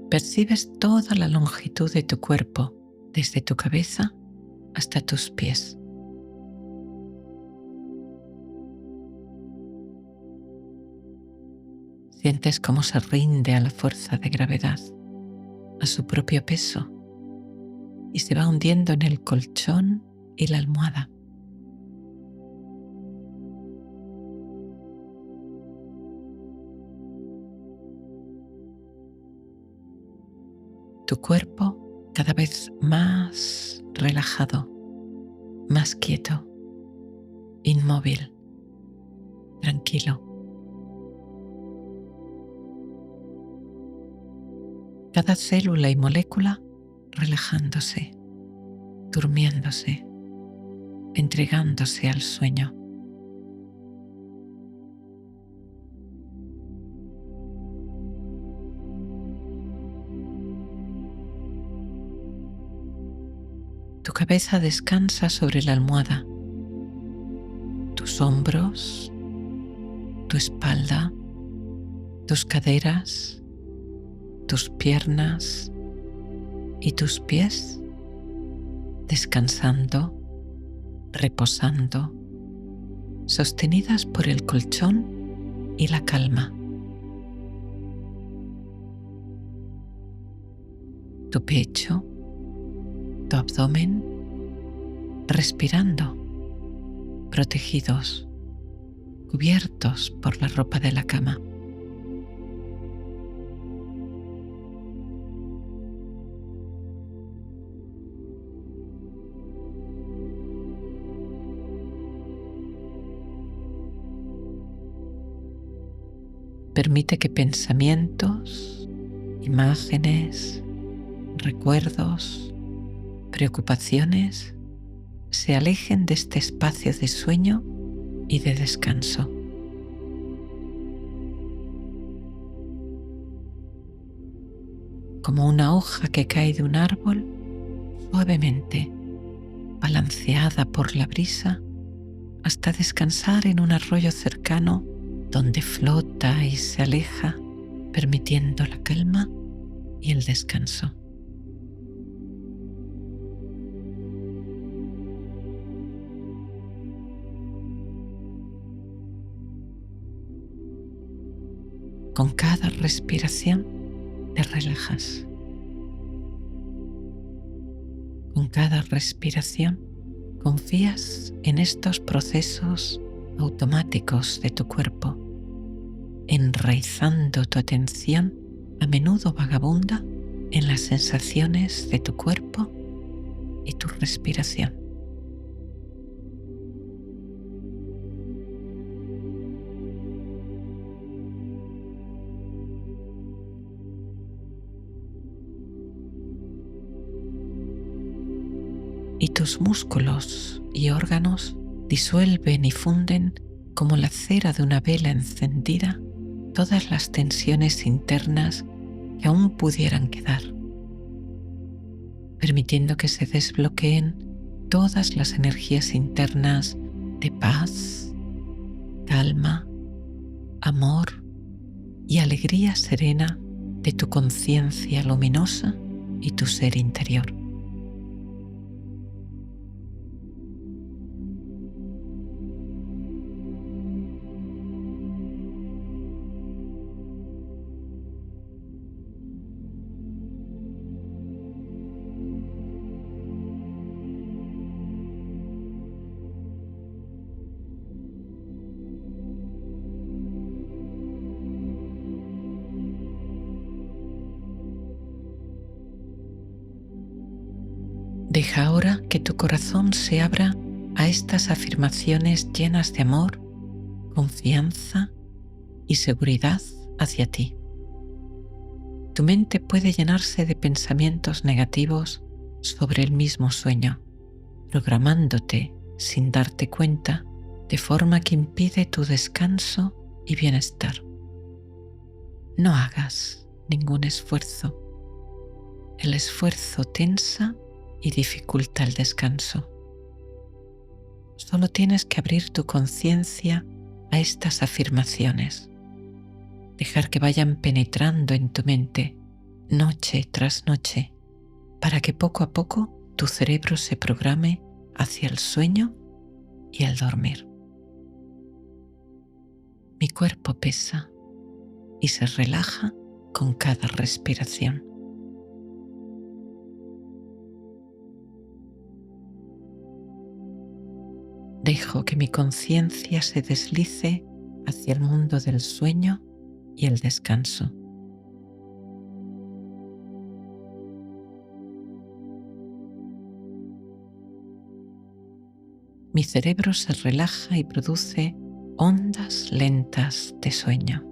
Percibes toda la longitud de tu cuerpo, desde tu cabeza hasta tus pies. Sientes cómo se rinde a la fuerza de gravedad, a su propio peso, y se va hundiendo en el colchón y la almohada. Tu cuerpo cada vez más relajado, más quieto, inmóvil, tranquilo. Cada célula y molécula relajándose, durmiéndose, entregándose al sueño. Tu cabeza descansa sobre la almohada, tus hombros, tu espalda, tus caderas, tus piernas y tus pies descansando, reposando, sostenidas por el colchón y la calma. Tu pecho, tu abdomen, respirando, protegidos, cubiertos por la ropa de la cama. Permite que pensamientos, imágenes, recuerdos, preocupaciones se alejen de este espacio de sueño y de descanso. Como una hoja que cae de un árbol, suavemente, balanceada por la brisa, hasta descansar en un arroyo cercano donde flota y se aleja permitiendo la calma y el descanso. Con cada respiración te relajas. Con cada respiración confías en estos procesos automáticos de tu cuerpo, enraizando tu atención a menudo vagabunda en las sensaciones de tu cuerpo y tu respiración. Y tus músculos y órganos disuelven y funden como la cera de una vela encendida todas las tensiones internas que aún pudieran quedar, permitiendo que se desbloqueen todas las energías internas de paz, calma, amor y alegría serena de tu conciencia luminosa y tu ser interior. Deja ahora que tu corazón se abra a estas afirmaciones llenas de amor, confianza y seguridad hacia ti. Tu mente puede llenarse de pensamientos negativos sobre el mismo sueño, programándote sin darte cuenta, de forma que impide tu descanso y bienestar. No hagas ningún esfuerzo. El esfuerzo tensa y dificulta el descanso. Solo tienes que abrir tu conciencia a estas afirmaciones, dejar que vayan penetrando en tu mente noche tras noche, para que poco a poco tu cerebro se programe hacia el sueño y el dormir. Mi cuerpo pesa y se relaja con cada respiración. Dejo que mi conciencia se deslice hacia el mundo del sueño y el descanso. Mi cerebro se relaja y produce ondas lentas de sueño.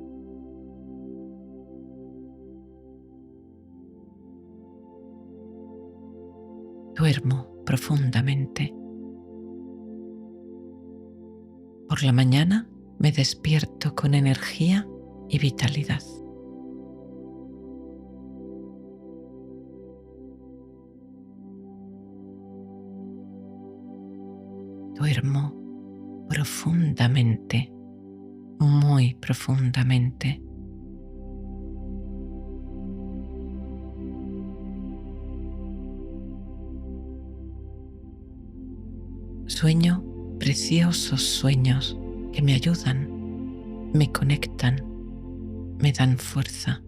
Duermo profundamente. Por la mañana me despierto con energía y vitalidad. Duermo profundamente, muy profundamente. Sueño preciosos sueños que me ayudan, me conectan, me dan fuerza.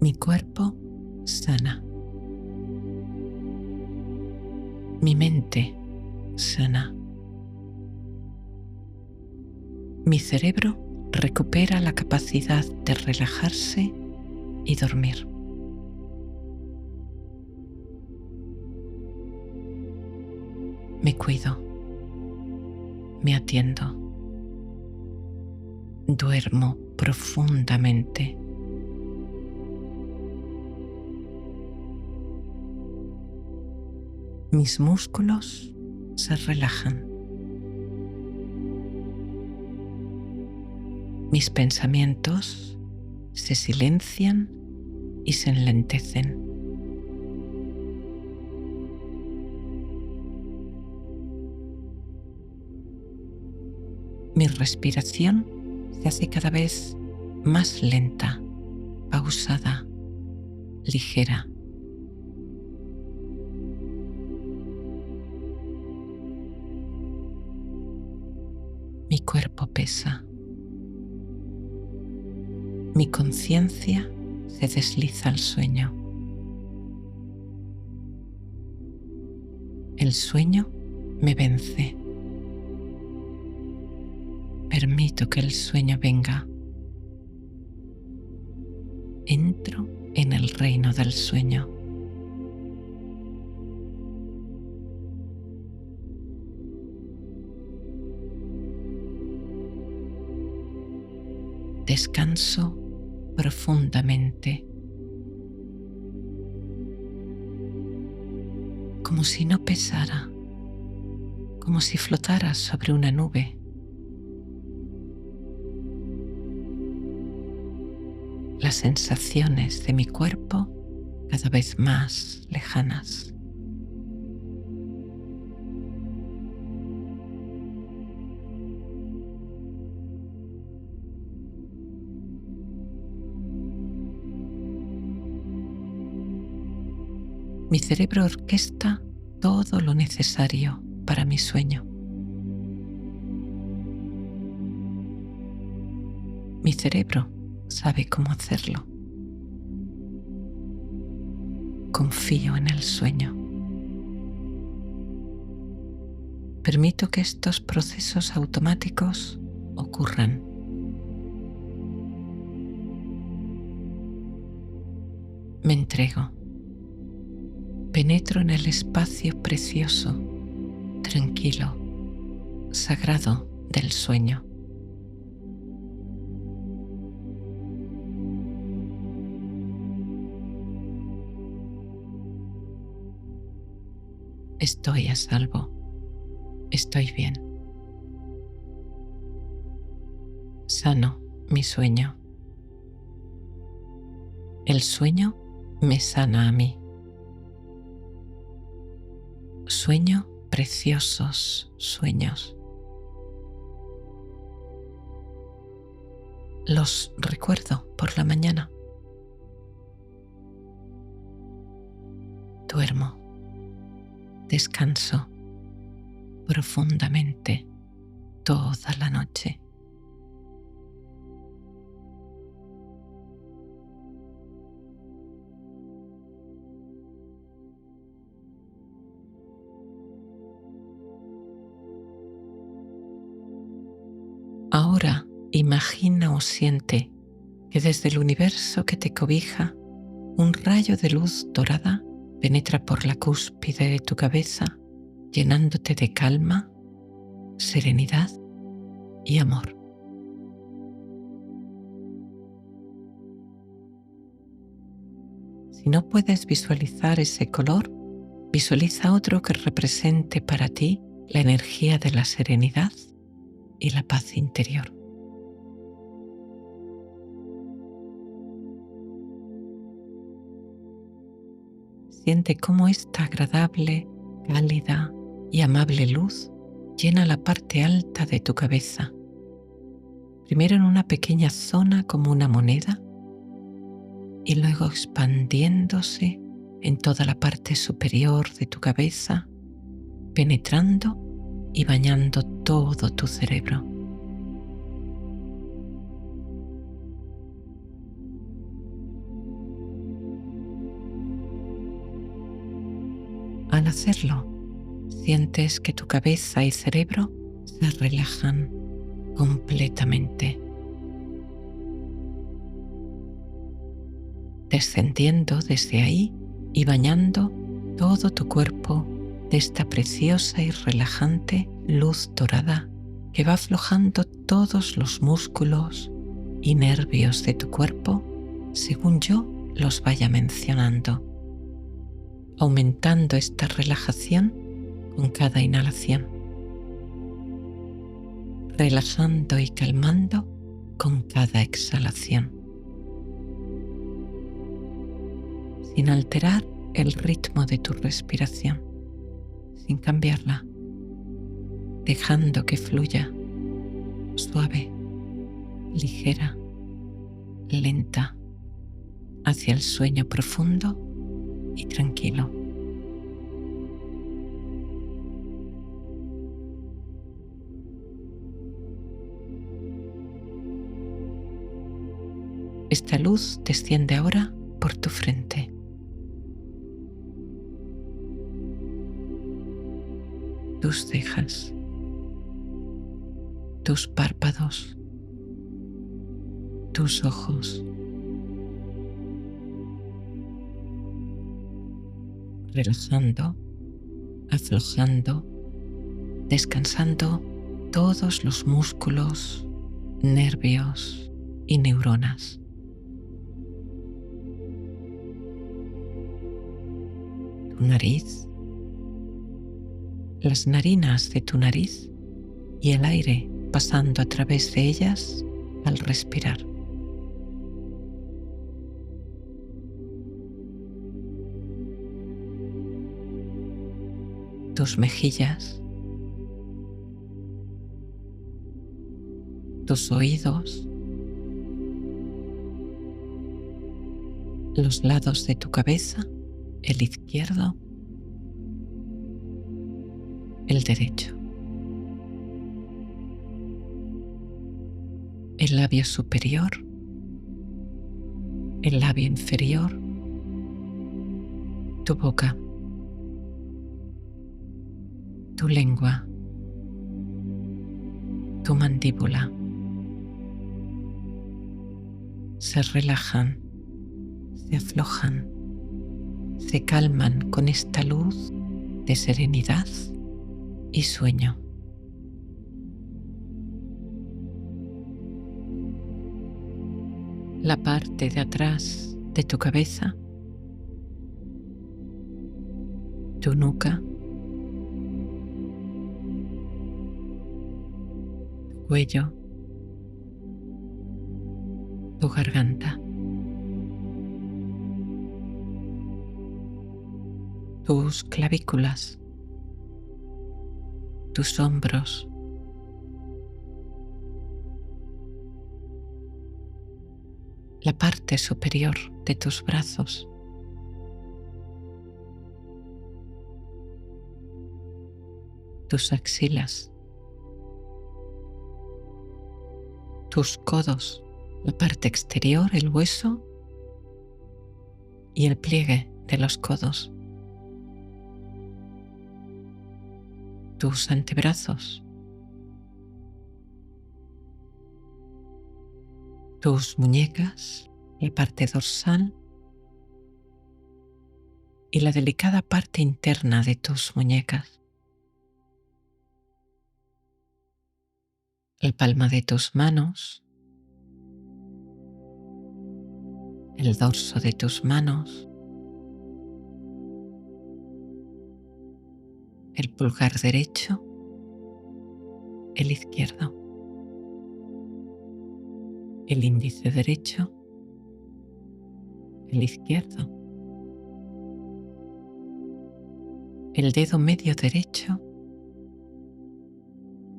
Mi cuerpo sana. Mi mente sana. Mi cerebro recupera la capacidad de relajarse y dormir. Me cuido, me atiendo, duermo profundamente. Mis músculos se relajan. Mis pensamientos se silencian y se enlentecen. Mi respiración se hace cada vez más lenta, pausada, ligera. Mi cuerpo pesa. Mi conciencia se desliza al sueño. El sueño me vence. Permito que el sueño venga. Entro en el reino del sueño. Descanso profundamente, como si no pesara, como si flotara sobre una nube. Las sensaciones de mi cuerpo cada vez más lejanas. Mi cerebro orquesta todo lo necesario para mi sueño. Mi cerebro sabe cómo hacerlo. Confío en el sueño. Permito que estos procesos automáticos ocurran. Me entrego. Penetro en el espacio precioso, tranquilo, sagrado del sueño. Estoy a salvo. Estoy bien. Sano mi sueño. El sueño me sana a mí. Sueño preciosos sueños. Los recuerdo por la mañana. Duermo. Descanso profundamente toda la noche. Ahora imagina o siente que desde el universo que te cobija, un rayo de luz dorada penetra por la cúspide de tu cabeza, llenándote de calma, serenidad y amor. Si no puedes visualizar ese color, visualiza otro que represente para ti la energía de la serenidad y la paz interior. Siente cómo esta agradable, cálida y amable luz llena la parte alta de tu cabeza, primero en una pequeña zona como una moneda y luego expandiéndose en toda la parte superior de tu cabeza, penetrando y bañando todo tu cerebro. Al hacerlo, sientes que tu cabeza y cerebro se relajan completamente, descendiendo desde ahí y bañando todo tu cuerpo de esta preciosa y relajante luz dorada que va aflojando todos los músculos y nervios de tu cuerpo según yo los vaya mencionando, aumentando esta relajación con cada inhalación, relajando y calmando con cada exhalación, sin alterar el ritmo de tu respiración, sin cambiarla, dejando que fluya suave, ligera, lenta, hacia el sueño profundo y tranquilo. Esta luz desciende ahora por tu frente. Tus cejas, tus párpados, tus ojos. Relajando, aflojando, descansando todos los músculos, nervios y neuronas. Tu nariz, las narinas de tu nariz y el aire pasando a través de ellas al respirar. Tus mejillas, tus oídos, los lados de tu cabeza, el izquierdo, el derecho, el labio superior, el labio inferior, tu boca, tu lengua, tu mandíbula. Se relajan, se aflojan, se calman con esta luz de serenidad y sueño. La parte de atrás de tu cabeza, tu nuca, tu cuello, tu garganta, tus clavículas, tus hombros, la parte superior de tus brazos, tus axilas, tus codos, la parte exterior, el hueso y el pliegue de los codos, tus antebrazos, tus muñecas, la parte dorsal y la delicada parte interna de tus muñecas, la palma de tus manos, el dorso de tus manos, el pulgar derecho, el izquierdo, el índice derecho, el izquierdo, el dedo medio derecho,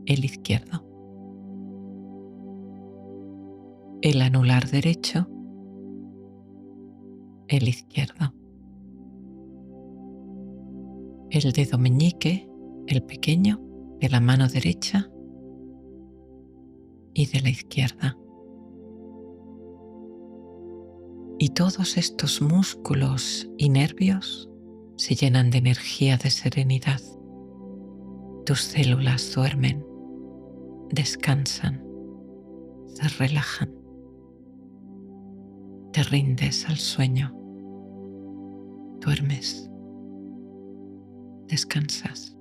el izquierdo, el anular derecho, el izquierdo, el dedo meñique, el pequeño, de la mano derecha y de la izquierda. Y todos estos músculos y nervios se llenan de energía de serenidad. Tus células duermen, descansan, se relajan. Te rindes al sueño. Duermes. Descansas.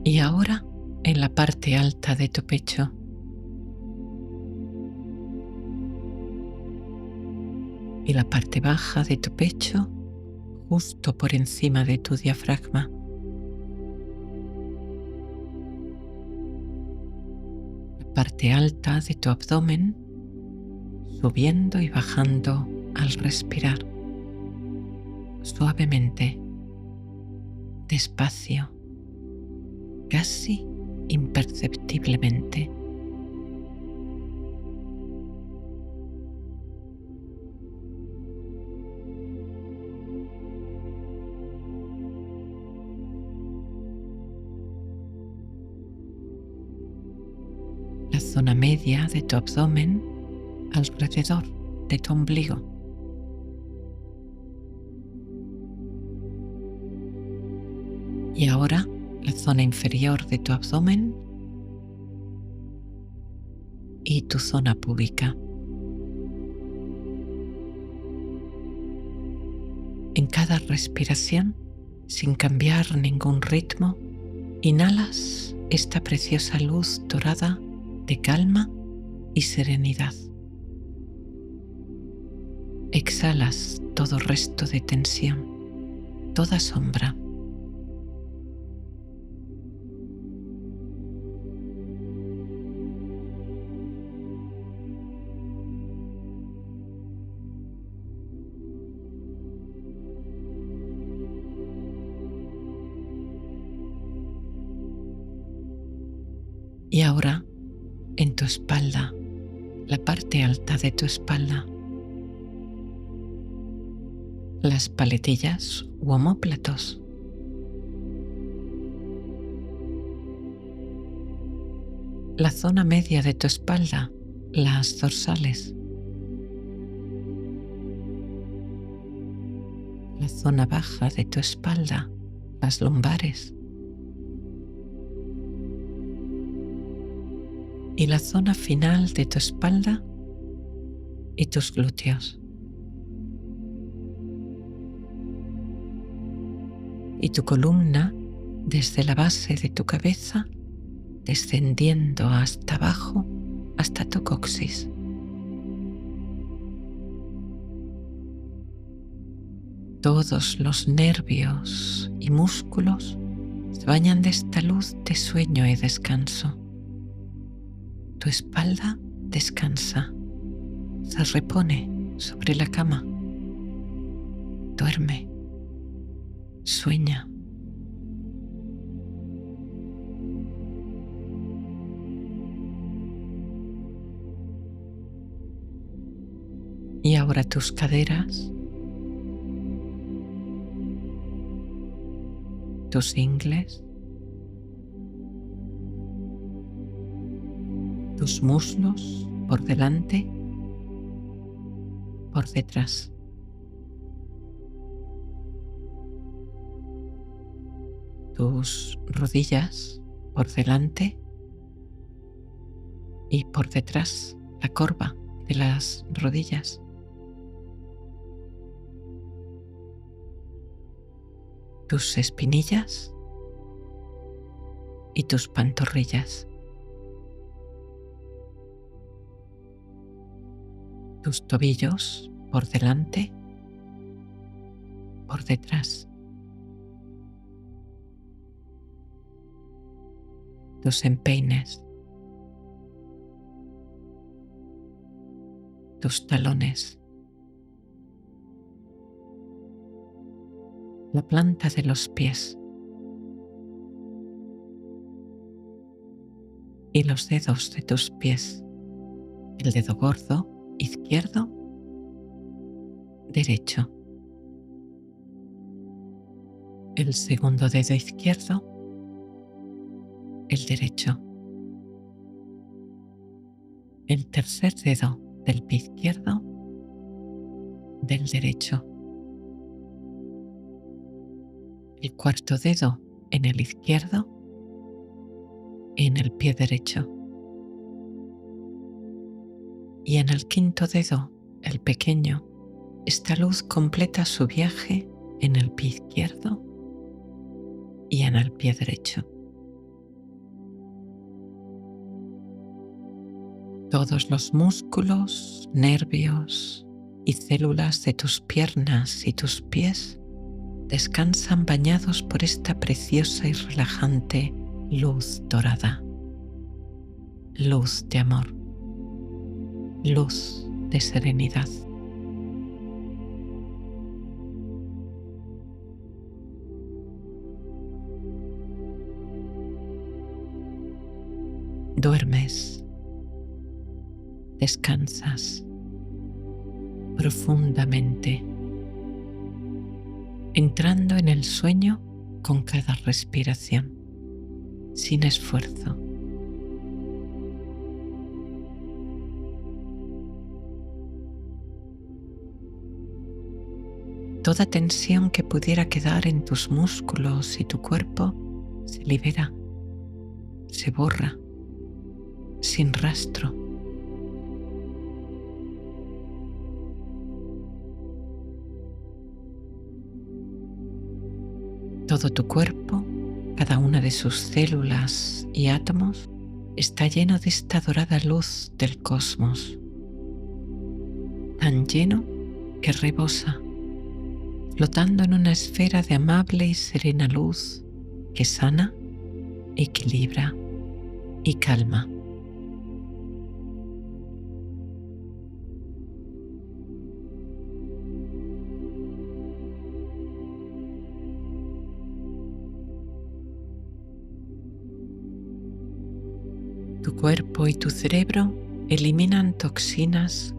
Y ahora en la parte alta de tu pecho, y la parte baja de tu pecho, justo por encima de tu diafragma. La parte alta de tu abdomen, subiendo y bajando al respirar, suavemente, despacio, casi imperceptiblemente. La zona media de tu abdomen alrededor de tu ombligo. Y ahora la zona inferior de tu abdomen y tu zona púbica. En cada respiración, sin cambiar ningún ritmo, inhalas esta preciosa luz dorada de calma y serenidad. Exhalas todo resto de tensión, toda sombra. Y ahora, en tu espalda, la parte alta de tu espalda, las paletillas u omóplatos, la zona media de tu espalda, las dorsales, la zona baja de tu espalda, las lumbares, y la zona final de tu espalda y tus glúteos. Y tu columna desde la base de tu cabeza, descendiendo hasta abajo, hasta tu coxis. Todos los nervios y músculos se bañan de esta luz de sueño y descanso. Tu espalda descansa, se repone sobre la cama, duerme, sueña. Y ahora tus caderas, tus ingles, tus muslos por delante, por detrás. Tus rodillas por delante y por detrás, la corva de las rodillas. Tus espinillas y tus pantorrillas. Tus tobillos por delante, por detrás. Tus empeines. Tus talones. La planta de los pies. Y los dedos de tus pies. El dedo gordo, izquierdo, derecho. El segundo dedo izquierdo, el derecho. El tercer dedo del pie izquierdo, del derecho. El cuarto dedo en el izquierdo, en el pie derecho. Y en el quinto dedo, el pequeño, esta luz completa su viaje en el pie izquierdo y en el pie derecho. Todos los músculos, nervios y células de tus piernas y tus pies descansan bañados por esta preciosa y relajante luz dorada. Luz de amor. Luz de serenidad. Duermes, descansas profundamente, entrando en el sueño con cada respiración, sin esfuerzo. Toda tensión que pudiera quedar en tus músculos y tu cuerpo se libera, se borra, sin rastro. Todo tu cuerpo, cada una de sus células y átomos, está lleno de esta dorada luz del cosmos, tan lleno que rebosa, flotando en una esfera de amable y serena luz que sana, equilibra y calma. Tu cuerpo y tu cerebro eliminan toxinas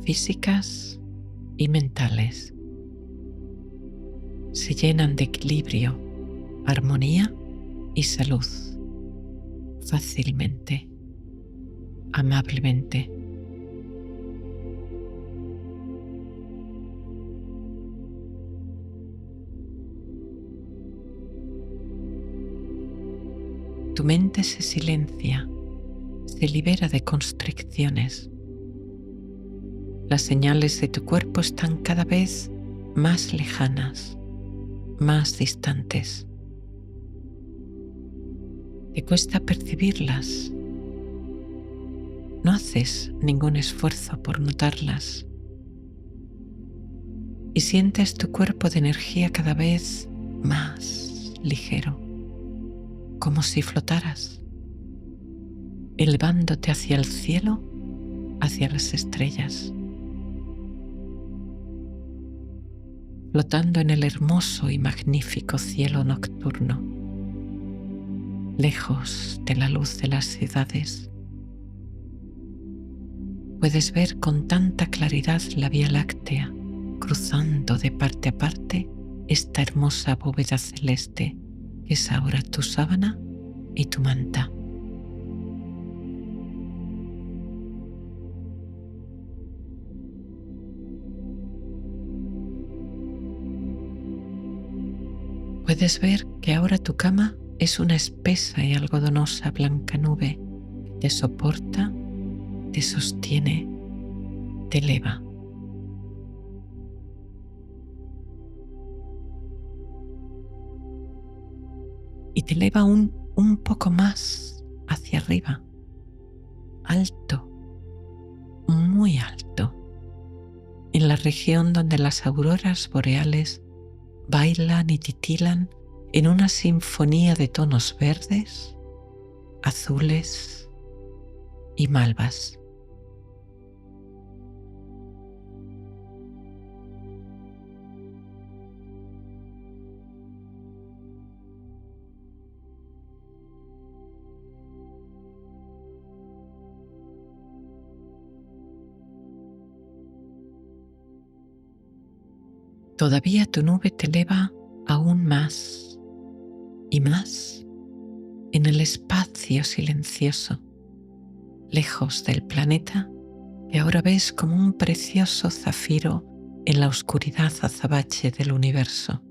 físicas y mentales. Se llenan de equilibrio, armonía y salud, fácilmente, amablemente. Tu mente se silencia, se libera de constricciones. Las señales de tu cuerpo están cada vez más lejanas, más distantes. Te cuesta percibirlas. No haces ningún esfuerzo por notarlas. Y sientes tu cuerpo de energía cada vez más ligero, como si flotaras, elevándote hacia el cielo, hacia las estrellas, flotando en el hermoso y magnífico cielo nocturno, lejos de la luz de las ciudades. Puedes ver con tanta claridad la Vía Láctea, cruzando de parte a parte esta hermosa bóveda celeste que es ahora tu sábana y tu manta. Puedes ver que ahora tu cama es una espesa y algodonosa blanca nube que te soporta, te sostiene, te eleva. Y te eleva un poco más hacia arriba, alto, muy alto, en la región donde las auroras boreales bailan y titilan en una sinfonía de tonos verdes, azules y malvas. Todavía tu nube te eleva aún más y más en el espacio silencioso, lejos del planeta que ahora ves como un precioso zafiro en la oscuridad azabache del universo.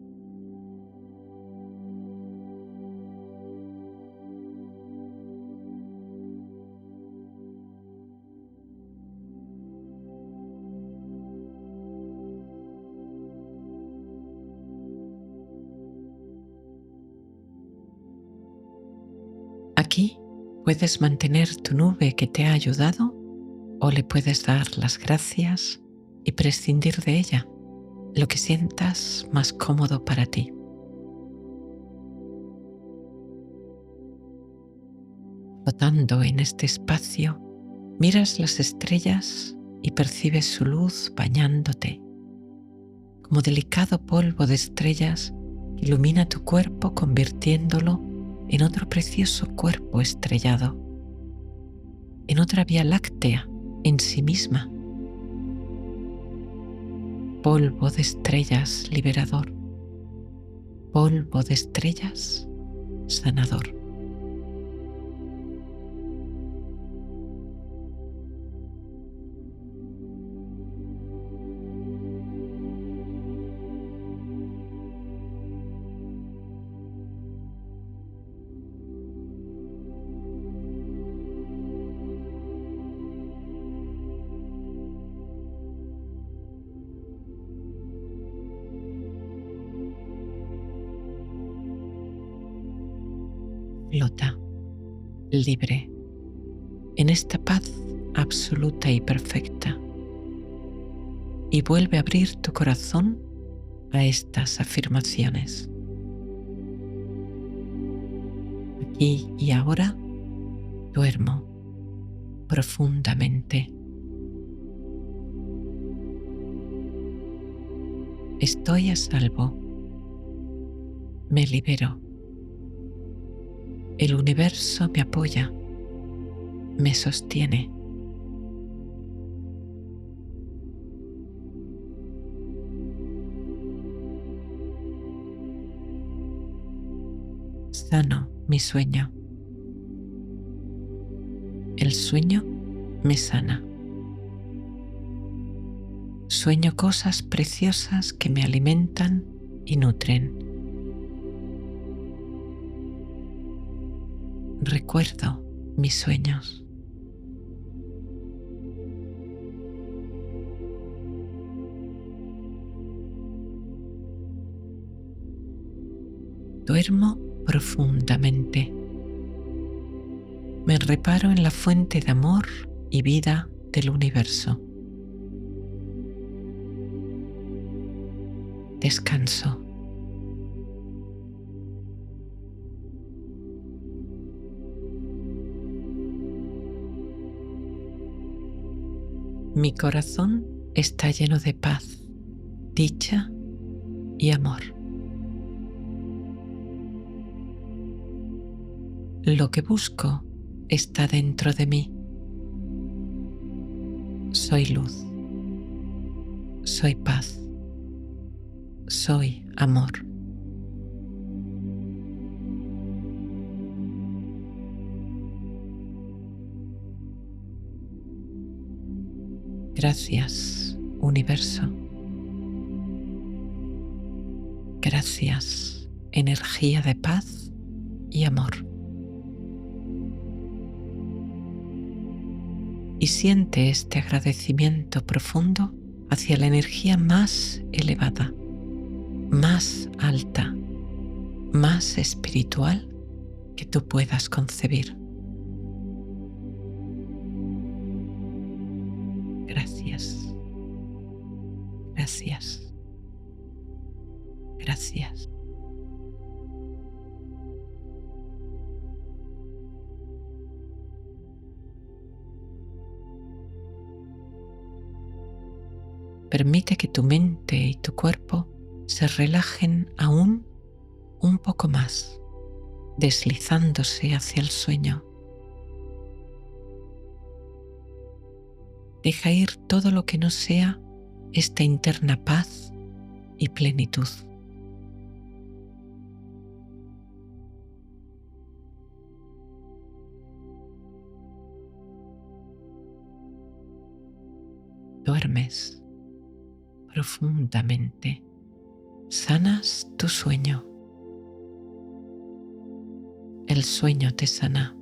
Aquí puedes mantener tu nube que te ha ayudado o le puedes dar las gracias y prescindir de ella, lo que sientas más cómodo para ti. Flotando en este espacio, miras las estrellas y percibes su luz bañándote, como delicado polvo de estrellas que ilumina tu cuerpo convirtiéndolo en otro precioso cuerpo estrellado. en otra vía láctea en sí misma. Polvo de estrellas liberador, polvo de estrellas sanador. Flota, libre, en esta paz absoluta y perfecta, y vuelve a abrir tu corazón a estas afirmaciones. Aquí y ahora duermo profundamente. Estoy a salvo. Me libero. El universo me apoya, me sostiene. Sano mi sueño. El sueño me sana. Sueño cosas preciosas que me alimentan y nutren. Recuerdo mis sueños. Duermo profundamente. Me reparo en la fuente de amor y vida del universo. Descanso. Mi corazón está lleno de paz, dicha y amor. Lo que busco está dentro de mí. Soy luz. Soy paz. Soy amor. Gracias, universo. Gracias, energía de paz y amor. Y siente este agradecimiento profundo hacia la energía más elevada, más alta, más espiritual que tú puedas concebir. Gracias. Gracias. Gracias. Permite que tu mente y tu cuerpo se relajen aún un poco más, deslizándose hacia el sueño. Deja ir todo lo que no sea esta interna paz y plenitud. Duermes profundamente. Sanas tu sueño. El sueño te sana.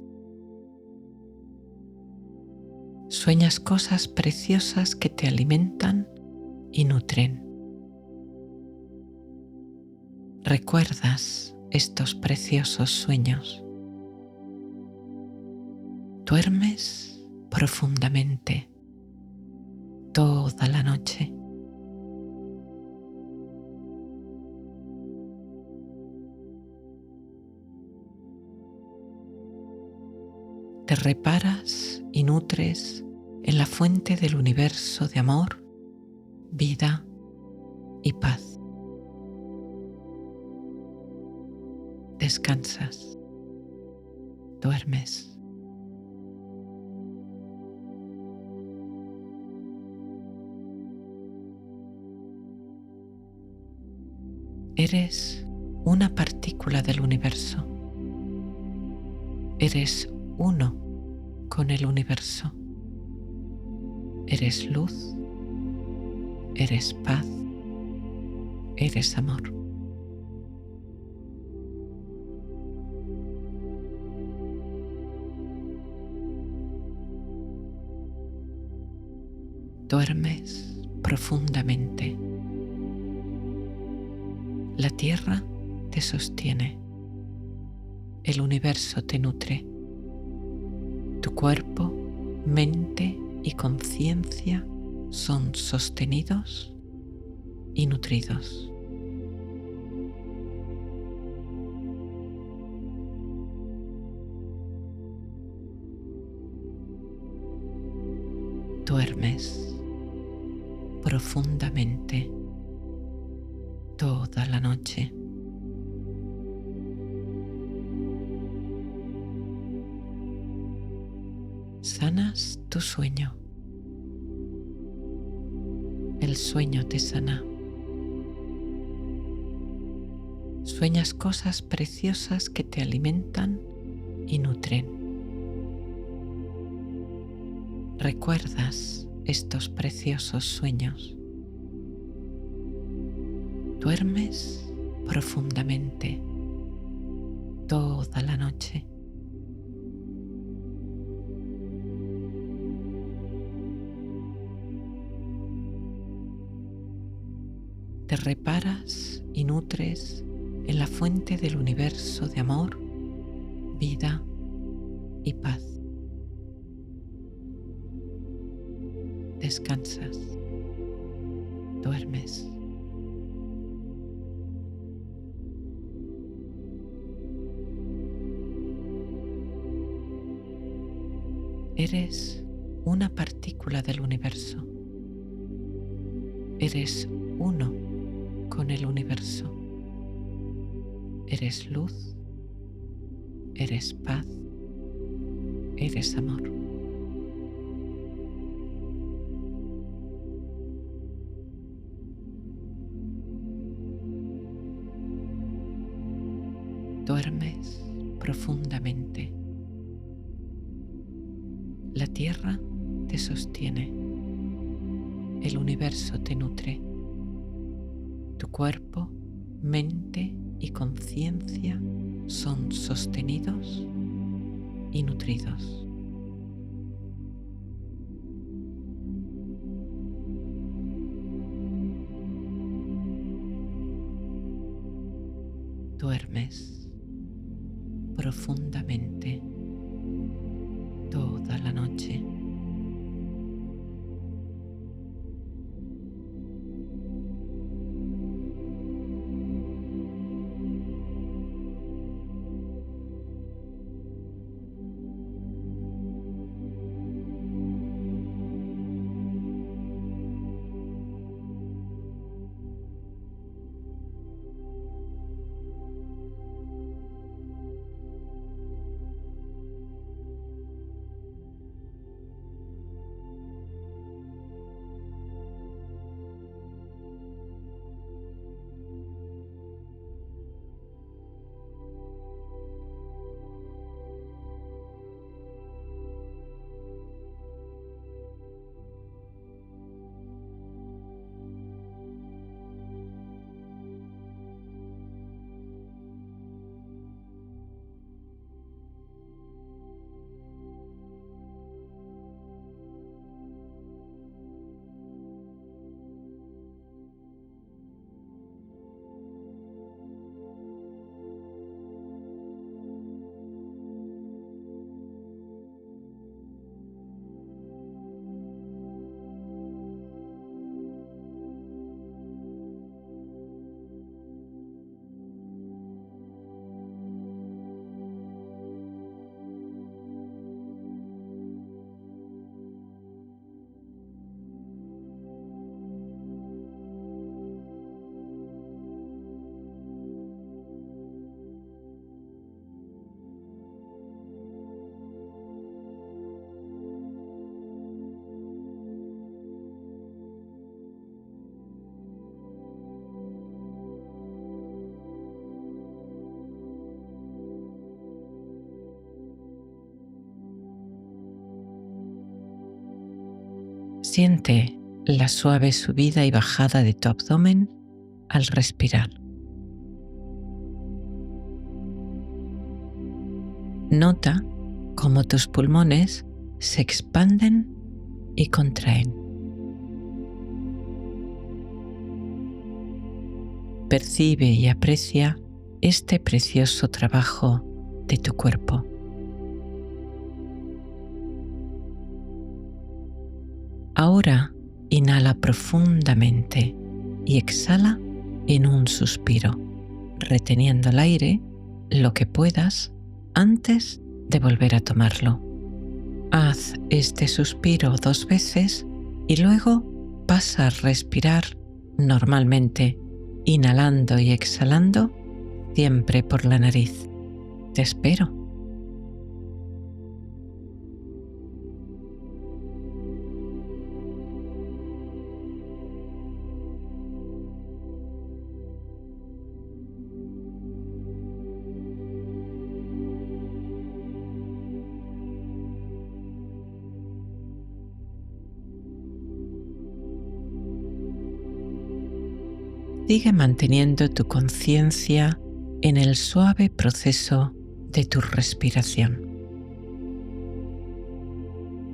Sueñas cosas preciosas que te alimentan y nutren. Recuerdas estos preciosos sueños. Duermes profundamente toda la noche. Te reparas y nutres en la fuente del universo de amor, vida y paz. Descansas, duermes. Eres una partícula del universo. Eres uno con el universo. Eres luz, eres paz, eres amor. Duermes profundamente. La tierra te sostiene. El universo te nutre. Tu cuerpo, mente y conciencia son sostenidos y nutridos. Duermes profundamente toda la noche. Sanas tu sueño. El sueño te sana. Sueñas cosas preciosas que te alimentan y nutren. Recuerdas estos preciosos sueños. Duermes profundamente toda la noche. Te reparas y nutres en la fuente del universo de amor, vida y paz. Descansas, duermes. Eres una partícula del universo. Eres uno con el universo. Eres luz, eres paz, eres amor. Duermes profundamente. La tierra te sostiene. El universo te nutre. Tu cuerpo, mente y conciencia son sostenidos y nutridos. Duermes profundamente toda la noche. Siente la suave subida y bajada de tu abdomen al respirar. Nota cómo tus pulmones se expanden y contraen. Percibe y aprecia este precioso trabajo de tu cuerpo. Ahora inhala profundamente y exhala en un suspiro, reteniendo el aire lo que puedas antes de volver a tomarlo. Haz este suspiro 2 veces y luego pasa a respirar normalmente, inhalando y exhalando siempre por la nariz. Te espero. Sigue manteniendo tu conciencia en el suave proceso de tu respiración.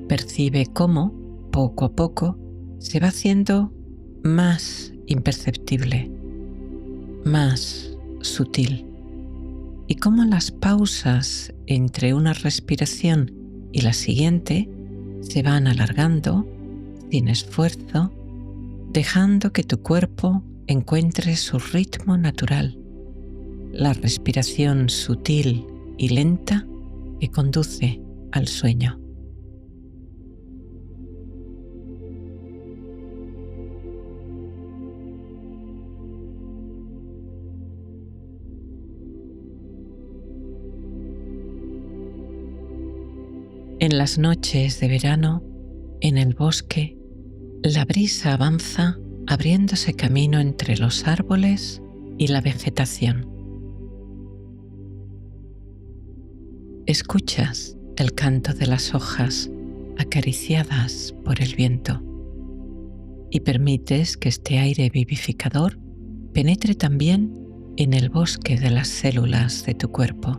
Percibe cómo, poco a poco, se va haciendo más imperceptible, más sutil, y cómo las pausas entre una respiración y la siguiente se van alargando sin esfuerzo, dejando que tu cuerpo encuentre su ritmo natural, la respiración sutil y lenta que conduce al sueño. En las noches de verano, en el bosque, la brisa avanza abriéndose camino entre los árboles y la vegetación. Escuchas el canto de las hojas acariciadas por el viento y permites que este aire vivificador penetre también en el bosque de las células de tu cuerpo.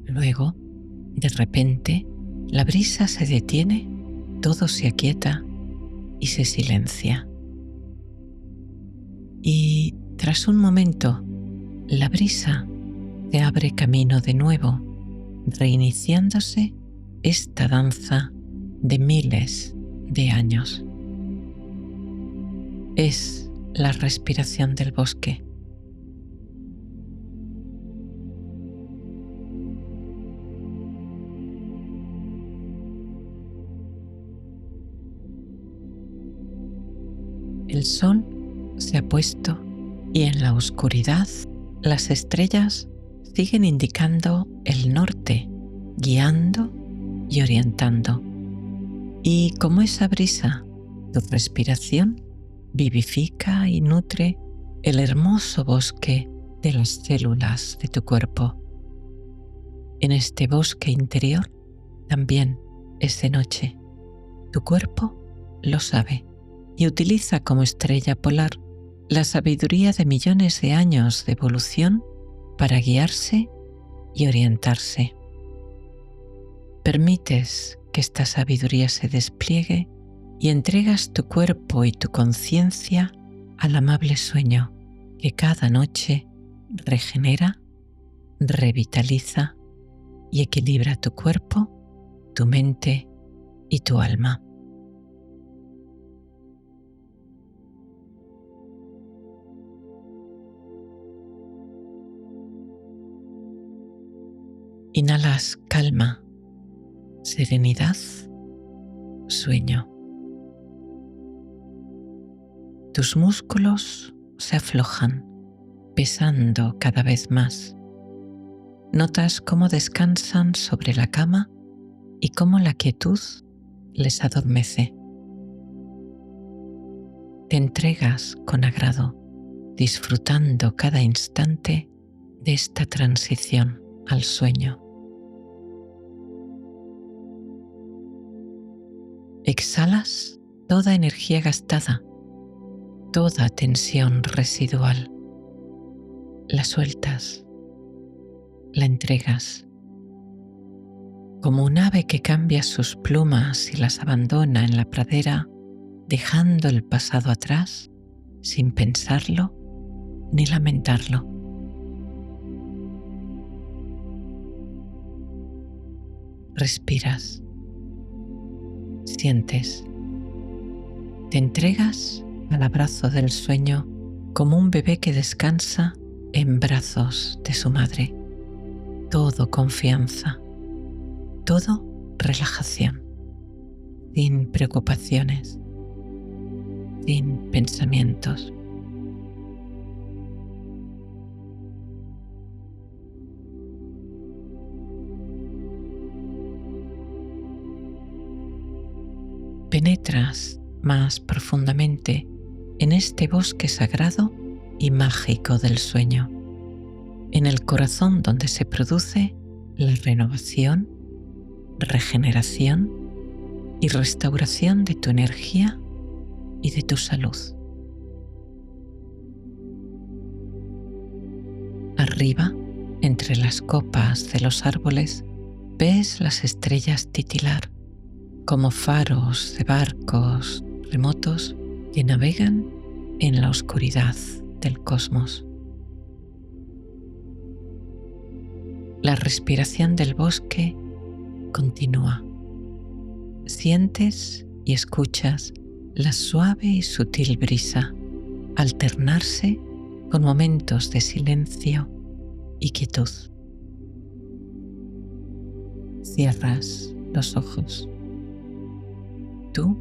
Luego, de repente, la brisa se detiene, todo se aquieta y se silencia. Y tras un momento, la brisa te abre camino de nuevo, reiniciándose esta danza de miles de años. Es la respiración del bosque. El sol se ha puesto y en la oscuridad las estrellas siguen indicando el norte, guiando y orientando. Y como esa brisa, tu respiración vivifica y nutre el hermoso bosque de las células de tu cuerpo. En este bosque interior también es de noche. Tu cuerpo lo sabe y utiliza como estrella polar la sabiduría de millones de años de evolución para guiarse y orientarse. Permites que esta sabiduría se despliegue y entregas tu cuerpo y tu conciencia al amable sueño que cada noche regenera, revitaliza y equilibra tu cuerpo, tu mente y tu alma. Inhalas calma, serenidad, sueño. Tus músculos se aflojan, pesando cada vez más. Notas cómo descansan sobre la cama y cómo la quietud les adormece. Te entregas con agrado, disfrutando cada instante de esta transición al sueño. Exhalas toda energía gastada, toda tensión residual. La sueltas, la entregas. Como un ave que cambia sus plumas y las abandona en la pradera, dejando el pasado atrás, sin pensarlo ni lamentarlo. Respiras, sientes, te entregas al abrazo del sueño como un bebé que descansa en brazos de su madre. Todo confianza, todo relajación, sin preocupaciones, sin pensamientos. Penetras más profundamente en este bosque sagrado y mágico del sueño, en el corazón donde se produce la renovación, regeneración y restauración de tu energía y de tu salud. Arriba, entre las copas de los árboles, ves las estrellas titilar, como faros de barcos remotos que navegan en la oscuridad del cosmos. La respiración del bosque continúa. Sientes y escuchas la suave y sutil brisa alternarse con momentos de silencio y quietud. Cierras los ojos. Tú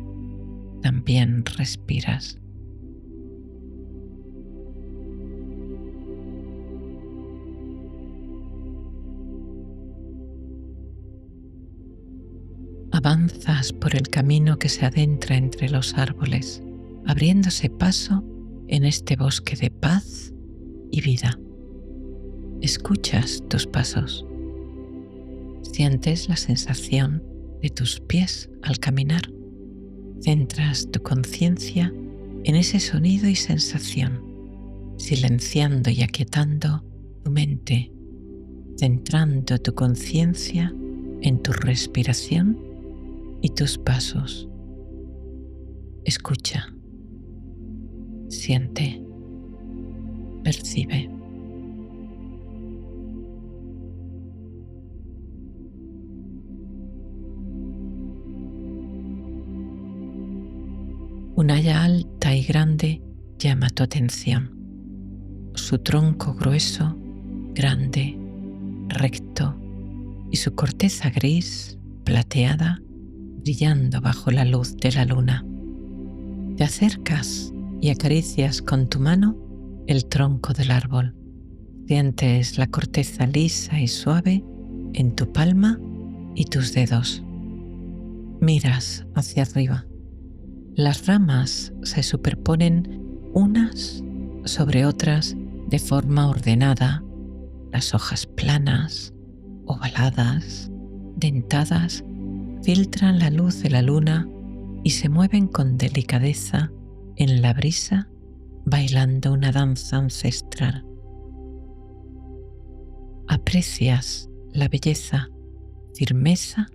también respiras. Avanzas por el camino que se adentra entre los árboles, abriéndose paso en este bosque de paz y vida. Escuchas tus pasos. Sientes la sensación de tus pies al caminar. Centras tu conciencia en ese sonido y sensación, silenciando y aquietando tu mente, centrando tu conciencia en tu respiración y tus pasos. Escucha, siente, percibe. Un haya alta y grande llama tu atención. Su tronco grueso, grande, recto, y su corteza gris, plateada, brillando bajo la luz de la luna. Te acercas y acaricias con tu mano el tronco del árbol. Sientes la corteza lisa y suave en tu palma y tus dedos. Miras hacia arriba. Las ramas se superponen unas sobre otras de forma ordenada, las hojas planas, ovaladas, dentadas, filtran la luz de la luna y se mueven con delicadeza en la brisa, bailando una danza ancestral. Aprecias la belleza, firmeza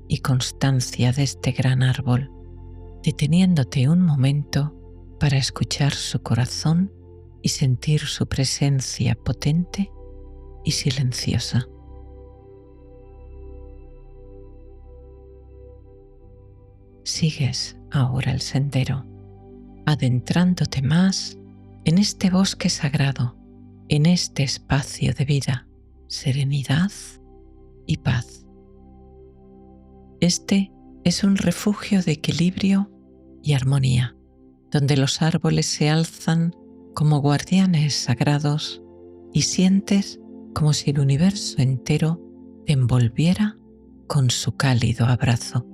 y constancia de este gran árbol, deteniéndote un momento para escuchar su corazón y sentir su presencia potente y silenciosa. Sigues ahora el sendero, adentrándote más en este bosque sagrado, en este espacio de vida, serenidad y paz. Este es un refugio de equilibrio y armonía, donde los árboles se alzan como guardianes sagrados y sientes como si el universo entero te envolviera con su cálido abrazo.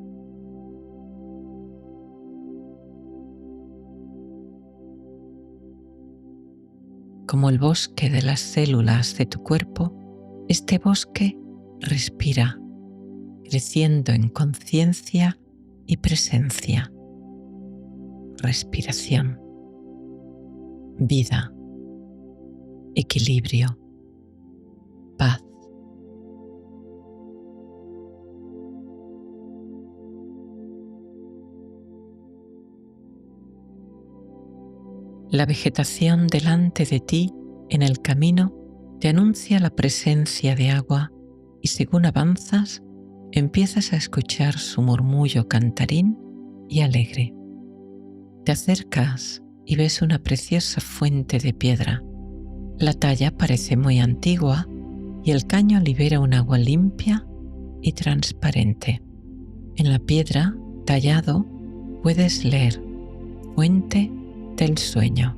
Como el bosque de las células de tu cuerpo, este bosque respira, creciendo en conciencia y presencia, respiración, vida, equilibrio, paz. La vegetación delante de ti en el camino te anuncia la presencia de agua y según avanzas empiezas a escuchar su murmullo cantarín y alegre. Te acercas y ves una preciosa fuente de piedra. La talla parece muy antigua y el caño libera un agua limpia y transparente. En la piedra, tallado, puedes leer Fuente del sueño.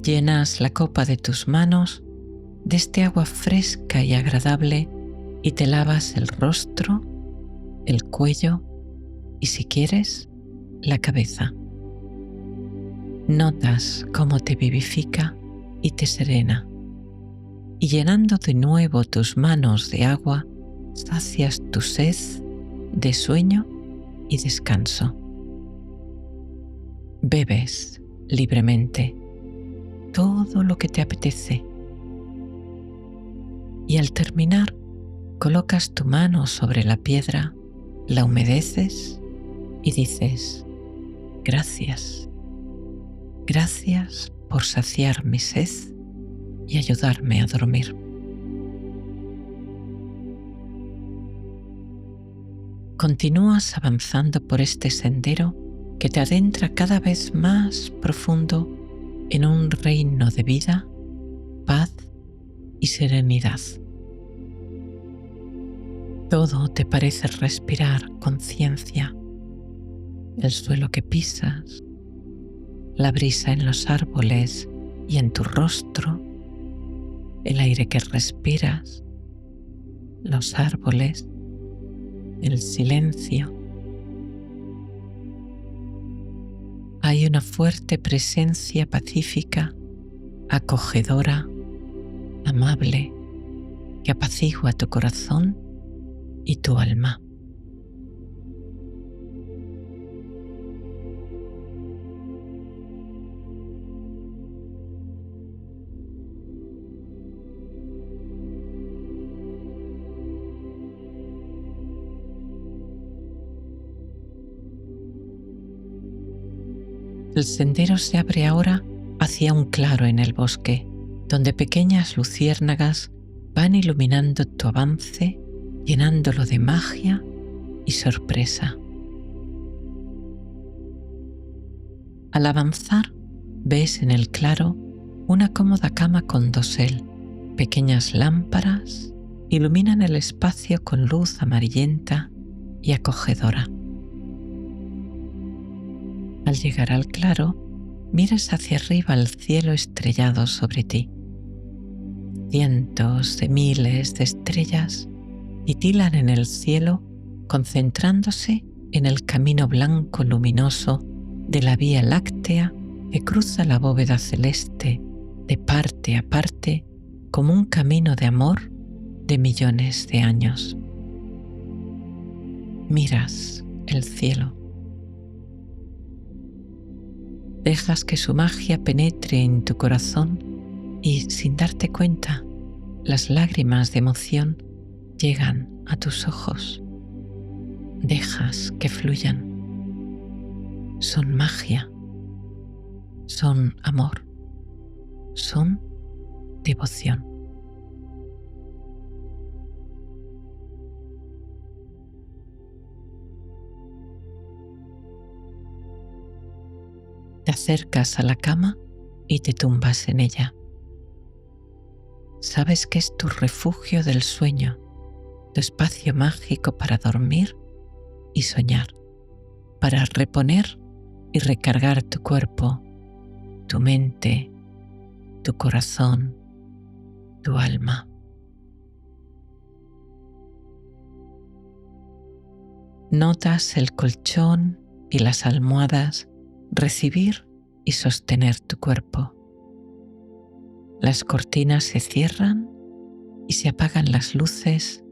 Llenas la copa de tus manos de este agua fresca y agradable y te lavas el rostro, el cuello y, si quieres, la cabeza. Notas cómo te vivifica y te serena, y llenando de nuevo tus manos de agua, sacias tu sed de sueño y descanso. Bebes libremente todo lo que te apetece y al terminar colocas tu mano sobre la piedra, la humedeces y dices: gracias, gracias por saciar mi sed y ayudarme a dormir. Continúas avanzando por este sendero que te adentra cada vez más profundo en un reino de vida, paz y serenidad. Todo te parece respirar conciencia: el suelo que pisas, la brisa en los árboles y en tu rostro, el aire que respiras, los árboles, el silencio. Hay una fuerte presencia pacífica, acogedora, amable, que apacigua tu corazón y tu alma. El sendero se abre ahora hacia un claro en el bosque, donde pequeñas luciérnagas van iluminando tu avance, llenándolo de magia y sorpresa. Al avanzar, ves en el claro una cómoda cama con dosel. Pequeñas lámparas iluminan el espacio con luz amarillenta y acogedora. Al llegar al claro, miras hacia arriba al cielo estrellado sobre ti. Cientos de miles de estrellas titilan en el cielo, concentrándose en el camino blanco luminoso de la Vía Láctea que cruza la bóveda celeste de parte a parte como un camino de amor de millones de años. Miras el cielo. Dejas que su magia penetre en tu corazón y, sin darte cuenta, las lágrimas de emoción llegan a tus ojos. Dejas que fluyan. Son magia, son amor, son devoción. Te acercas a la cama y te tumbas en ella. Sabes que es tu refugio del sueño, tu espacio mágico para dormir y soñar, para reponer y recargar tu cuerpo, tu mente, tu corazón, tu alma. Notas el colchón y las almohadas recibir y sostener tu cuerpo. Las cortinas se cierran y se apagan las luces,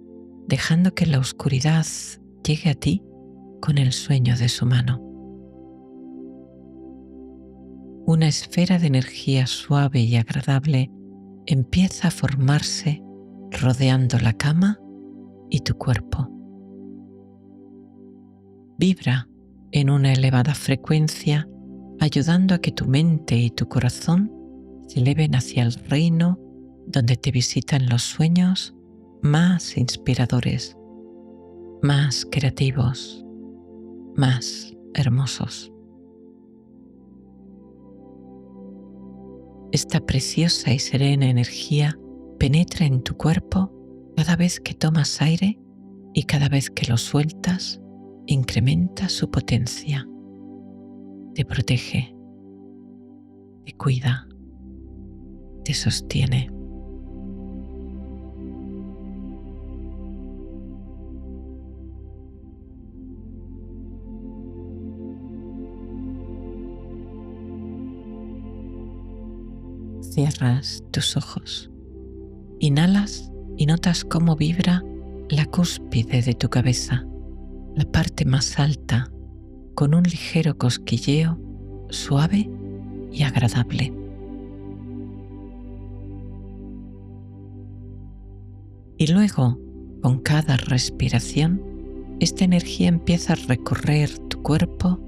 dejando que la oscuridad llegue a ti con el sueño de su mano. Una esfera de energía suave y agradable empieza a formarse rodeando la cama y tu cuerpo. Vibra en una elevada frecuencia, ayudando a que tu mente y tu corazón se eleven hacia el reino donde te visitan los sueños más inspiradores, más creativos, más hermosos. Esta preciosa y serena energía penetra en tu cuerpo cada vez que tomas aire y cada vez que lo sueltas, incrementa su potencia. Te protege, te cuida, te sostiene. Cierras tus ojos, inhalas y notas cómo vibra la cúspide de tu cabeza, la parte más alta, con un ligero cosquilleo suave y agradable. Y luego, con cada respiración, esta energía empieza a recorrer tu cuerpo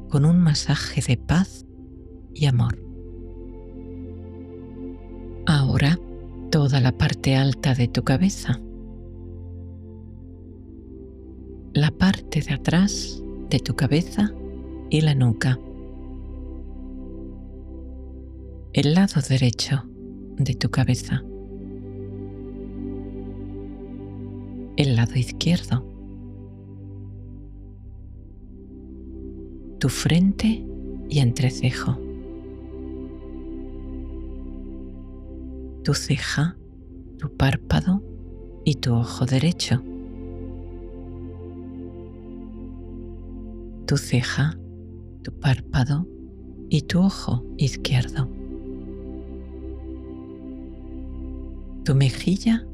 con un masaje de paz y amor. Ahora, toda la parte alta de tu cabeza, la parte de atrás de tu cabeza y la nuca, el lado derecho de tu cabeza, el lado izquierdo, tu frente y entrecejo, tu ceja, tu párpado y tu ojo derecho, tu ceja, tu párpado y tu ojo izquierdo, tu mejilla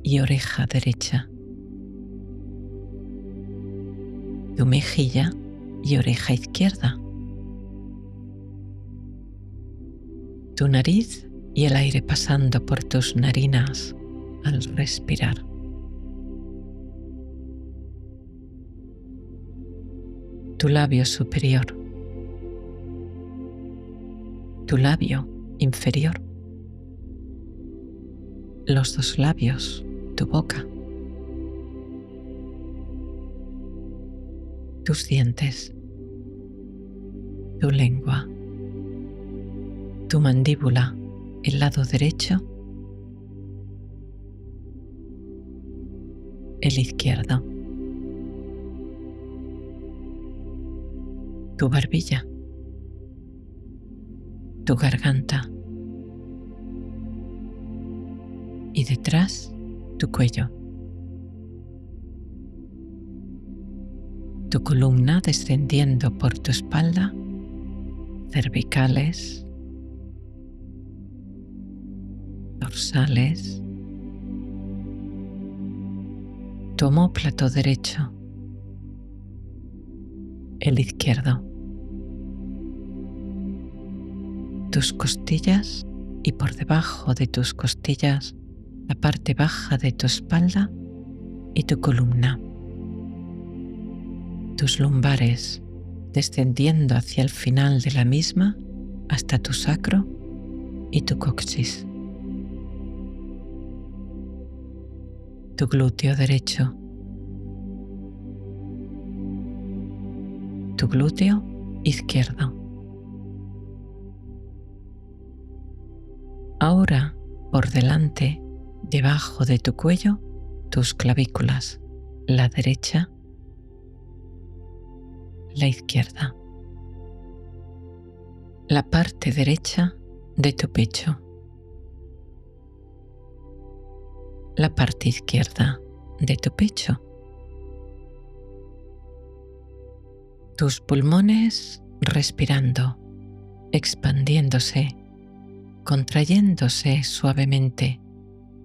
y oreja derecha, tu mejilla y oreja izquierda, tu nariz y el aire pasando por tus narinas al respirar. Tu labio superior, tu labio inferior, los dos labios, tu boca, tus dientes, tu lengua, tu mandíbula, el lado derecho, el izquierdo, tu barbilla, tu garganta y detrás tu cuello, tu columna descendiendo por tu espalda, cervicales, dorsales, tu omóplato derecho, el izquierdo, tus costillas y por debajo de tus costillas la parte baja de tu espalda y tu columna, tus lumbares descendiendo hacia el final de la misma hasta tu sacro y tu coxis, tu glúteo derecho, tu glúteo izquierdo. Ahora, por delante, debajo de tu cuello, tus clavículas, la derecha, la izquierda, la parte derecha de tu pecho, la parte izquierda de tu pecho, tus pulmones respirando, expandiéndose, contrayéndose suavemente,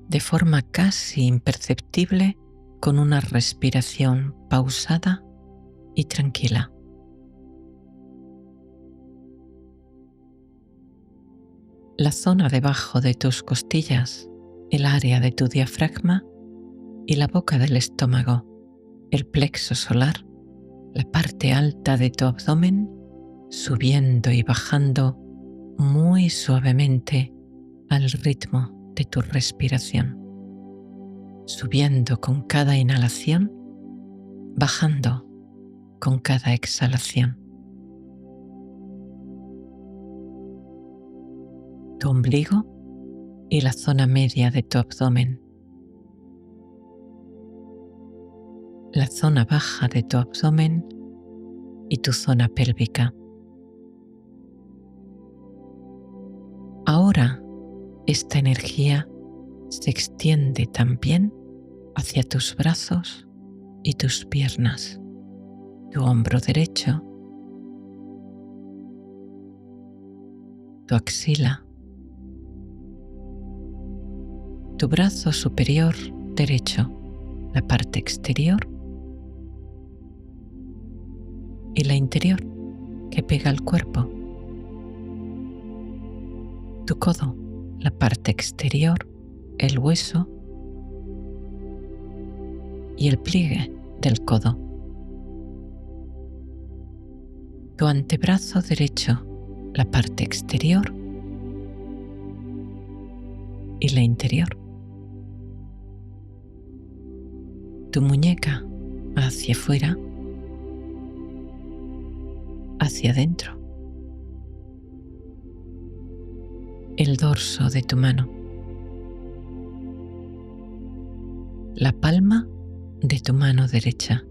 de forma casi imperceptible, con una respiración pausada y tranquila. La zona debajo de tus costillas, el área de tu diafragma y la boca del estómago, el plexo solar, la parte alta de tu abdomen, subiendo y bajando muy suavemente al ritmo de tu respiración, subiendo con cada inhalación, bajando con cada exhalación. Tu ombligo y la zona media de tu abdomen, la zona baja de tu abdomen y tu zona pélvica. Ahora esta energía se extiende también hacia tus brazos y tus piernas, tu hombro derecho, tu axila, tu brazo superior derecho, la parte exterior y la interior que pega al cuerpo, tu codo, la parte exterior, el hueso y el pliegue del codo, tu antebrazo derecho, la parte exterior y la interior, tu muñeca hacia afuera, hacia adentro, el dorso de tu mano, la palma de tu mano derecha,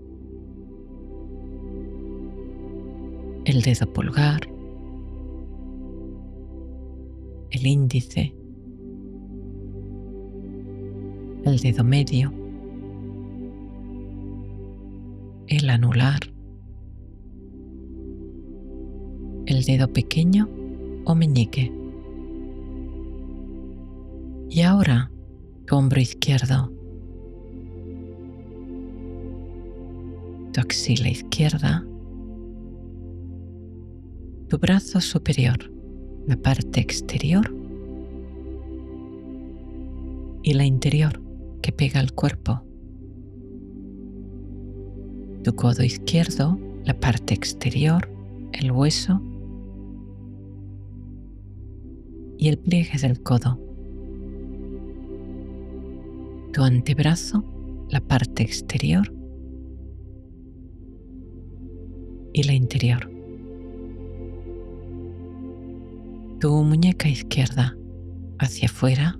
el dedo pulgar, el índice, el dedo medio, el anular, el dedo pequeño o meñique. Y ahora tu hombro izquierdo, tu axila izquierda, tu brazo superior, la parte exterior y la interior que pega al cuerpo, tu codo izquierdo, la parte exterior, el hueso y el pliegue del codo, tu antebrazo, la parte exterior y la interior, tu muñeca izquierda hacia afuera,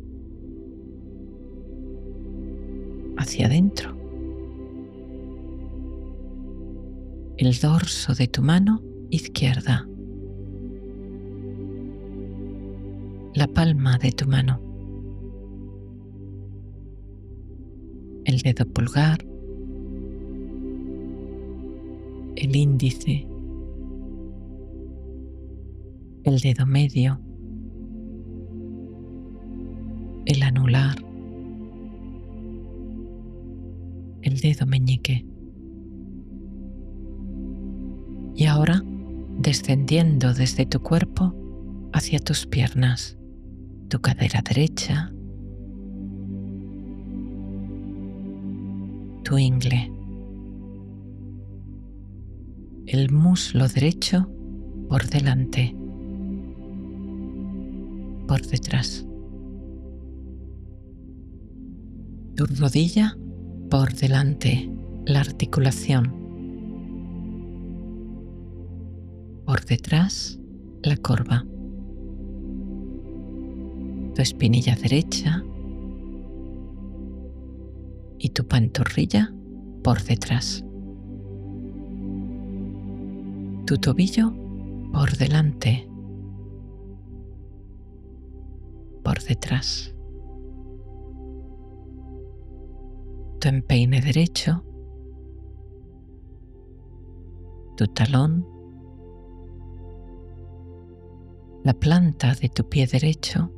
hacia adentro, el dorso de tu mano izquierda, la palma de tu mano, el dedo pulgar, el índice, el dedo medio, el anular, el dedo meñique. Y ahora descendiendo desde tu cuerpo hacia tus piernas, tu cadera derecha, tu ingle, el muslo derecho por delante, por detrás, tu rodilla por delante, la articulación, por detrás, la corva, tu espinilla derecha y tu pantorrilla por detrás, tu tobillo por delante, por detrás, tu empeine derecho, tu talón, la planta de tu pie derecho,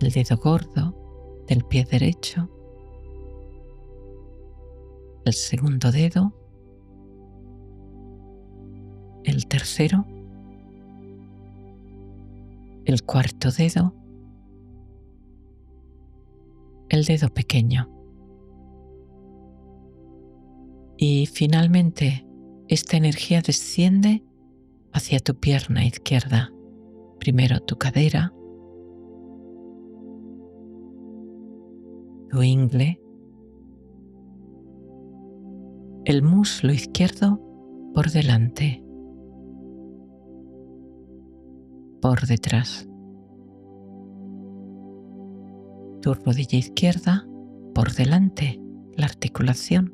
el dedo gordo del pie derecho, el segundo dedo, el tercero, el cuarto dedo, el dedo pequeño. Y finalmente, esta energía desciende hacia tu pierna izquierda. Primero tu cadera, tu ingle, el muslo izquierdo por delante, por detrás, tu rodilla izquierda por delante, la articulación,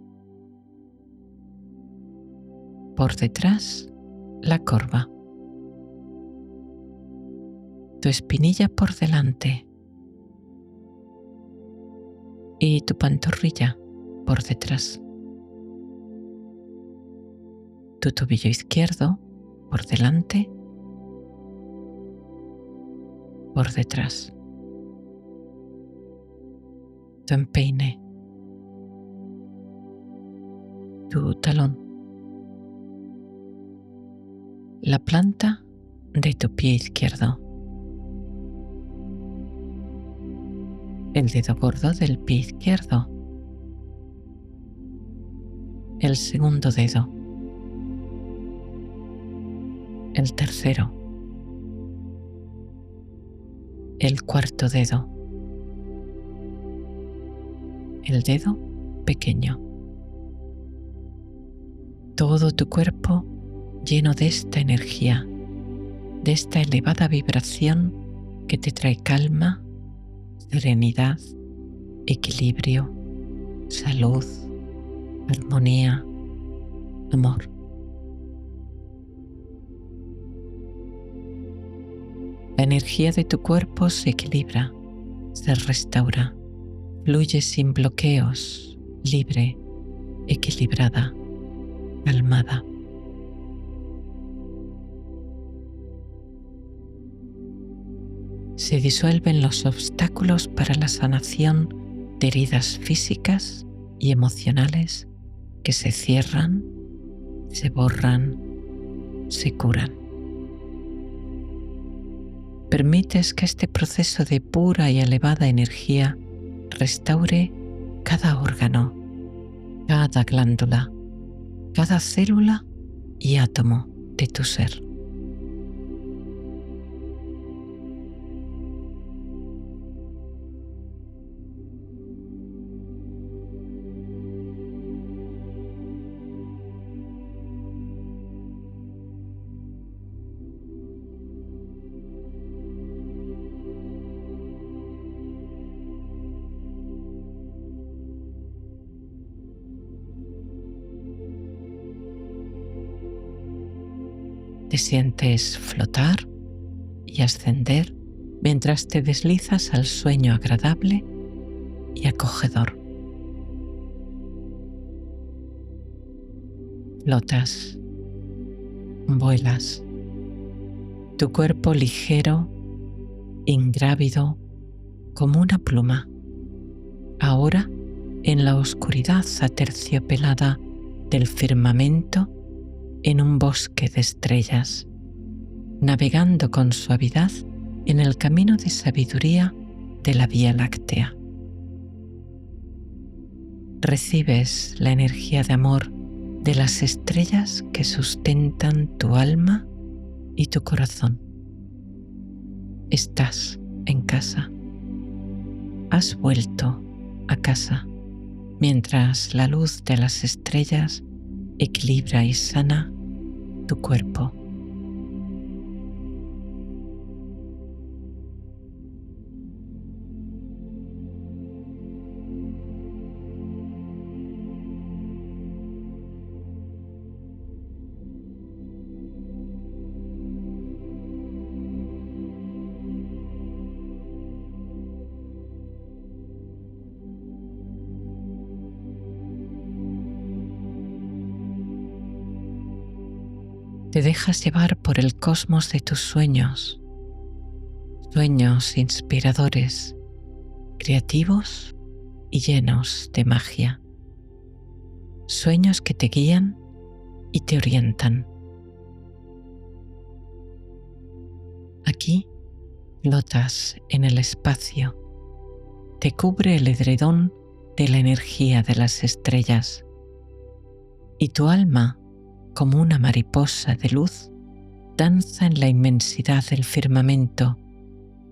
por detrás, la corva, tu espinilla por delante y tu pantorrilla por detrás, tu tobillo izquierdo por delante, por detrás, tu empeine, tu talón, la planta de tu pie izquierdo, el dedo gordo del pie izquierdo, el segundo dedo, el tercero, el cuarto dedo, el dedo pequeño. Todo tu cuerpo lleno de esta energía, de esta elevada vibración que te trae calma, serenidad, equilibrio, salud, armonía, amor. La energía de tu cuerpo se equilibra, se restaura, fluye sin bloqueos, libre, equilibrada, calmada. Se disuelven los obstáculos para la sanación de heridas físicas y emocionales que se cierran, se borran, se curan. Permites que este proceso de pura y elevada energía restaure cada órgano, cada glándula, cada célula y átomo de tu ser. Te sientes flotar y ascender mientras te deslizas al sueño agradable y acogedor. Flotas, vuelas, tu cuerpo ligero, ingrávido, como una pluma, ahora en la oscuridad aterciopelada del firmamento, en un bosque de estrellas, navegando con suavidad en el camino de sabiduría de la Vía Láctea. Recibes la energía de amor de las estrellas que sustentan tu alma y tu corazón. Estás en casa. Has vuelto a casa mientras la luz de las estrellas equilibra y sana tu cuerpo. Te dejas llevar por el cosmos de tus sueños, sueños inspiradores, creativos y llenos de magia. sueños que te guían y te orientan. Aquí flotas en el espacio, te cubre el edredón de la energía de las estrellas y tu alma, como una mariposa de luz, danza en la inmensidad del firmamento,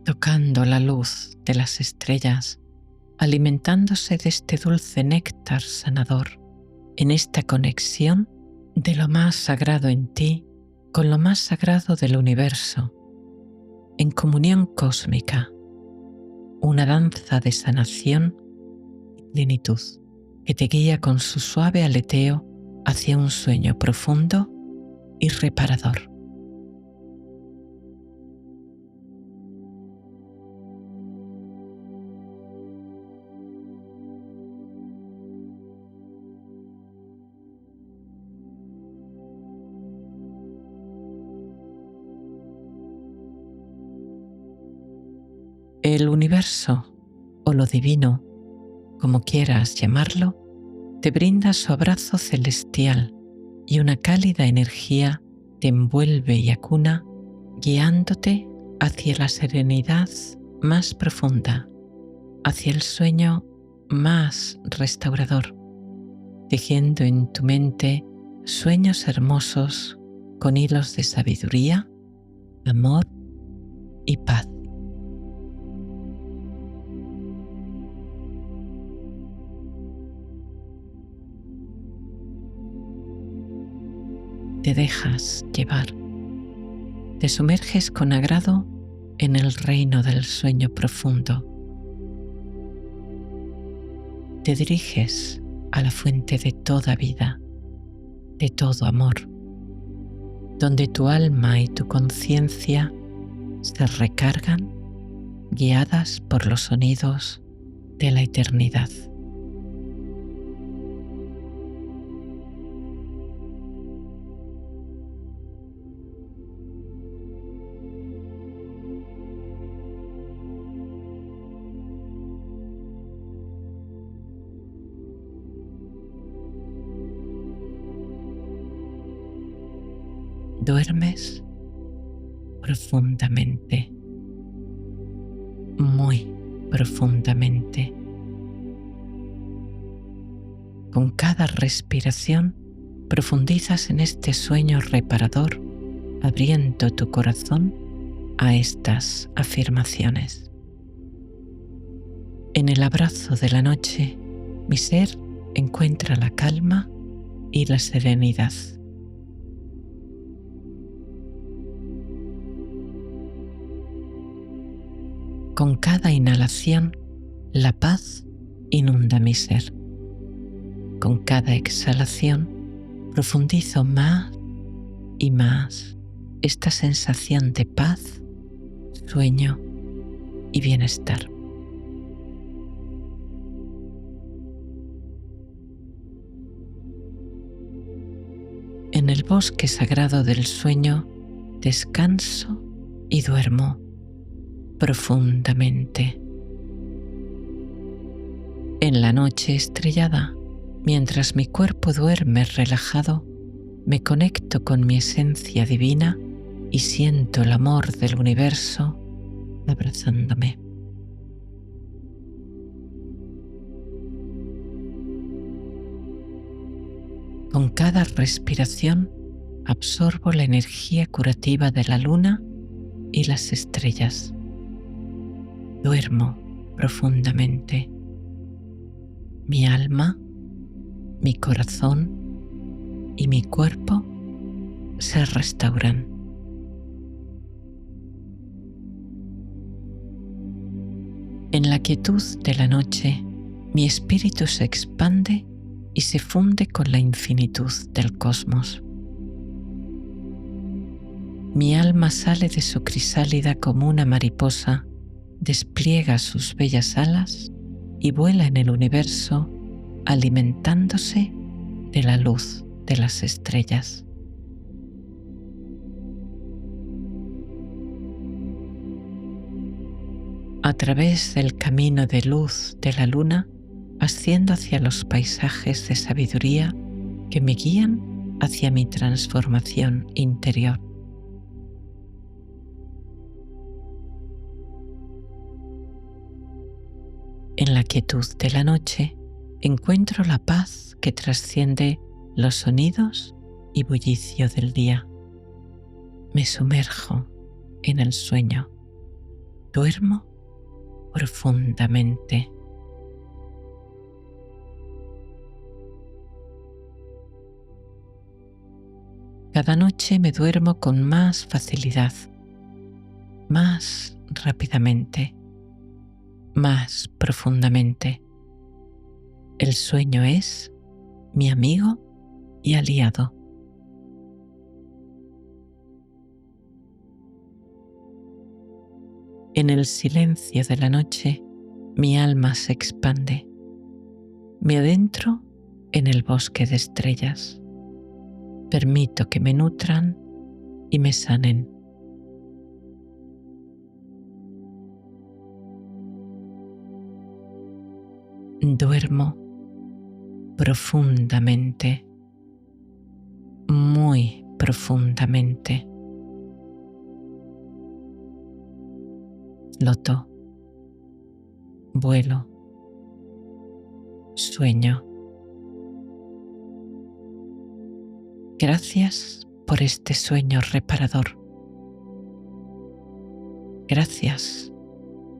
tocando la luz de las estrellas, alimentándose de este dulce néctar sanador, en esta conexión de lo más sagrado en ti con lo más sagrado del universo, en comunión cósmica, una danza de sanación y plenitud que te guía con su suave aleteo hacia un sueño profundo y reparador. El universo, o lo divino, como quieras llamarlo, te brinda su abrazo celestial y una cálida energía te envuelve y acuna, guiándote hacia la serenidad más profunda, hacia el sueño más restaurador, tejiendo en tu mente sueños hermosos con hilos de sabiduría, amor y paz. Te dejas llevar, te sumerges con agrado en el reino del sueño profundo. Te diriges a la fuente de toda vida, de todo amor, donde tu alma y tu conciencia se recargan, guiadas por los sonidos de la eternidad. Duermes profundamente, muy profundamente. Con cada respiración profundizas en este sueño reparador, abriendo tu corazón a estas afirmaciones. En el abrazo de la noche, mi ser encuentra la calma y la serenidad. Con cada inhalación, la paz inunda mi ser. Con cada exhalación, profundizo más y más esta sensación de paz, sueño y bienestar. En el bosque sagrado del sueño, descanso y duermo profundamente. En la noche estrellada, mientras mi cuerpo duerme relajado, me conecto con mi esencia divina y siento el amor del universo abrazándome. Con cada respiración absorbo la energía curativa de la luna y las estrellas. Duermo profundamente. Mi alma, mi corazón y mi cuerpo se restauran. En la quietud de la noche, mi espíritu se expande y se funde con la infinitud del cosmos. Mi alma sale de su crisálida como una mariposa, despliega sus bellas alas y vuela en el universo, alimentándose de la luz de las estrellas. A través del camino de luz de la luna, asciendo hacia los paisajes de sabiduría que me guían hacia mi transformación interior. En la quietud de la noche encuentro la paz que trasciende los sonidos y bullicio del día. Me sumerjo en el sueño. Duermo profundamente. Cada noche me duermo con más facilidad, más rápidamente, más profundamente. El sueño es mi amigo y aliado. En el silencio de la noche, mi alma se expande. Me adentro en el bosque de estrellas. Permito que me nutran y me sanen. Duermo profundamente, muy profundamente. Floto, vuelo, sueño. Gracias por este sueño reparador. Gracias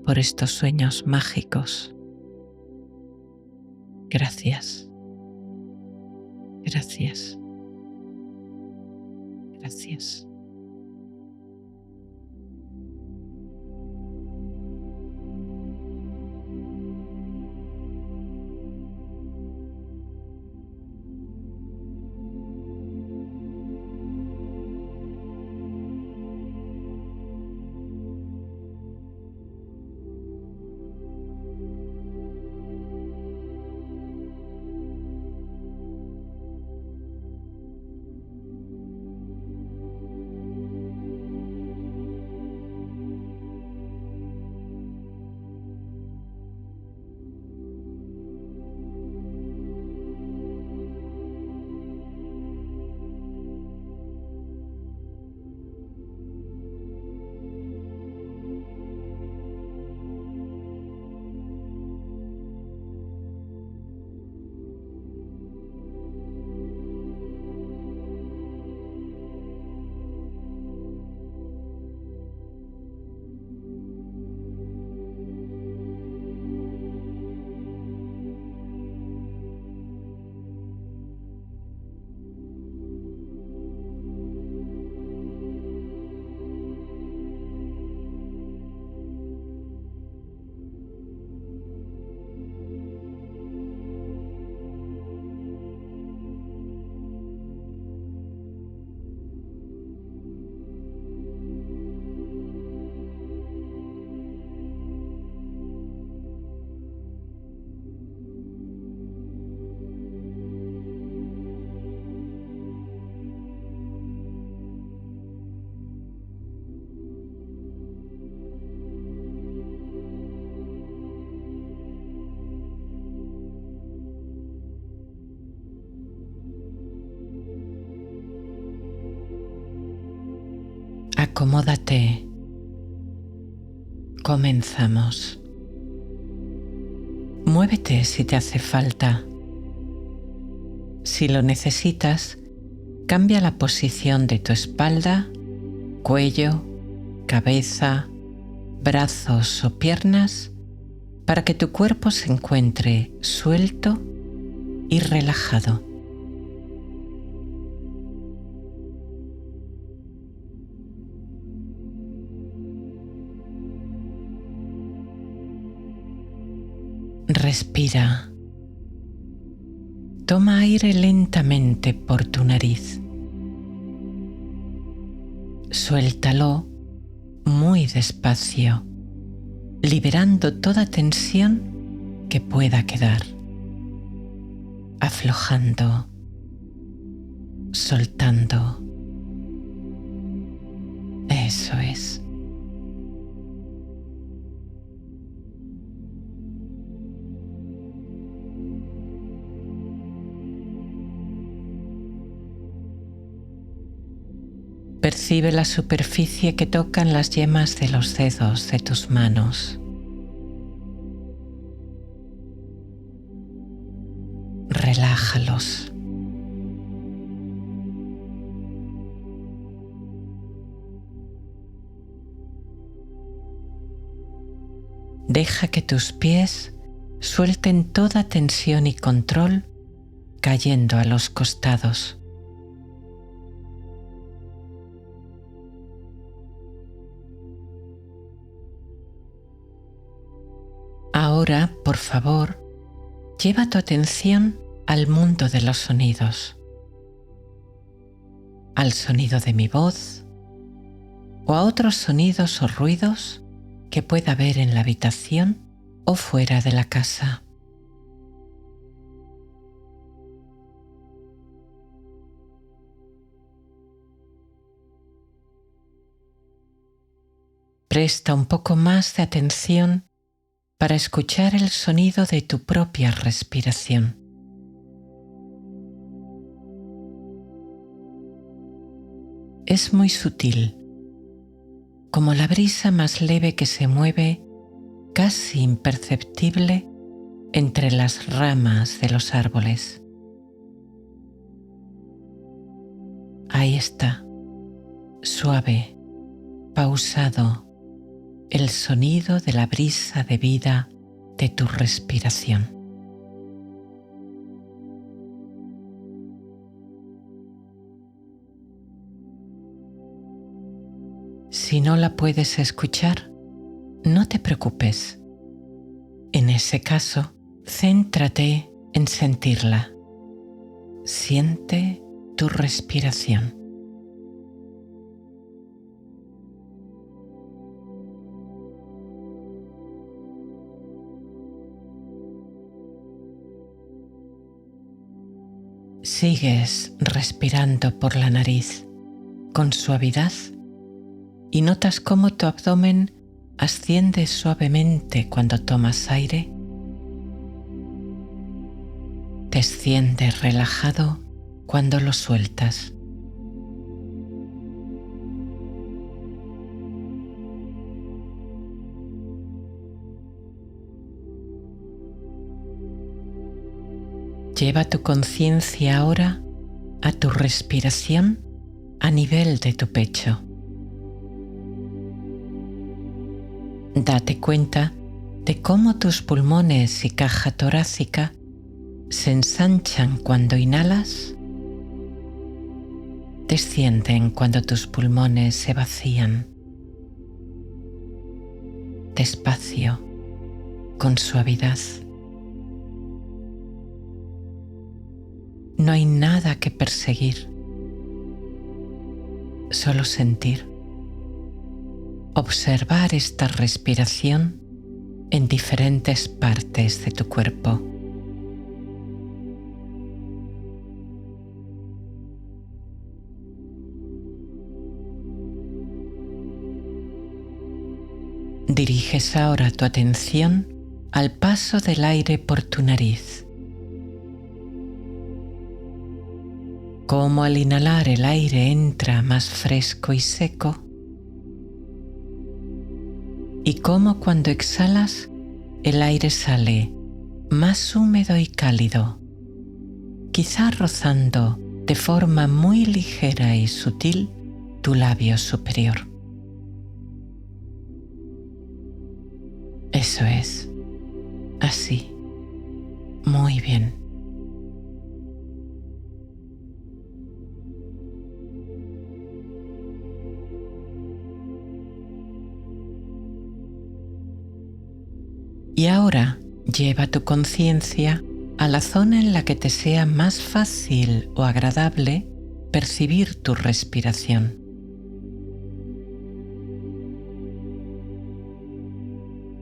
por estos sueños mágicos. Gracias. Gracias. Gracias. Acomódate. Comenzamos. Muévete si te hace falta. Si lo necesitas, cambia la posición de tu espalda, cuello, cabeza, brazos o piernas para que tu cuerpo se encuentre suelto y relajado. Respira. Toma aire lentamente por tu nariz. Suéltalo muy despacio, liberando toda tensión que pueda quedar. Aflojando, soltando. Eso es. Percibe la superficie que tocan las yemas de los dedos de tus manos. Relájalos. Deja que tus pies suelten toda tensión y control, cayendo a los costados. Ahora, por favor, lleva tu atención al mundo de los sonidos, al sonido de mi voz o a otros sonidos o ruidos que pueda haber en la habitación o fuera de la casa. Presta un poco más de atención para escuchar el sonido de tu propia respiración. Es muy sutil, como la brisa más leve que se mueve, casi imperceptible, entre las ramas de los árboles. Ahí está, suave, pausado, el sonido de la brisa de vida de tu respiración. Si no la puedes escuchar, no te preocupes. En ese caso, céntrate en sentirla. Siente tu respiración. Sigues respirando por la nariz con suavidad y notas cómo tu abdomen asciende suavemente cuando tomas aire, desciende relajado cuando lo sueltas. Lleva tu conciencia ahora a tu respiración a nivel de tu pecho. Date cuenta de cómo tus pulmones y caja torácica se ensanchan cuando inhalas, descienden cuando tus pulmones se vacían. Despacio, con suavidad. No hay nada que perseguir, solo sentir. Observar esta respiración en diferentes partes de tu cuerpo. Diriges ahora tu atención al paso del aire por tu nariz. Cómo al inhalar el aire entra más fresco y seco, y cómo cuando exhalas el aire sale más húmedo y cálido, quizá rozando de forma muy ligera y sutil tu labio superior. Eso es, así, muy bien. Y ahora lleva tu conciencia a la zona en la que te sea más fácil o agradable percibir tu respiración.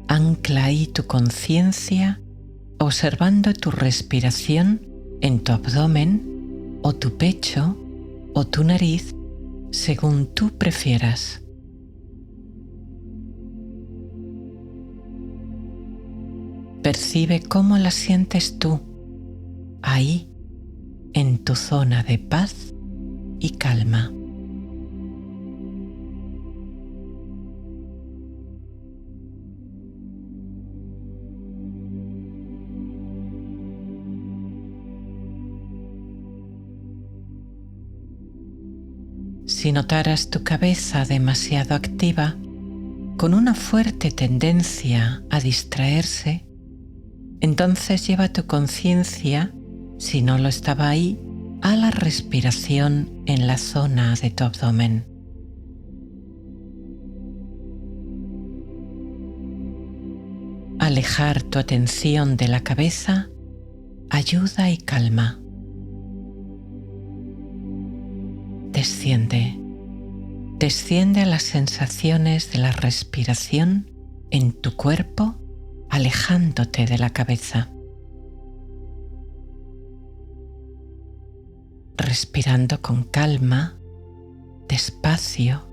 Ancla ahí tu conciencia observando tu respiración en tu abdomen o tu pecho o tu nariz según tú prefieras. Percibe cómo la sientes tú, ahí, en tu zona de paz y calma. Si notaras tu cabeza demasiado activa, con una fuerte tendencia a distraerse, entonces lleva tu conciencia, si no lo estaba ahí, a la respiración en la zona de tu abdomen. Alejar tu atención de la cabeza ayuda y calma. Desciende. Desciende a las sensaciones de la respiración en tu cuerpo, alejándote de la cabeza. Respirando con calma, despacio,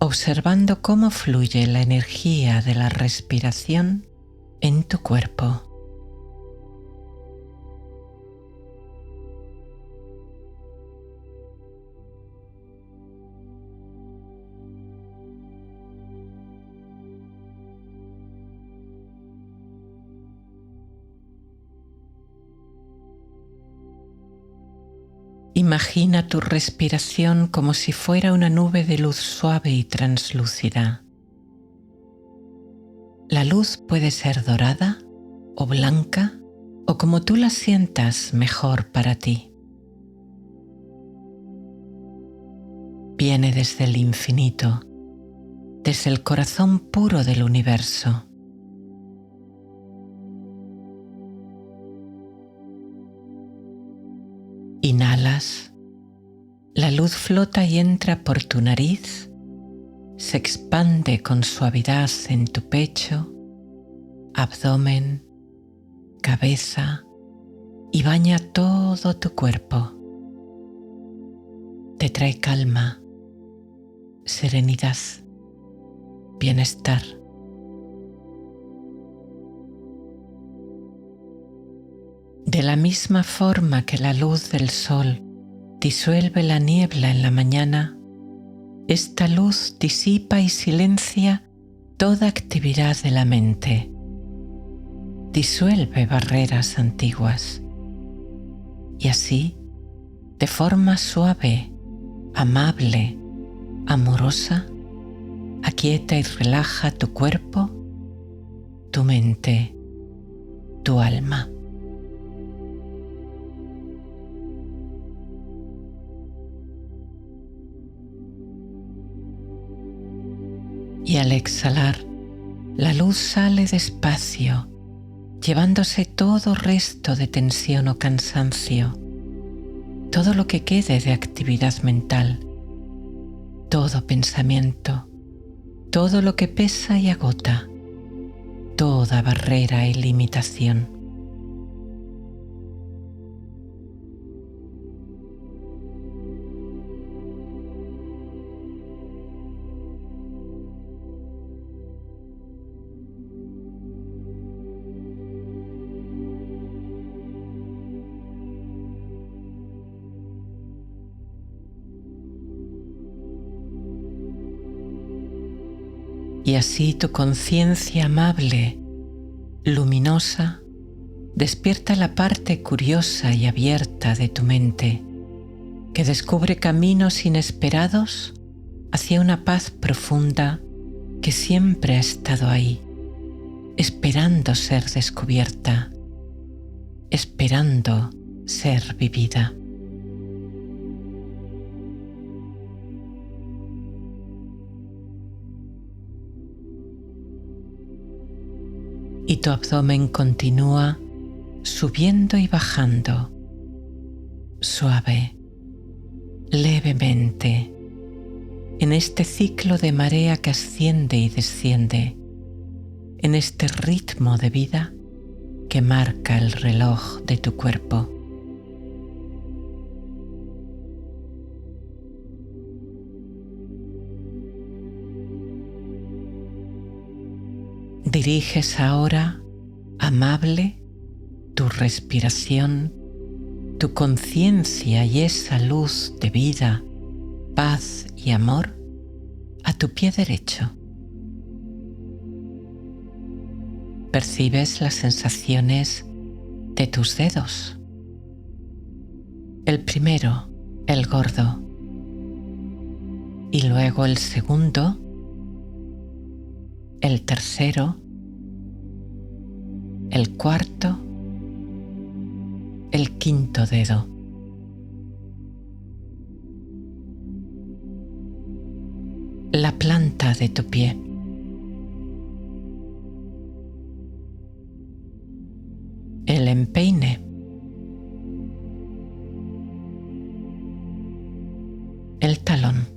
observando cómo fluye la energía de la respiración en tu cuerpo. Imagina tu respiración como si fuera una nube de luz suave y translúcida. La luz puede ser dorada o blanca o como tú la sientas mejor para ti. Viene desde el infinito, desde el corazón puro del universo. Inhalas, la luz flota y entra por tu nariz, se expande con suavidad en tu pecho, abdomen, cabeza y baña todo tu cuerpo. Te trae calma, serenidad, bienestar. De la misma forma que la luz del sol disuelve la niebla en la mañana, esta luz disipa y silencia toda actividad de la mente. Disuelve barreras antiguas. Y así, de forma suave, amable, amorosa, aquieta y relaja tu cuerpo, tu mente, tu alma. Y al exhalar, la luz sale despacio, llevándose todo resto de tensión o cansancio, todo lo que quede de actividad mental, todo pensamiento, todo lo que pesa y agota, toda barrera y limitación. Y así tu conciencia amable, luminosa, despierta la parte curiosa y abierta de tu mente, que descubre caminos inesperados hacia una paz profunda que siempre ha estado ahí, esperando ser descubierta, esperando ser vivida. Y tu abdomen continúa subiendo y bajando, suave, levemente, en este ciclo de marea que asciende y desciende, en este ritmo de vida que marca el reloj de tu cuerpo. Diriges ahora, amable, tu respiración, tu conciencia y esa luz de vida, paz y amor a tu pie derecho. Percibes las sensaciones de tus dedos. El primero, el gordo, y luego el segundo, el tercero, el cuarto, el quinto dedo. La planta de tu pie. El empeine. El talón.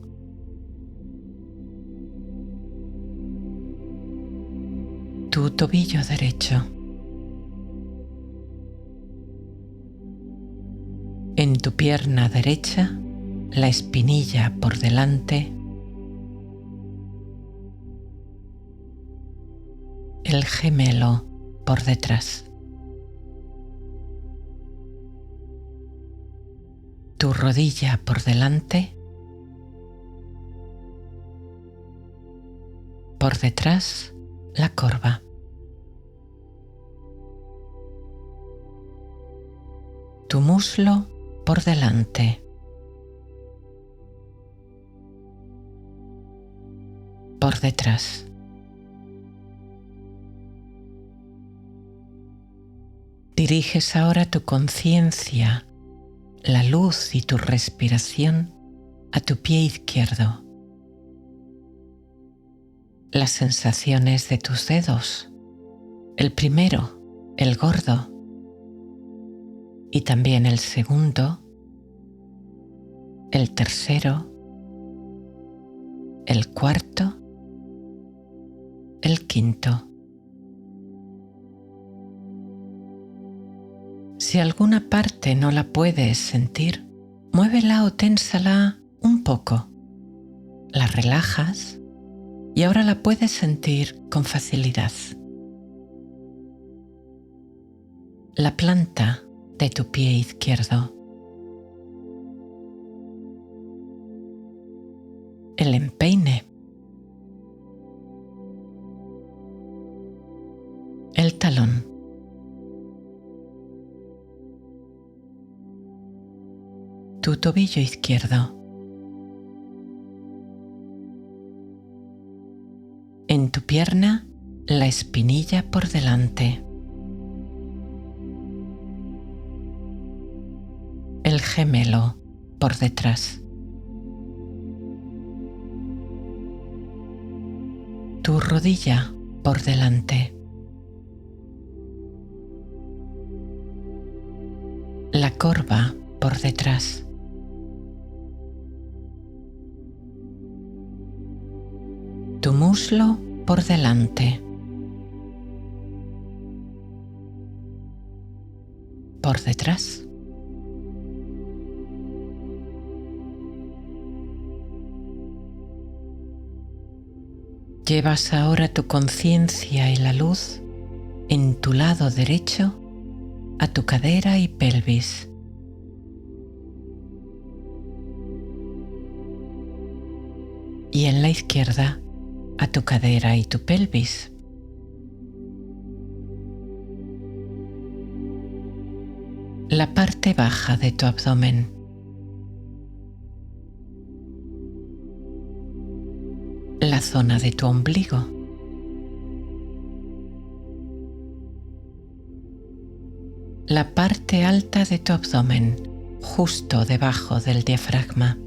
Tu tobillo derecho. En tu pierna derecha, la espinilla por delante, el gemelo por detrás. Tu rodilla por delante, por detrás la corva. Tu muslo por delante, por detrás. Diriges ahora tu conciencia, la luz y tu respiración a tu pie izquierdo. Las sensaciones de tus dedos, el primero, el gordo, y también el segundo, el tercero, el cuarto, el quinto. Si alguna parte no la puedes sentir, muévela o ténsala un poco. La relajas y ahora la puedes sentir con facilidad. La planta de tu pie izquierdo. El empeine. El talón. Tu tobillo izquierdo. En tu pierna, la espinilla por delante. El gemelo por detrás. Tu rodilla por delante. La corva por detrás. Tu muslo por delante. Por detrás. Llevas ahora tu conciencia y la luz en tu lado derecho a tu cadera y pelvis. Y en la izquierda a tu cadera y tu pelvis. La parte baja de tu abdomen. La zona de tu ombligo. La parte alta de tu abdomen, justo debajo del diafragma.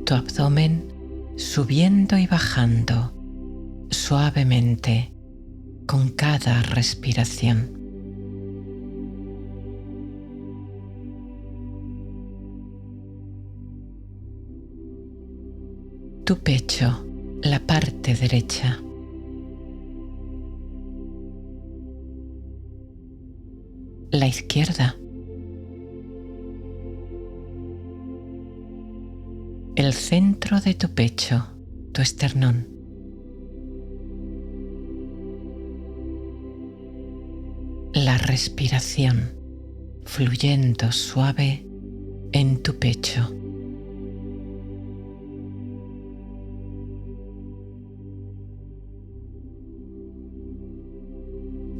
Tu abdomen subiendo y bajando suavemente con cada respiración. Tu pecho, la parte derecha. La izquierda. El centro de tu pecho, tu esternón. La respiración fluyendo suave en tu pecho.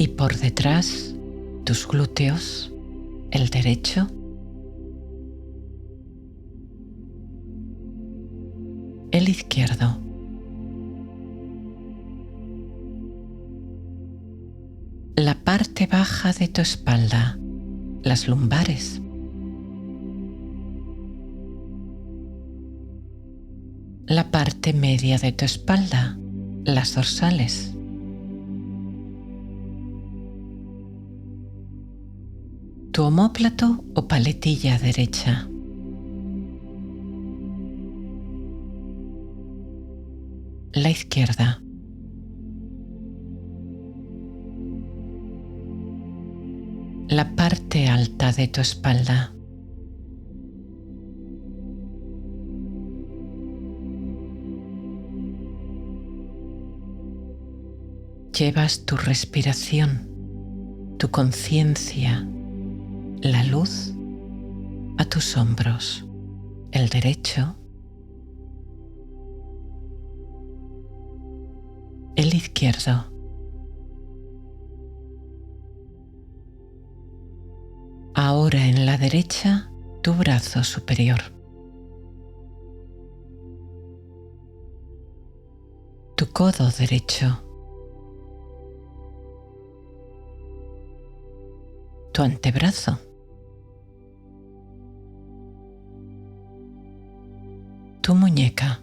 Y por detrás, tus glúteos, el derecho el izquierdo, la parte baja de tu espalda, las lumbares, la parte media de tu espalda, las dorsales, tu omóplato o paletilla derecha, la izquierda, la parte alta de tu espalda, llevas tu respiración, tu conciencia, la luz a tus hombros, el derecho, el izquierdo, ahora en la derecha tu brazo superior, tu codo derecho, tu antebrazo, tu muñeca,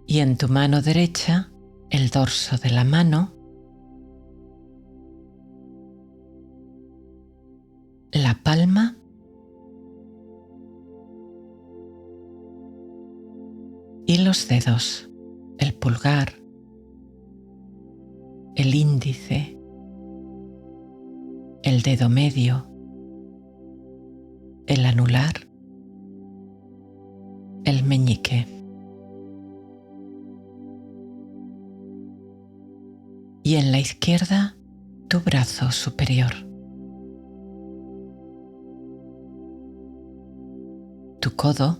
y en tu mano derecha el dorso de la mano, la palma y los dedos, el pulgar, el índice, el dedo medio, el anular, el meñique. Y en la izquierda tu brazo superior, tu codo,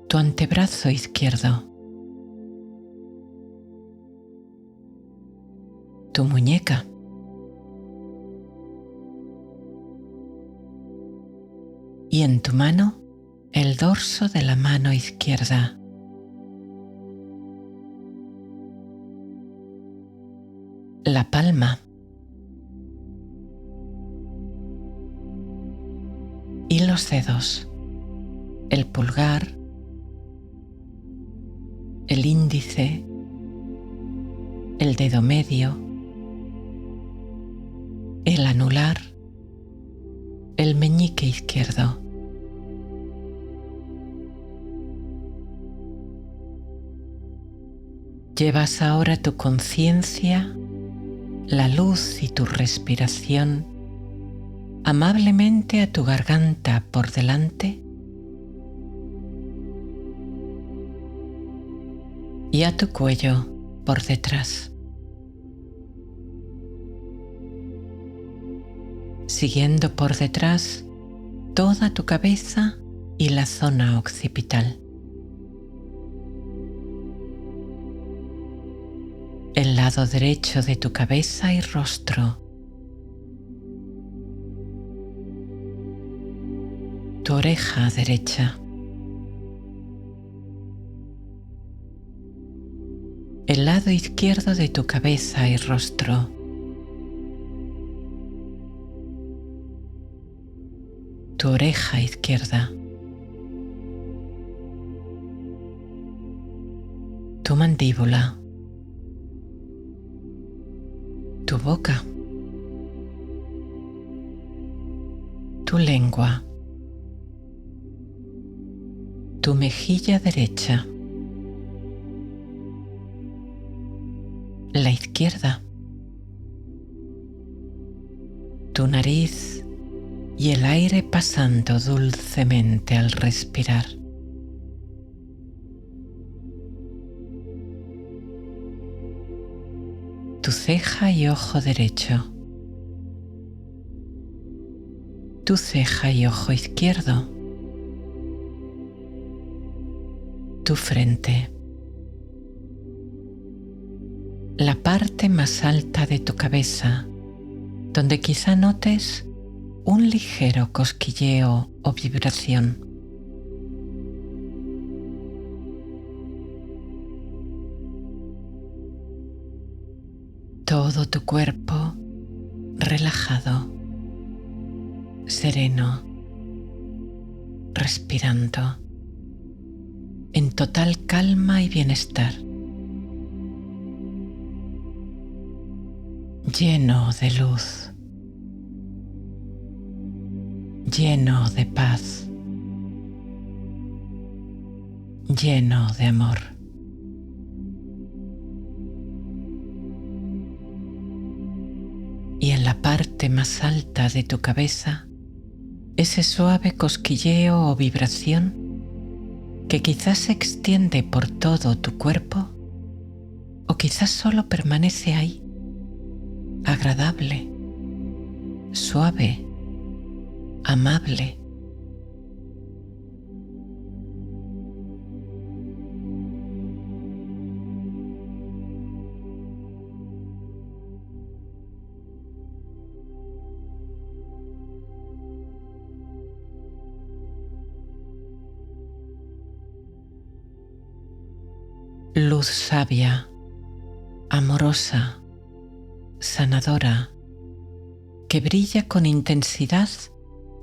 tu antebrazo izquierdo, tu muñeca, y en tu mano el dorso de la mano izquierda, la palma y los dedos, el pulgar, el índice, el dedo medio, el anular, el meñique izquierdo. Llevas ahora tu conciencia, la luz y tu respiración amablemente a tu garganta por delante y a tu cuello por detrás, siguiendo por detrás toda tu cabeza y la zona occipital. El lado derecho de tu cabeza y rostro, tu oreja derecha, el lado izquierdo de tu cabeza y rostro, tu oreja izquierda, tu mandíbula, tu boca, tu lengua, tu mejilla derecha, la izquierda, tu nariz y el aire pasando dulcemente al respirar. Tu ceja y ojo derecho, tu ceja y ojo izquierdo, tu frente, la parte más alta de tu cabeza, donde quizá notes un ligero cosquilleo o vibración. Todo tu cuerpo relajado, sereno, respirando, en total calma y bienestar, lleno de luz, lleno de paz, lleno de amor. Y en la parte más alta de tu cabeza, ese suave cosquilleo o vibración que quizás se extiende por todo tu cuerpo o quizás solo permanece ahí, agradable, suave, amable. Luz sabia, amorosa, sanadora, que brilla con intensidad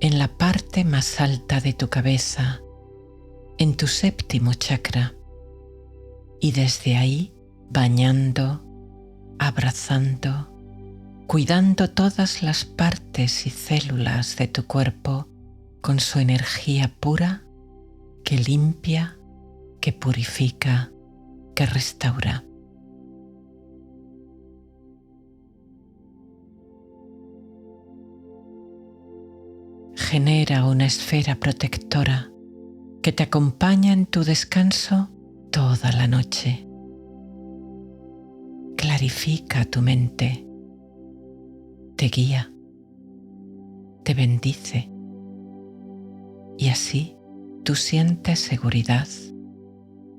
en la parte más alta de tu cabeza, en tu séptimo chakra, y desde ahí bañando, abrazando, cuidando todas las partes y células de tu cuerpo con su energía pura que limpia, que purifica, que restaura. Genera una esfera protectora que te acompaña en tu descanso toda la noche. Clarifica tu mente, te guía, te bendice y así tú sientes seguridad,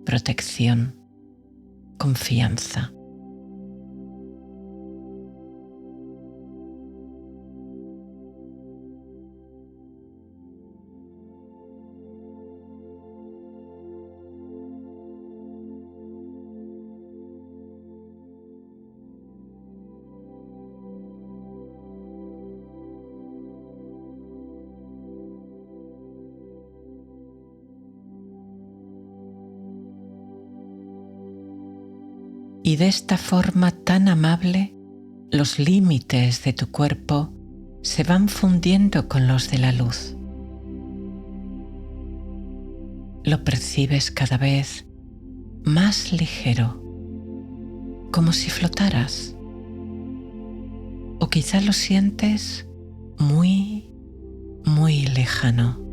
protección, confianza. Y de esta forma tan amable, los límites de tu cuerpo se van fundiendo con los de la luz. Lo percibes cada vez más ligero, como si flotaras. O quizá lo sientes muy, muy lejano.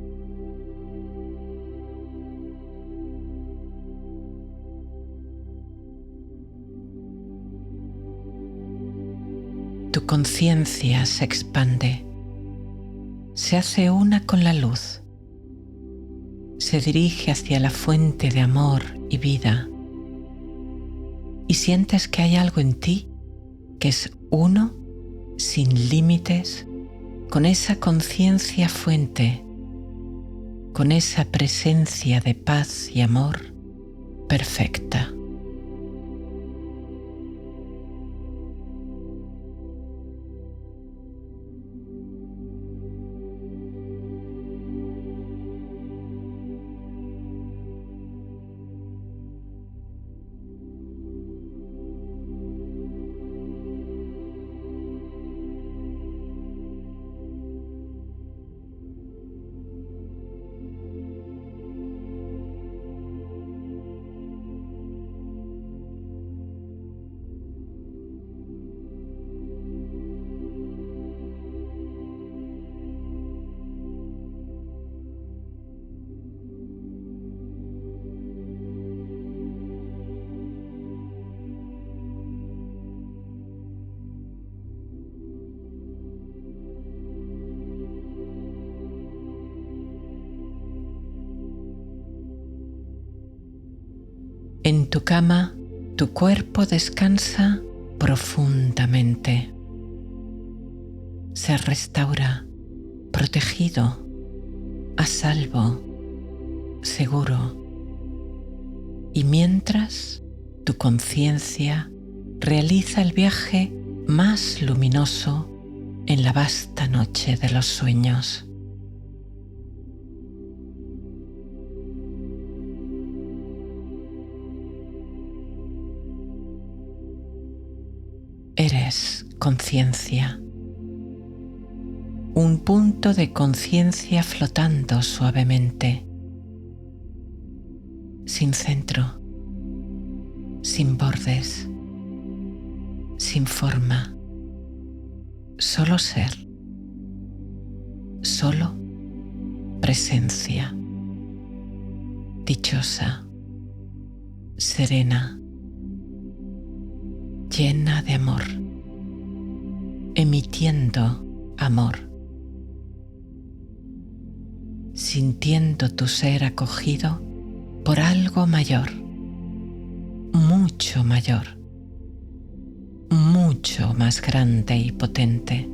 Tu conciencia se expande, se hace una con la luz, se dirige hacia la fuente de amor y vida y sientes que hay algo en ti que es uno, sin límites, con esa conciencia fuente, con esa presencia de paz y amor perfecta. En tu cama, tu cuerpo descansa profundamente. se restaura, protegido, a salvo, seguro. Y mientras tu conciencia realiza el viaje más luminoso en la vasta noche de los sueños. Eres conciencia, un punto de conciencia flotando suavemente, sin centro, sin bordes, sin forma, solo ser, solo presencia, dichosa, serena, llena de amor, emitiendo amor, sintiendo tu ser acogido por algo mayor, mucho mayor, mucho más grande y potente.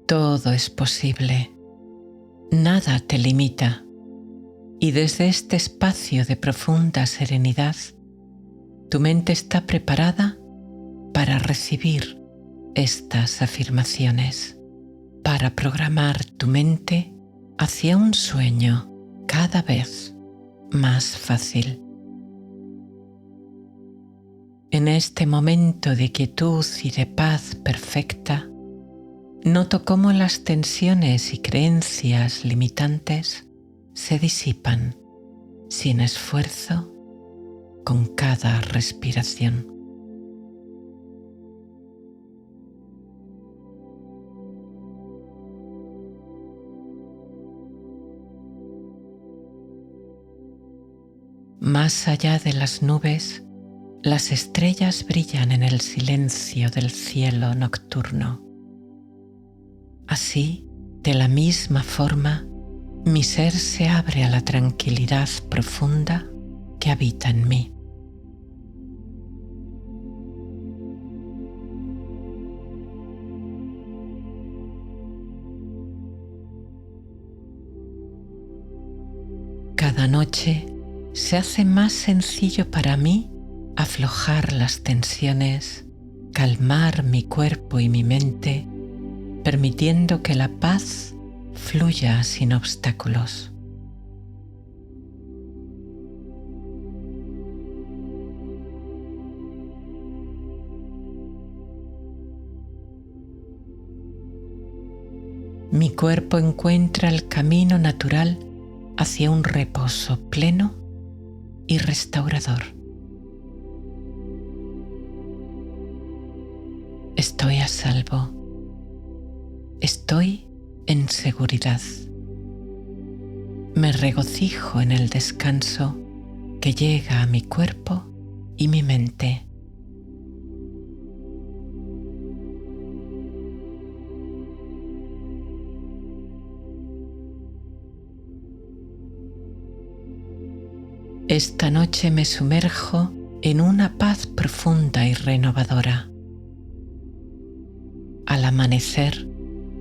Todo es posible, nada te limita, y desde este espacio de profunda serenidad, tu mente está preparada para recibir estas afirmaciones, para programar tu mente hacia un sueño cada vez más fácil. En este momento de quietud y de paz perfecta, noto cómo las tensiones y creencias limitantes se disipan sin esfuerzo con cada respiración. Más allá de las nubes, las estrellas brillan en el silencio del cielo nocturno. Así, de la misma forma, mi ser se abre a la tranquilidad profunda que habita en mí. Cada noche se hace más sencillo para mí aflojar las tensiones, calmar mi cuerpo y mi mente, permitiendo que la paz fluya sin obstáculos. Mi cuerpo encuentra el camino natural hacia un reposo pleno y restaurador. Estoy a salvo. Estoy en seguridad. Me regocijo en el descanso que llega a mi cuerpo y mi mente. Esta noche me sumerjo en una paz profunda y renovadora. Al amanecer,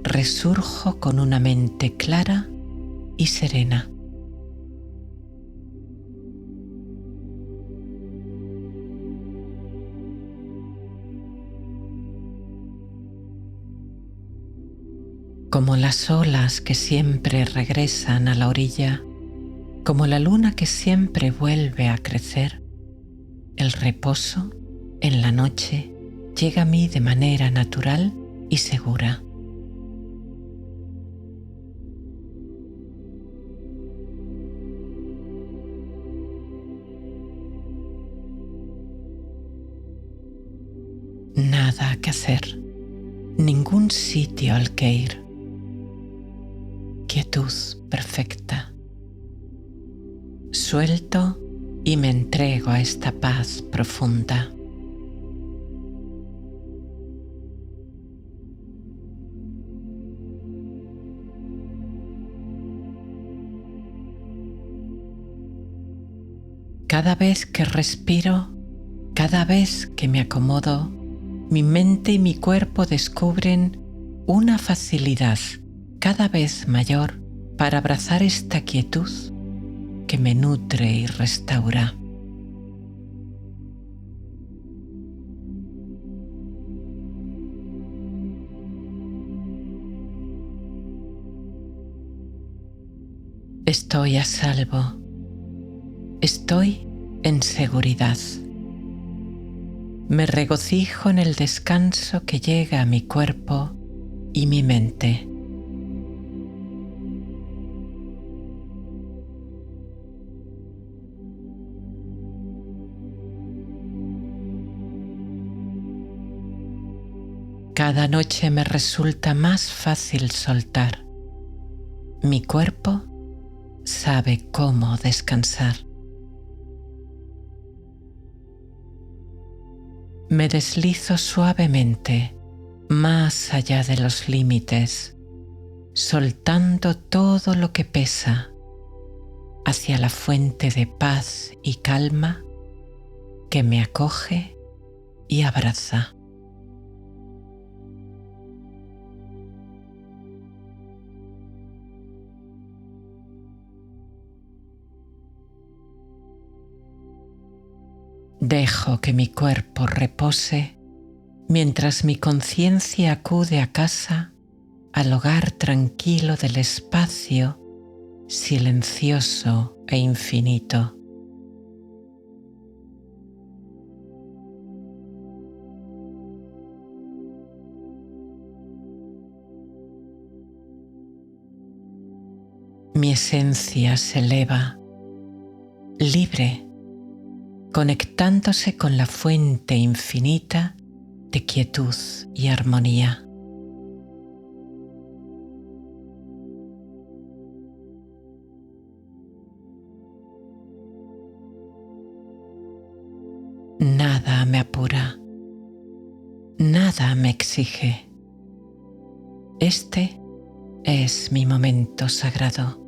resurjo con una mente clara y serena. como las olas que siempre regresan a la orilla, como la luna que siempre vuelve a crecer. El reposo en la noche llega a mí de manera natural y segura. Nada que hacer, ningún sitio al que ir. Quietud perfecta. Suelto y me entrego a esta paz profunda. Cada vez que respiro, cada vez que me acomodo, mi mente y mi cuerpo descubren una facilidad cada vez mayor para abrazar esta quietud que me nutre y restaura. Estoy a salvo. Estoy en seguridad. Me regocijo en el descanso que llega a mi cuerpo y mi mente. Cada noche me resulta más fácil soltar. Mi cuerpo sabe cómo descansar. Me deslizo suavemente más allá de los límites, soltando todo lo que pesa hacia la fuente de paz y calma que me acoge y abraza. Dejo que mi cuerpo repose mientras mi conciencia acude a casa, al hogar tranquilo del espacio, silencioso e infinito. Mi esencia se eleva, libre, conectándose con la fuente infinita de quietud y armonía. Nada me apura, nada me exige. Este es mi momento sagrado.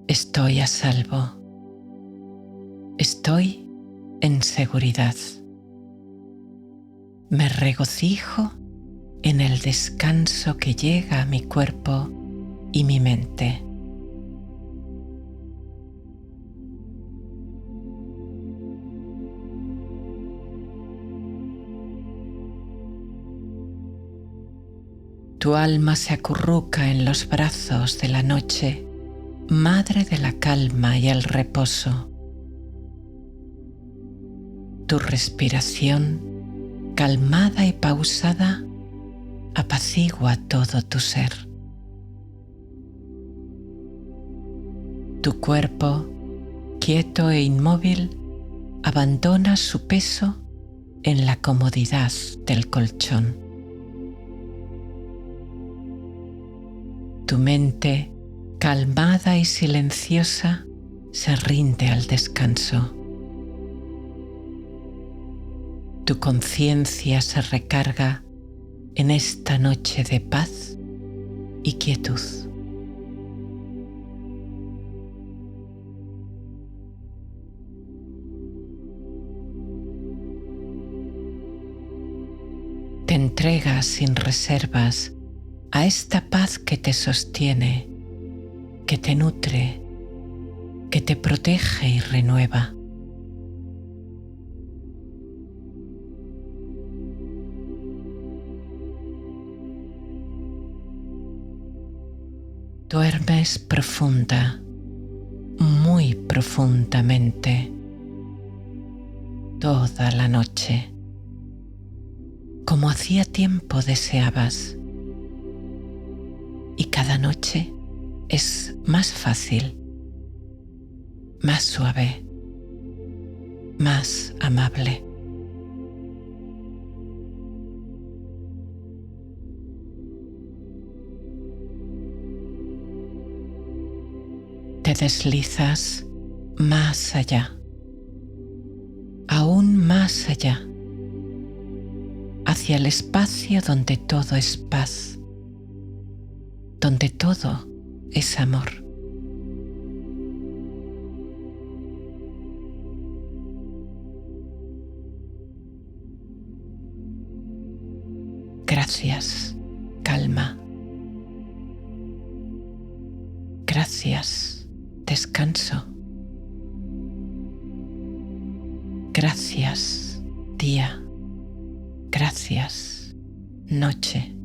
Estoy a salvo. Estoy en seguridad. Me regocijo en el descanso que llega a mi cuerpo y mi mente. Tu alma se acurruca en los brazos de la noche, madre de la calma y el reposo. Tu respiración, calmada y pausada, apacigua todo tu ser. Tu cuerpo, quieto e inmóvil, abandona su peso en la comodidad del colchón. Tu mente, calmada y silenciosa, se rinde al descanso. Tu conciencia se recarga en esta noche de paz y quietud. Te entregas sin reservas a esta paz que te sostiene, que te nutre, que te protege y renueva. Duermes profunda, muy profundamente, toda la noche, como hacía tiempo deseabas. Y cada noche es más fácil, más suave, más amable. Te deslizas más allá, aún más allá, hacia el espacio donde todo es paz, donde todo es amor. Gracias, calma. Gracias, descanso. Gracias, día. Gracias, noche.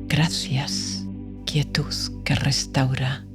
Gracias, quietud que restaura.